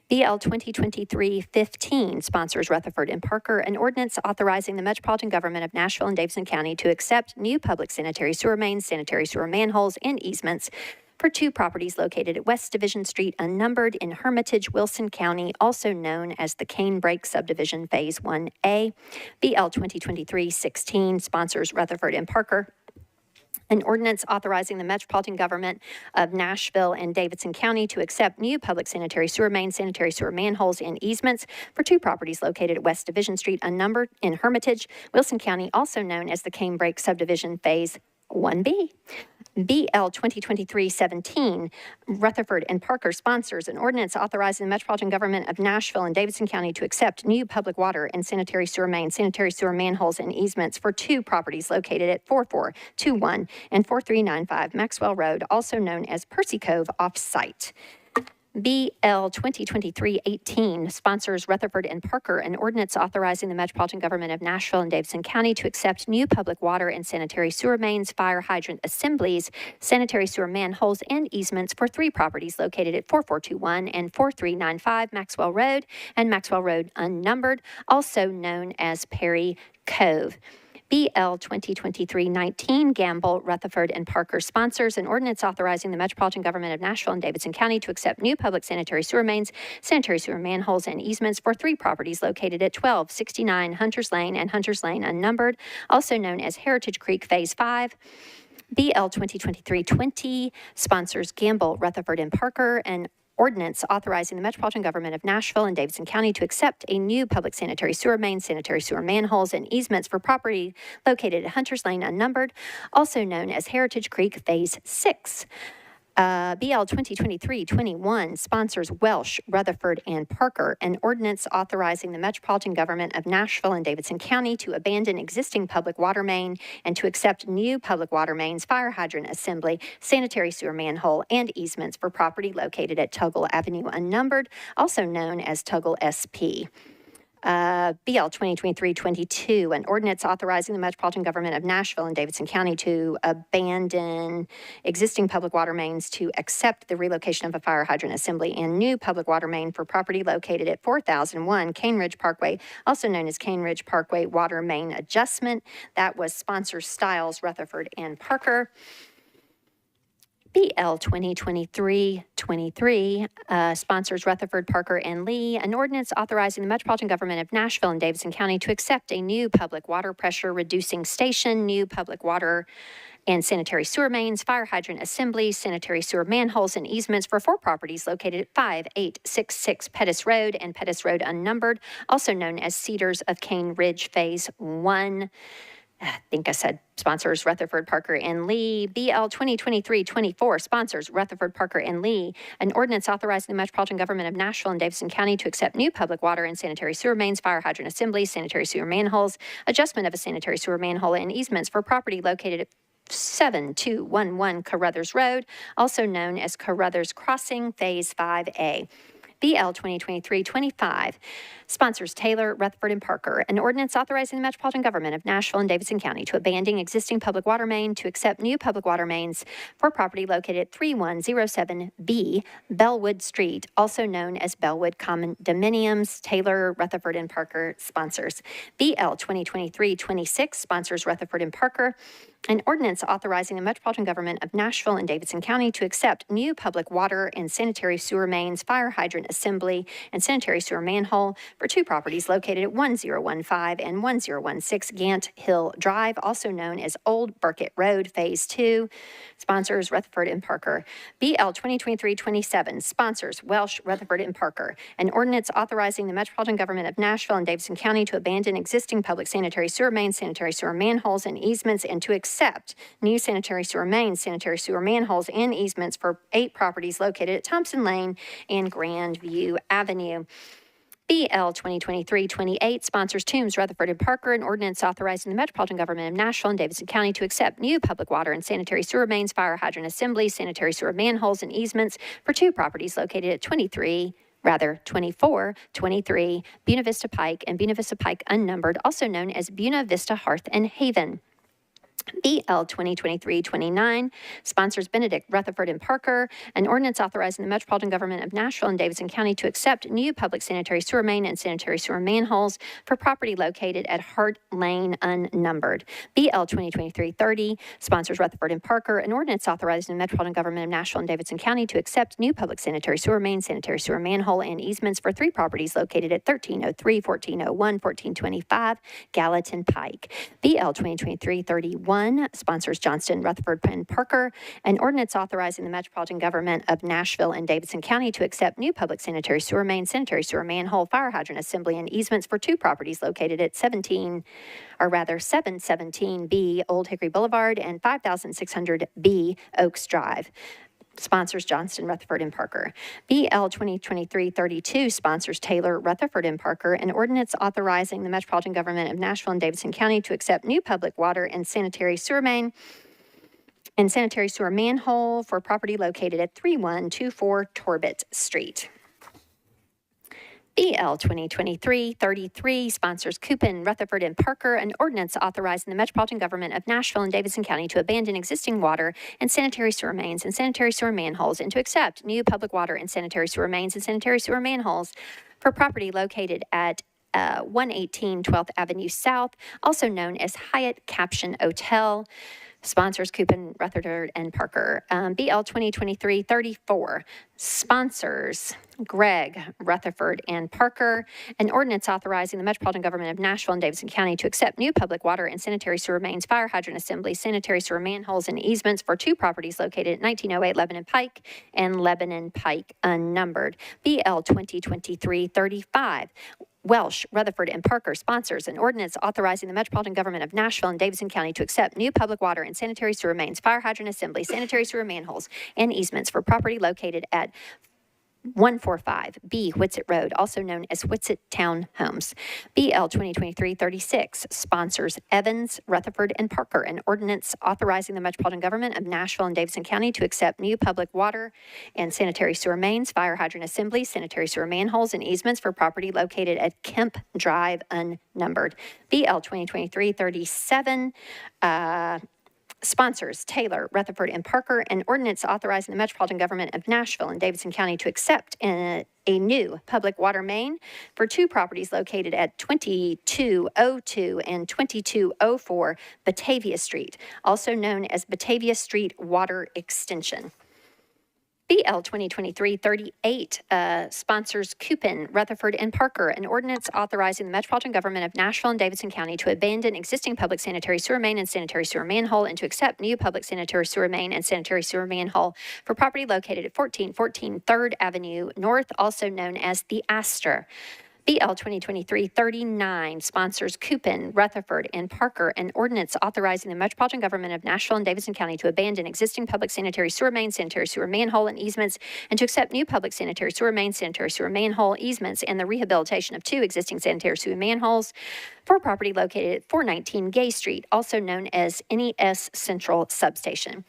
BL 2023-15 sponsors Rutherford and Parker, an ordinance authorizing the Metropolitan Government of Nashville and Davidson County to accept new public sanitary sewer mains, sanitary sewer manholes, and easements for 2 properties located at West Division Street, unnumbered, in Hermitage, Wilson County, also known as the Cane Break Subdivision Phase 1A. BL 2023-16 sponsors Rutherford and Parker, an ordinance authorizing the Metropolitan Government of Nashville and Davidson County to accept new public sanitary sewer mains, sanitary sewer manholes, and easements for 2 properties located at West Division Street, unnumbered, in Hermitage, Wilson County, also known as the Cane Break Subdivision Phase 1B. BL 2023-17, Rutherford and Parker sponsors, an ordinance authorizing the Metropolitan Government of Nashville and Davidson County to accept new public water and sanitary sewer mains, sanitary sewer manholes, and easements for 2 properties located at 4421 and 4395 Maxwell Road, also known as Percy Cove off-site. BL 2023-18 sponsors Rutherford and Parker, an ordinance authorizing the Metropolitan Government of Nashville and Davidson County to accept new public water and sanitary sewer mains, fire hydrant assemblies, sanitary sewer manholes, and easements for 3 properties located at 4421 and 4395 Maxwell Road and Maxwell Road unnumbered, also known as Perry Cove. BL 2023-19, Gamble, Rutherford, and Parker sponsors, an ordinance authorizing the Metropolitan Government of Nashville and Davidson County to accept new public sanitary sewer mains, sanitary sewer manholes, and easements for 3 properties located at 1269 Hunters Lane and Hunters Lane unnumbered, also known as Heritage Creek Phase 5. BL 2023-20 sponsors Gamble, Rutherford, and Parker, and ordinance authorizing the Metropolitan Government of Nashville and Davidson County to accept a new public sanitary sewer main, sanitary sewer manholes, and easements for property located at Hunters Lane unnumbered, also known as Heritage Creek Phase 6. BL 2023-21 sponsors Welsh, Rutherford, and Parker, an ordinance authorizing the Metropolitan Government of Nashville and Davidson County to abandon existing public water main and to accept new public water mains, fire hydrant assembly, sanitary sewer manhole, and easements for property located at Tuggle Avenue unnumbered, also known as Tuggle SP. BL 2023-22, an ordinance authorizing the Metropolitan Government of Nashville and Davidson County to abandon existing public water mains to accept the relocation of a fire hydrant assembly and new public water main for property located at 4001 Cane Ridge Parkway, also known as Cane Ridge Parkway Water Main Adjustment. That was sponsors Stiles, Rutherford, and Parker. BL 2023-23 sponsors Rutherford, Parker, and Lee, an ordinance authorizing the Metropolitan Government of Nashville and Davidson County to accept a new public water pressure reducing station, new public water and sanitary sewer mains, fire hydrant assemblies, sanitary sewer manholes, and easements for 4 properties located at 5866 Pettis Road and Pettis Road unnumbered, also known as Cedars of Cane Ridge Phase 1. I think I said sponsors Rutherford, Parker, and Lee. BL 2023-24 sponsors Rutherford, Parker, and Lee, an ordinance authorizing the Metropolitan Government of Nashville and Davidson County to accept new public water and sanitary sewer mains, fire hydrant assemblies, sanitary sewer manholes, adjustment of a sanitary sewer manhole, and easements for property located at 7211 Carruthers Road, also known as Carruthers Crossing, Phase 5A. BL 2023-25. Sponsors Taylor, Rutherford, and Parker. An ordinance authorizing the Metropolitan Government of Nashville and Davidson County to abandon existing public water main to accept new public water mains for property located at 3107B Bellwood Street, also known as Bellwood Condominiums. Taylor, Rutherford, and Parker sponsors. BL 2023-26 sponsors Rutherford and Parker. An ordinance authorizing the Metropolitan Government of Nashville and Davidson County to accept new public water and sanitary sewer mains, fire hydrant assembly, and sanitary sewer manhole for two properties located at 1015 and 1016 Gant Hill Drive, also known as Old Burkett Road, Phase 2. Sponsors Rutherford and Parker. BL 2023-27 sponsors Welsh, Rutherford, and Parker. An ordinance authorizing the Metropolitan Government of Nashville and Davidson County to abandon existing public sanitary sewer mains, sanitary sewer manholes, and easements, and to accept new sanitary sewer mains, sanitary sewer manholes, and easements for 8 properties located at Thompson Lane and Grandview Avenue. BL 2023-28 sponsors Toombs, Rutherford, and Parker, an ordinance authorizing the Metropolitan Government of Nashville and Davidson County to accept new public water and sanitary sewer mains, fire hydrant assemblies, sanitary sewer manholes, and easements for 2 properties located at 2423 Buena Vista Pike and Buena Vista Pike Unnumbered, also known as Buena Vista Hearth and Haven. BL 2023-29 sponsors Benedict, Rutherford, and Parker, an ordinance authorizing the Metropolitan Government of Nashville and Davidson County to accept new public sanitary sewer main and sanitary sewer manholes for property located at Hart Lane Unnumbered. BL 2023-30 sponsors Rutherford and Parker, an ordinance authorizing the Metropolitan Government of Nashville and Davidson County to accept new public sanitary sewer main, sanitary sewer manhole, and easements for 3 properties located at 1303, 1401, 1425 Gallatin Pike. BL 2023-31 sponsors Johnston, Rutherford, and Parker, an ordinance authorizing the Metropolitan Government of Nashville and Davidson County to accept new public sanitary sewer main, sanitary sewer manhole, fire hydrant assembly, and easements for 2 properties located at 717B Old Hickory Boulevard and 5600B Oaks Drive. Sponsors Johnston, Rutherford, and Parker. BL 2023-32 sponsors Taylor, Rutherford, and Parker, an ordinance authorizing the Metropolitan Government of Nashville and Davidson County to accept new public water and sanitary sewer main and sanitary sewer manhole for property located at 3124 Torbett Street. BL 2023-33 sponsors Coupin, Rutherford, and Parker, an ordinance authorizing the Metropolitan Government of Nashville and Davidson County to abandon existing water and sanitary sewer mains and sanitary sewer manholes and to accept new public water and sanitary sewer mains and sanitary sewer manholes for property located at 118 12th Avenue South, also known as Hyatt Caption Hotel. Sponsors Coupin, Rutherford, and Parker. BL 2023-34 sponsors Gregg, Rutherford, and Parker, an ordinance authorizing the Metropolitan Government of Nashville and Davidson County to accept new public water and sanitary sewer mains, fire hydrant assemblies, sanitary sewer manholes, and easements for 2 properties located at 1908 Lebanon Pike and Lebanon Pike Unnumbered. BL 2023-35 Welsh, Rutherford, and Parker sponsors an ordinance authorizing the Metropolitan Government of Nashville and Davidson County to accept new public water and sanitary sewer mains, fire hydrant assembly, sanitary sewer manholes, and easements for property located at 145B Whitsett Road, also known as Whitsett Town Homes. BL 2023-36 sponsors Evans, Rutherford, and Parker, an ordinance authorizing the Metropolitan Government of Nashville and Davidson County to accept new public water and sanitary sewer mains, fire hydrant assemblies, sanitary sewer manholes, and easements for property located at Kemp Drive Unnumbered. BL 2023-37 sponsors Taylor, Rutherford, and Parker, an ordinance authorizing the Metropolitan Government of Nashville and Davidson County to accept a new public water main for 2 properties located at 2202 and 2204 Batavia Street, also known as Batavia Street Water Extension. BL 2023-38 sponsors Coupin, Rutherford, and Parker, an ordinance authorizing the Metropolitan Government of Nashville and Davidson County to abandon existing public sanitary sewer main and sanitary sewer manhole and to accept new public sanitary sewer main and sanitary sewer manhole for property located at 1414 3rd Avenue North, also known as the Astor. BL 2023-39 sponsors Coupin, Rutherford, and Parker, an ordinance authorizing the Metropolitan Government of Nashville and Davidson County to abandon existing public sanitary sewer main, sanitary sewer manhole, and easements, and to accept new public sanitary sewer main, sanitary sewer manhole, easements, and the rehabilitation of 2 existing sanitary sewer manholes for property located at 419 Gay Street, also known as NES Central Substation.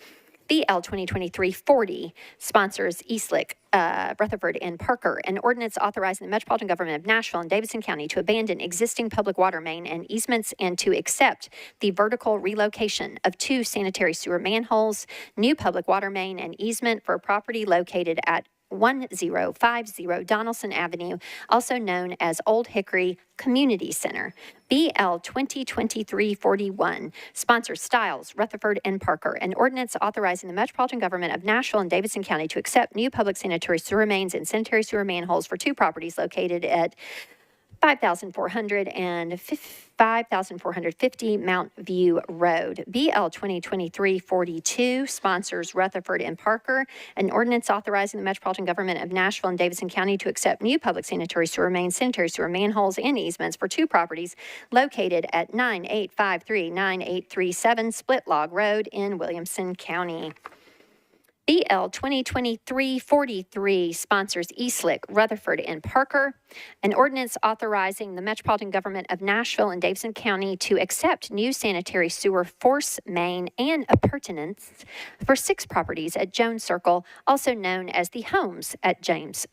BL 2023-40, sponsors Eastlick, Rutherford, and Parker. An ordinance authorizing the Metropolitan Government of Nashville and Davidson County to abandon existing public water main and easements and to accept the vertical relocation of 2 sanitary sewer manholes, new public water main and easement for property located at 1050 Donaldson Avenue, also known as Old Hickory Community Center. BL 2023-41, sponsors Stiles, Rutherford, and Parker. An ordinance authorizing the Metropolitan Government of Nashville and Davidson County to accept new public sanitary sewer mains and sanitary sewer manholes for 2 properties located at 5,400 and 5,450 Mount View Road. BL 2023-42 sponsors Rutherford and Parker. An ordinance authorizing the Metropolitan Government of Nashville and Davidson County to accept new public sanitary sewer mains, sanitary sewer manholes, and easements for 2 properties located at 9853-9837 Split Log Road in Williamson County. BL 2023-43 sponsors Eastlick, Rutherford, and Parker. An ordinance authorizing the Metropolitan Government of Nashville and Davidson County to accept new sanitary sewer force main and appurtenance for 6 properties at Jones Circle, also known as the homes at Jones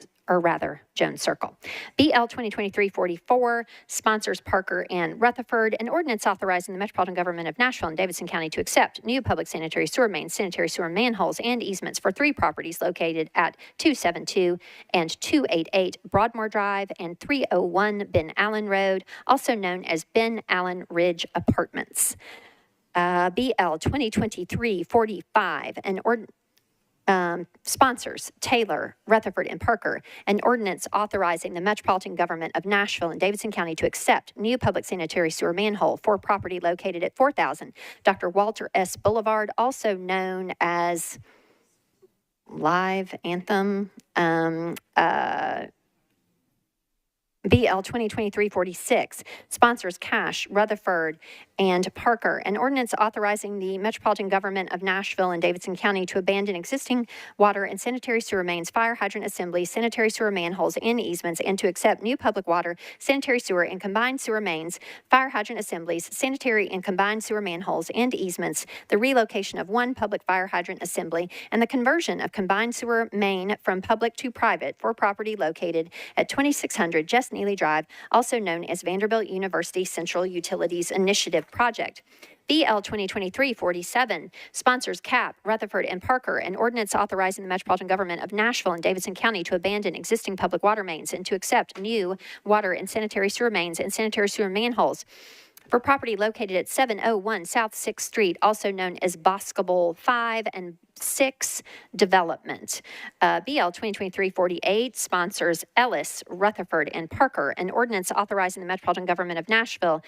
Circle. BL 2023-44 sponsors Parker and Rutherford. An ordinance authorizing the Metropolitan Government of Nashville and Davidson County to accept new public sanitary sewer mains, sanitary sewer manholes, and easements for 3 properties located at 272 and 288 Broadmoor Drive and 301 Ben Allen Road, also known as Ben Allen Ridge Apartments. BL 2023-45, an ordinance sponsors Taylor, Rutherford, and Parker. An ordinance authorizing the Metropolitan Government of Nashville and Davidson County to accept new public sanitary sewer manhole for property located at 4,000 Dr. Walter S. Boulevard, also known as Live Anthem. BL 2023-46 sponsors Cash, Rutherford, and Parker. An ordinance authorizing the Metropolitan Government of Nashville and Davidson County to abandon existing water and sanitary sewer mains, fire hydrant assemblies, sanitary sewer manholes, and easements, and to accept new public water, sanitary sewer, and combined sewer mains, fire hydrant assemblies, sanitary and combined sewer manholes, and easements, the relocation of 1 public fire hydrant assembly, and the conversion of combined sewer main from public to private for property located at 2600 Jess Neely Drive, also known as Vanderbilt University Central Utilities Initiative Project. BL 2023-47 sponsors CAP, Rutherford, and Parker. An ordinance authorizing the Metropolitan Government of Nashville and Davidson County to abandon existing public water mains and to accept new water and sanitary sewer mains and sanitary sewer manholes for property located at 701 South 6th Street, also known as Boscobel 5 and 6 Development. BL 2023-48 sponsors Ellis, Rutherford, and Parker. An ordinance authorizing the Metropolitan Government of Nashville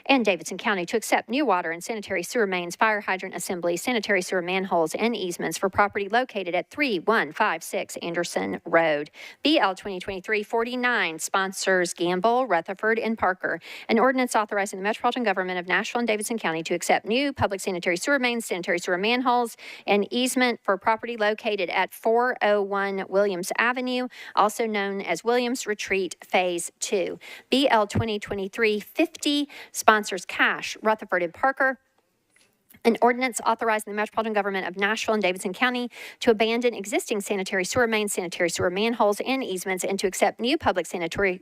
and Davidson County to accept new water and sanitary sewer mains, fire hydrant assembly, sanitary sewer manholes, and easements for property located at 3156 Anderson Road. BL 2023-49 sponsors Gamble, Rutherford, and Parker. An ordinance authorizing the Metropolitan Government of Nashville and Davidson County to accept new public sanitary sewer mains, sanitary sewer manholes, and easements for property located at 401 Williams Avenue, also known as Williams Retreat Phase 2. BL 2023-50 sponsors Cash, Rutherford, and Parker. An ordinance authorizing the Metropolitan Government of Nashville and Davidson County to abandon existing sanitary sewer mains, sanitary sewer manholes, and easements, and to accept new public sanitary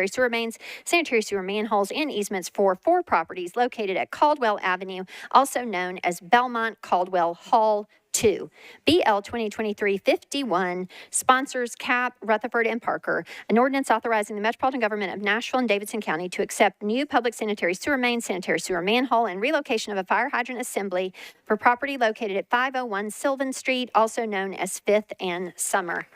sewer mains, sanitary sewer manholes, and easements for 4 properties located at Caldwell Avenue, also known as Belmont Caldwell Hall 2. BL 2023-51 sponsors CAP, Rutherford, and Parker. An ordinance authorizing the Metropolitan Government of Nashville and Davidson County to accept new public sanitary sewer main, sanitary sewer manhole, and relocation of a fire hydrant assembly for property located at 501 Sylvan Street, also known as 5th and Summer.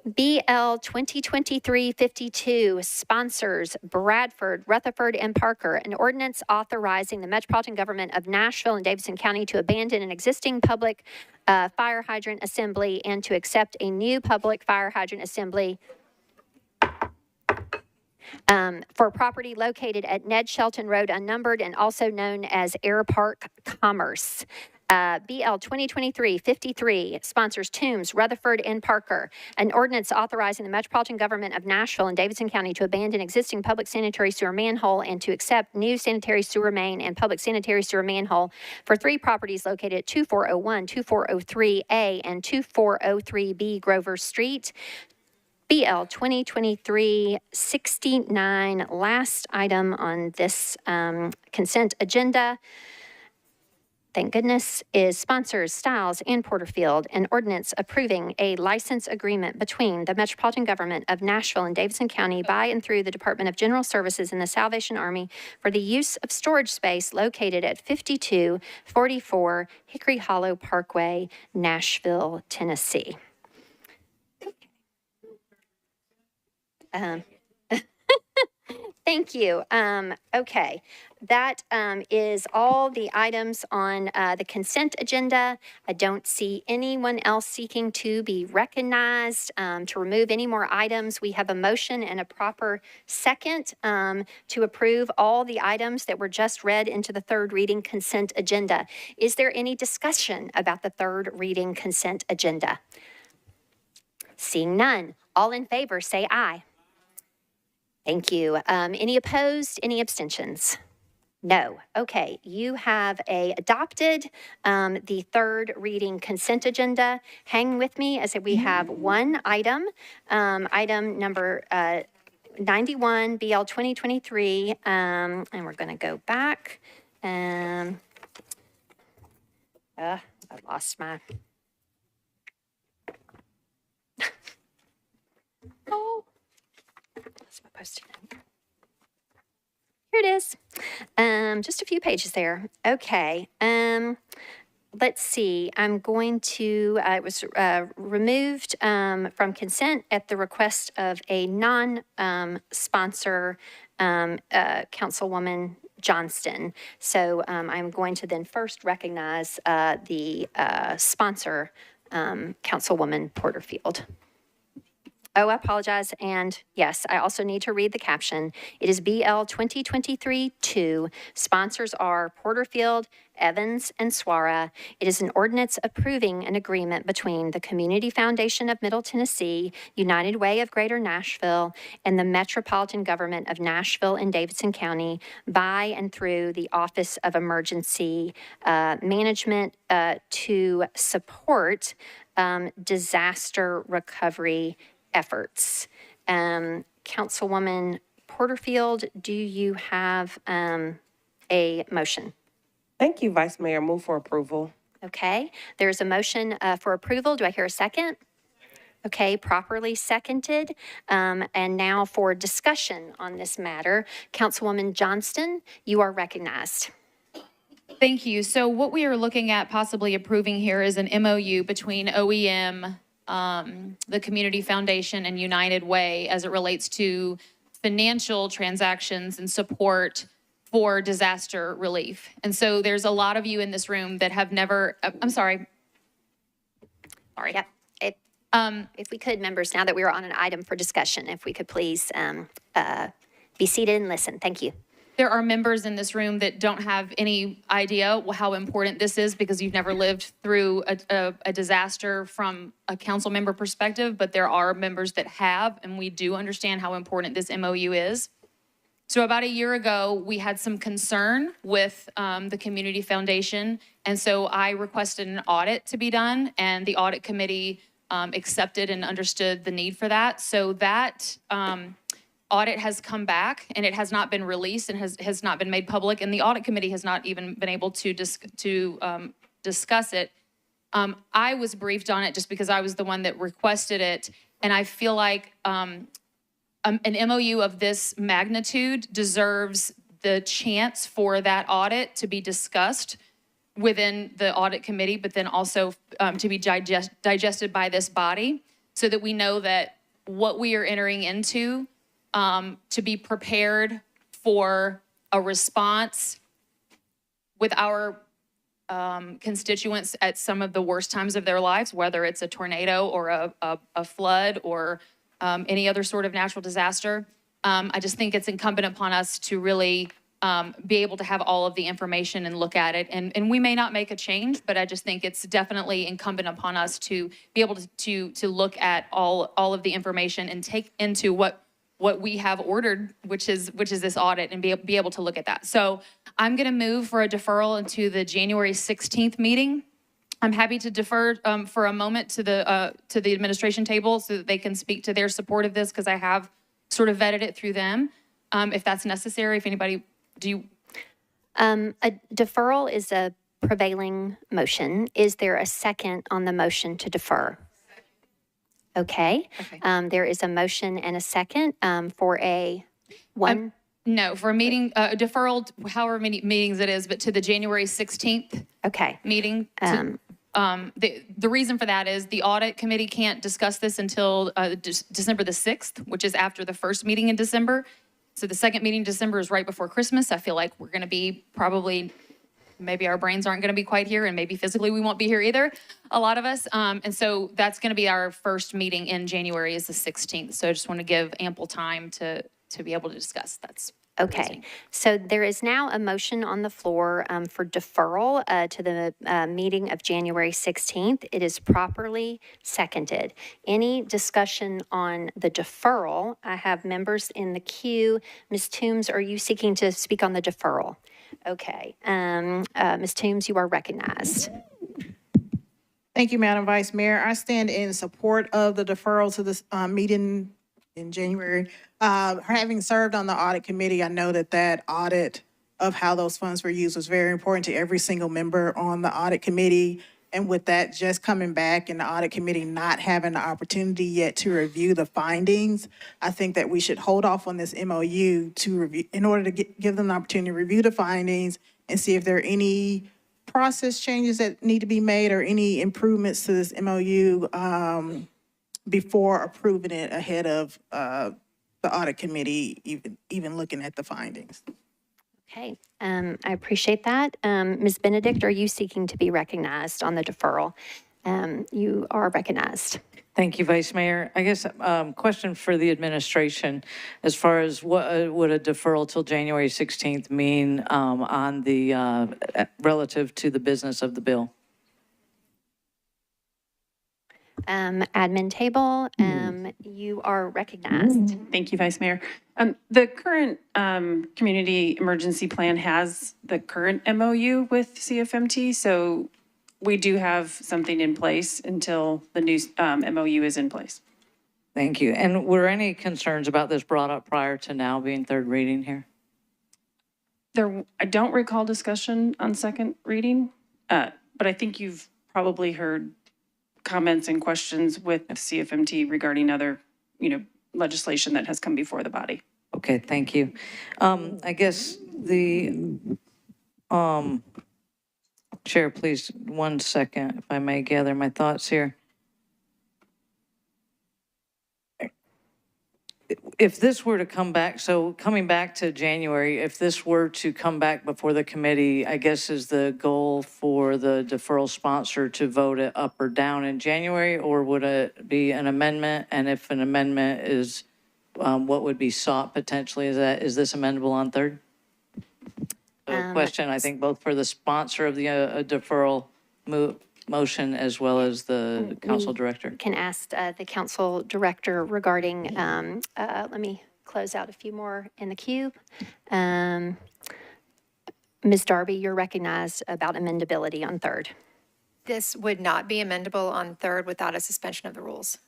BL 2023-52 sponsors Bradford, Rutherford, and Parker. An ordinance authorizing the Metropolitan Government of Nashville and Davidson County to abandon an existing public fire hydrant assembly and to accept a new public fire hydrant assembly for property located at Ned Shelton Road Unnumbered and also known as Air Park Commerce. BL 2023-53, sponsors Toombs, Rutherford, and Parker. An ordinance authorizing the Metropolitan Government of Nashville and Davidson County to abandon existing public sanitary sewer manhole and to accept new sanitary sewer main and public sanitary sewer manhole for 3 properties located at 2401, 2403A, and 2403B Grover Street. BL 2023-69, last item on this consent agenda. Thank goodness, is sponsors Stiles and Porterfield, an ordinance approving a license agreement between the Metropolitan Government of Nashville and Davidson County by and through the Department of General Services and the Salvation Army for the use of storage space located at 5244 Hickory Hollow Parkway, Nashville, Tennessee. Thank you. Okay, that is all the items on the consent agenda. I don't see anyone else seeking to be recognized to remove any more items. We have a motion and a proper second to approve all the items that were just read into the third reading consent agenda. Is there any discussion about the third reading consent agenda? Seeing none, all in favor say aye. Thank you. Any opposed? Any abstentions? No. Okay, you have adopted the third reading consent agenda. Hang with me as we have one item, item number 91, BL 2023, and we're going to go back. I lost my... Oh. That's my Post-it note. Here it is. Just a few pages there. Okay. Let's see. I'm going to, it was removed from consent at the request of a non-sponsor, Councilwoman Johnston. So I'm going to then first recognize the sponsor, Councilwoman Porterfield. Oh, I apologize. And yes, I also need to read the caption. It is BL 2023-2. Sponsors are Porterfield, Evans, and Swara. It is an ordinance approving an agreement between the Community Foundation of Middle Tennessee, United Way of Greater Nashville, and the Metropolitan Government of Nashville and Davidson County by and through the Office of Emergency Management to support disaster recovery efforts. Councilwoman Porterfield, do you have a motion? Thank you, Vice Mayor. Move for approval. Okay, there's a motion for approval. Do I hear a second? Okay, properly seconded. And now for discussion on this matter, Councilwoman Johnston, you are recognized. Thank you. So what we are looking at possibly approving here is an MOU between OEM, the Community Foundation, and United Way as it relates to financial transactions and support for disaster relief. And so there's a lot of you in this room that have never, I'm sorry. Sorry. Yep. If we could, members, now that we are on an item for discussion, if we could please be seated and listen. Thank you. There are members in this room that don't have any idea how important this is because you've never lived through a disaster from a council member perspective, but there are members that have, and we do understand how important this MOU is. So about a year ago, we had some concern with the Community Foundation, and so I requested an audit to be done, and the audit committee accepted and understood the need for that. So that audit has come back, and it has not been released and has not been made public, and the audit committee has not even been able to discuss it. I was briefed on it just because I was the one that requested it, and I feel like an MOU of this magnitude deserves the chance for that audit to be discussed within the audit committee, but then also to be digested by this body so that we know that what we are entering into, to be prepared for a response with our constituents at some of the worst times of their lives, whether it's a tornado or a flood or any other sort of natural disaster. I just think it's incumbent upon us to really be able to have all of the information and look at it. And we may not make a change, but I just think it's definitely incumbent upon us to be able to look at all of the information and take into what we have ordered, which is this audit, and be able to look at that. So I'm going to move for a deferral into the January 16th meeting. I'm happy to defer for a moment to the administration table so that they can speak to their support of this, because I have sort of vetted it through them. If that's necessary, if anybody, do you? A deferral is a prevailing motion. Is there a second on the motion to defer? Okay. There is a motion and a second for a one. No, for a meeting, deferral, however many meetings it is, but to the January 16th meeting. The reason for that is the audit committee can't discuss this until December the 6th, which is after the first meeting in December. So the second meeting in December is right before Christmas. I feel like we're going to be probably, maybe our brains aren't going to be quite here, and maybe physically we won't be here either, a lot of us. And so that's going to be our first meeting in January is the 16th. So I just want to give ample time to be able to discuss. That's okay. So there is now a motion on the floor for deferral to the meeting of January 16th. It is properly seconded. Any discussion on the deferral? I have members in the queue. Ms. Toombs, are you seeking to speak on the deferral? Okay. Ms. Toombs, you are recognized. Thank you, Madam Vice Mayor. I stand in support of the deferral to this meeting in January. Having served on the audit committee, I know that audit of how those funds were used was very important to every single member on the audit committee. And with that just coming back and the audit committee not having the opportunity yet to review the findings, I think that we should hold off on this MOU to review in order to give them the opportunity to review the findings and see if there are any process changes that need to be made or any improvements to this MOU before approving it ahead of the audit committee even looking at the findings. Okay, I appreciate that. Ms. Benedict, are you seeking to be recognized on the deferral? You are recognized. Thank you, Vice Mayor. I guess question for the administration, as far as what would a deferral till January 16th mean on the relative to the business of the bill? Admin table, you are recognized. Thank you, Vice Mayor. The current community emergency plan has the current MOU with CFMT, so we do have something in place until the new MOU is in place. Thank you. And were any concerns about this brought up prior to now being third reading here? I don't recall discussion on second reading, but I think you've probably heard comments and questions with CFMT regarding other, legislation that has come before the body. Okay, thank you. I guess the Chair, please, 1 second, if I may gather my thoughts here. If this were to come back, so coming back to January, if this were to come back before the committee, I guess is the goal for the deferral sponsor to vote it up or down in January, or would it be an amendment? And if an amendment is, what would be sought potentially? Is this amendable on third? So question, I think, both for the sponsor of the deferral motion as well as the council director. Can ask the council director regarding, let me close out a few more in the queue. Ms. Darby, you're recognized about amendability on third. This would not be amendable on third without a suspension of the rules.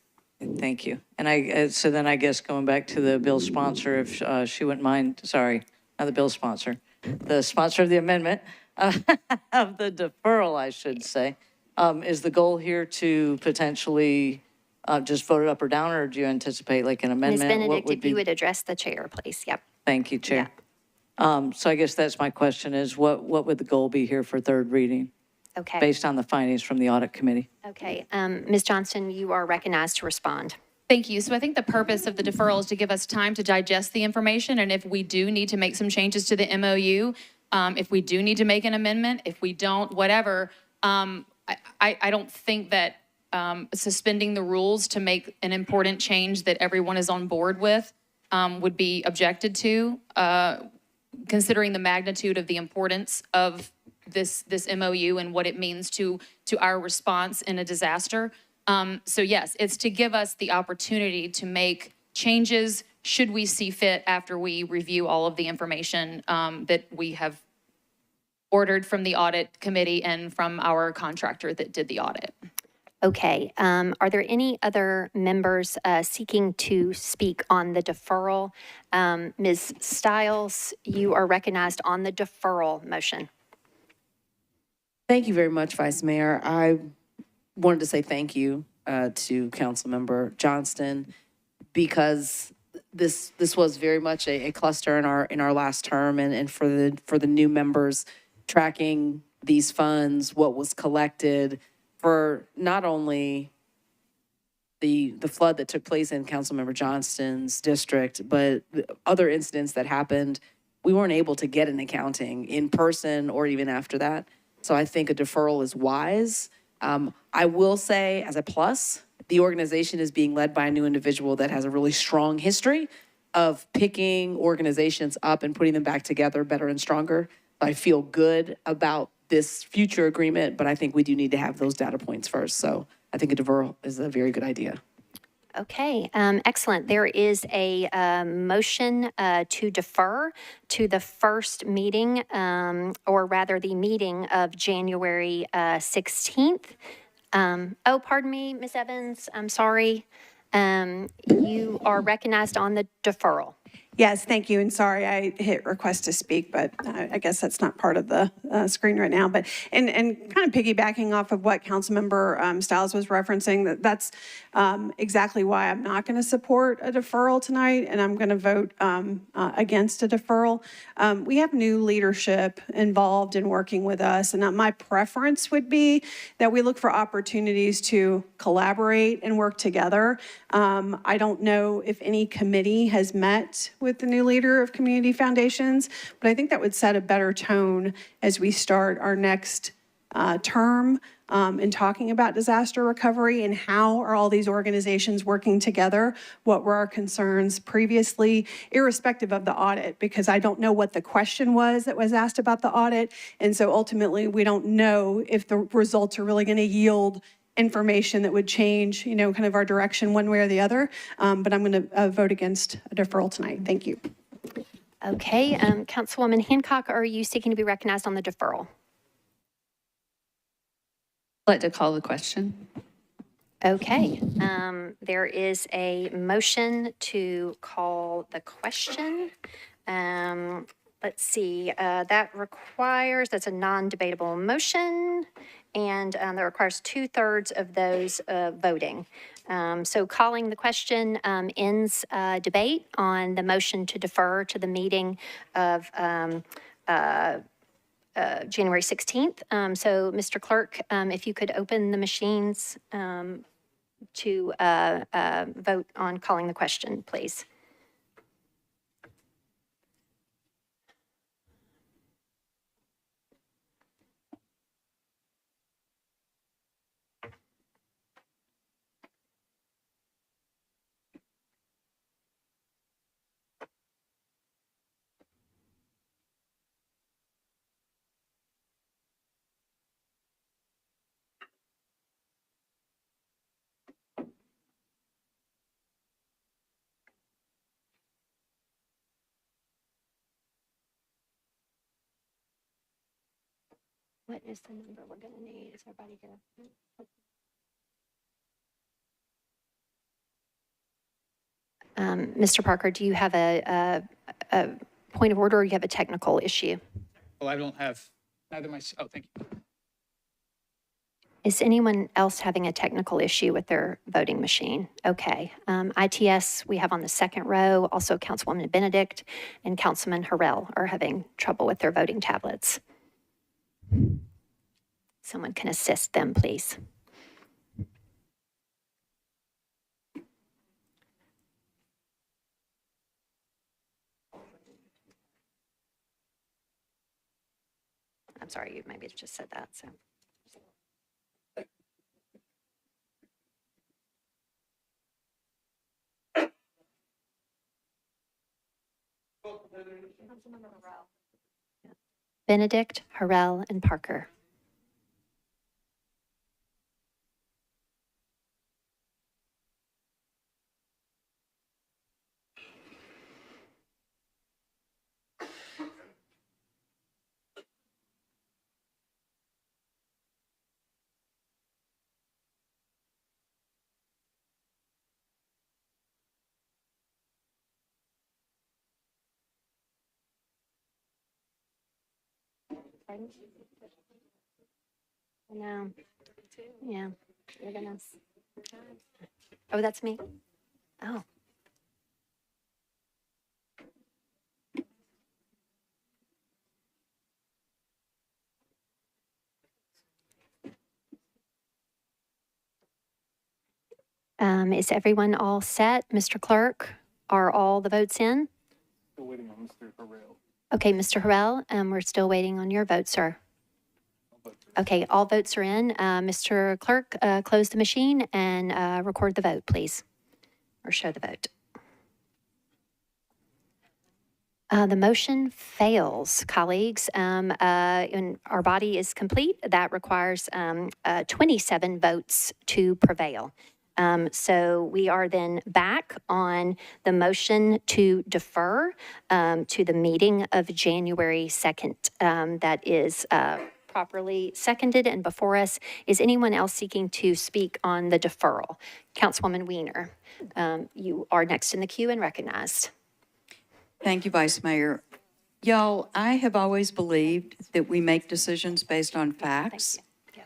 Thank you. And so then I guess going back to the bill sponsor, if she wouldn't mind, sorry, not the bill sponsor, the sponsor of the amendment, of the deferral, I should say. Is the goal here to potentially just vote it up or down, or do you anticipate like an amendment? Ms. Benedict, if you would address the chair, please. Yep. Thank you, Chair. Yeah. So I guess that's my question is what would the goal be here for third reading? Okay. Based on the findings from the audit committee. Okay. Ms. Johnston, you are recognized to respond. Thank you. So I think the purpose of the deferral is to give us time to digest the information. And if we do need to make some changes to the MOU, if we do need to make an amendment, if we don't, whatever, I don't think that suspending the rules to make an important change that everyone is on board with would be objected to. considering the magnitude of the importance of this MOU and what it means to our response in a disaster. So yes, it's to give us the opportunity to make changes should we see fit after we review all of the information that we have ordered from the audit committee and from our contractor that did the audit. Okay, are there any other members seeking to speak on the deferral? Ms. Stiles, you are recognized on the deferral motion. Thank you very much, Vice Mayor. I wanted to say thank you to Councilmember Johnston, because this was very much a cluster in our last term, and for the new members tracking these funds, what was collected for not only the flood that took place in Councilmember Johnston's district, but other incidents that happened. We weren't able to get an accounting in person or even after that. So I think a deferral is wise. I will say, as a plus, the organization is being led by a new individual that has a really strong history of picking organizations up and putting them back together better and stronger. I feel good about this future agreement, but I think we do need to have those data points first. So I think a deferral is a very good idea. Okay, excellent. There is a motion to defer to the first meeting, or rather the meeting of January 16th. Oh, pardon me, Ms. Evans, I'm sorry. You are recognized on the deferral. Yes, thank you, and sorry, I hit request to speak, but I guess that's not part of the screen right now. But, and kind of piggybacking off of what Councilmember Stiles was referencing, that's exactly why I'm not going to support a deferral tonight, and I'm going to vote against a deferral. We have new leadership involved in working with us, and my preference would be that we look for opportunities to collaborate and work together. I don't know if any committee has met with the new leader of Community Foundations, but I think that would set a better tone as we start our next term in talking about disaster recovery and how are all these organizations working together, what were our concerns previously, irrespective of the audit, because I don't know what the question was that was asked about the audit, and so ultimately we don't know if the results are really going to yield information that would change, you know, kind of our direction one way or the other. But I'm going to vote against a deferral tonight. Thank you. Okay, Councilwoman Hancock, are you seeking to be recognized on the deferral? I'd like to call the question. Okay, there is a motion to call the question. Let's see, that's a non-debatable motion, and that requires 2/3 of those voting. So calling the question ends debate on the motion to defer to the meeting of January 16th. So Mr. Clerk, if you could open the machines to vote on calling the question, please. What is the number we're going to need? Is everybody here? Mr. Parker, do you have a point of order, or you have a technical issue? Well, I don't have neither oh, thank you. Is anyone else having a technical issue with their voting machine? Okay. ITS, we have on the second row, also Councilwoman Benedict and Councilman Harrell are having trouble with their voting tablets. Someone can assist them, please. I'm sorry, you maybe just said that, so. Benedict, Harrell, and Parker. No. Yeah. You're gonna. Oh, that's me. Oh. Is everyone all set? Mr. Clerk, are all the votes in? Still waiting on Mr. Harrell. Okay, Mr. Harrell, we're still waiting on your vote, sir. Okay, all votes are in. Mr. Clerk, close the machine and record the vote, please, or show the vote. The motion fails, colleagues. And our body is complete. That requires 27 votes to prevail. So we are then back on the motion to defer to the meeting of January 2nd. That is properly seconded and before us. Is anyone else seeking to speak on the deferral? Councilwoman Weiner, you are next in the queue and recognized. Thank you, Vice Mayor. Y'all, I have always believed that we make decisions based on facts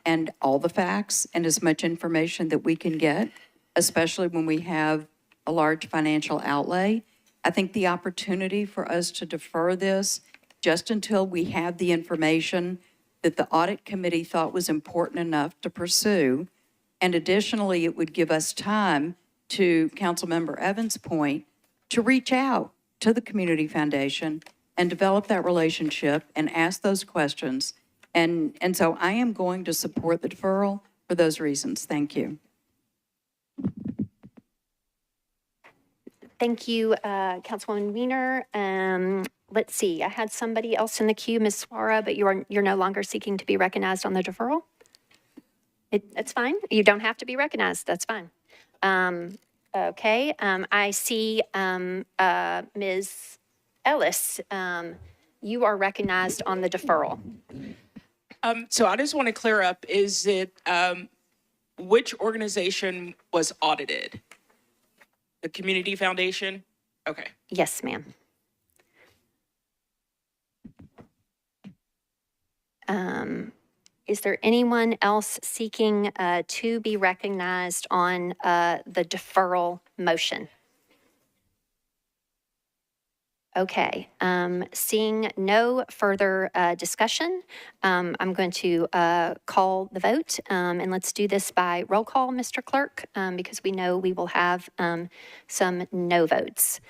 and all the facts and as much information that we can get, especially when we have a large financial outlay. I think the opportunity for us to defer this just until we have the information that the audit committee thought was important enough to pursue. And additionally, it would give us time, to Councilmember Evans' point, to reach out to the Community Foundation and develop that relationship and ask those questions. And so I am going to support the deferral for those reasons. Thank you. Thank you, Councilwoman Weiner. Let's see, I had somebody else in the queue, Ms. Suara, but you're no longer seeking to be recognized on the deferral? It's fine. You don't have to be recognized. That's fine. Okay, I see Ms. Ellis, you are recognized on the deferral. So I just want to clear up, is it, which organization was audited? The Community Foundation? Okay. Yes, ma'am. Is there anyone else seeking to be recognized on the deferral motion? Okay, seeing no further discussion, I'm going to call the vote, and let's do this by roll call, Mr. Clerk, because we know we will have some no votes.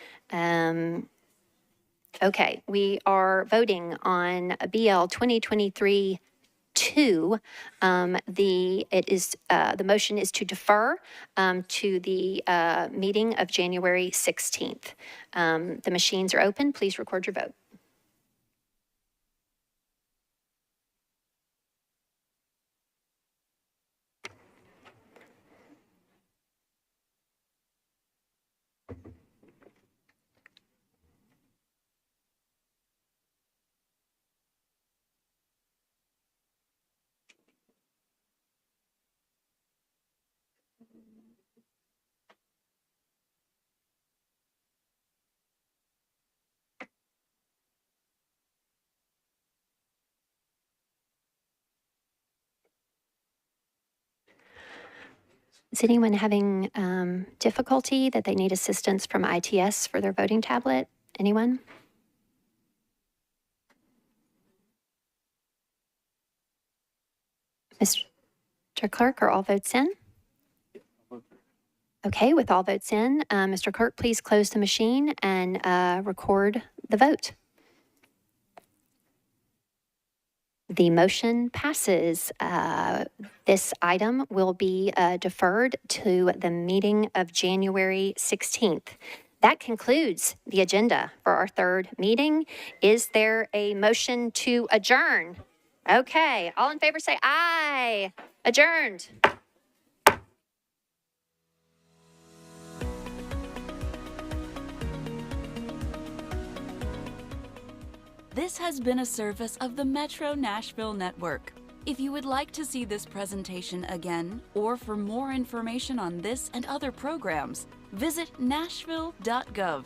Okay, we are voting on BL 2023-2. The motion is to defer to the meeting of January 16th. The machines are open. Please record your vote. Is anyone having difficulty that they need assistance from ITS for their voting tablet? Anyone? Mr. Clerk, are all votes in? Okay, with all votes in, Mr. Clerk, please close the machine and record the vote. The motion passes. This item will be deferred to the meeting of January 16th. That concludes the agenda for our third meeting. Is there a motion to adjourn? Okay, all in favor say aye. Adjourned. This has been a service of the Metro Nashville Network. If you would like to see this presentation again, or for more information on this and other programs, visit nashville.gov.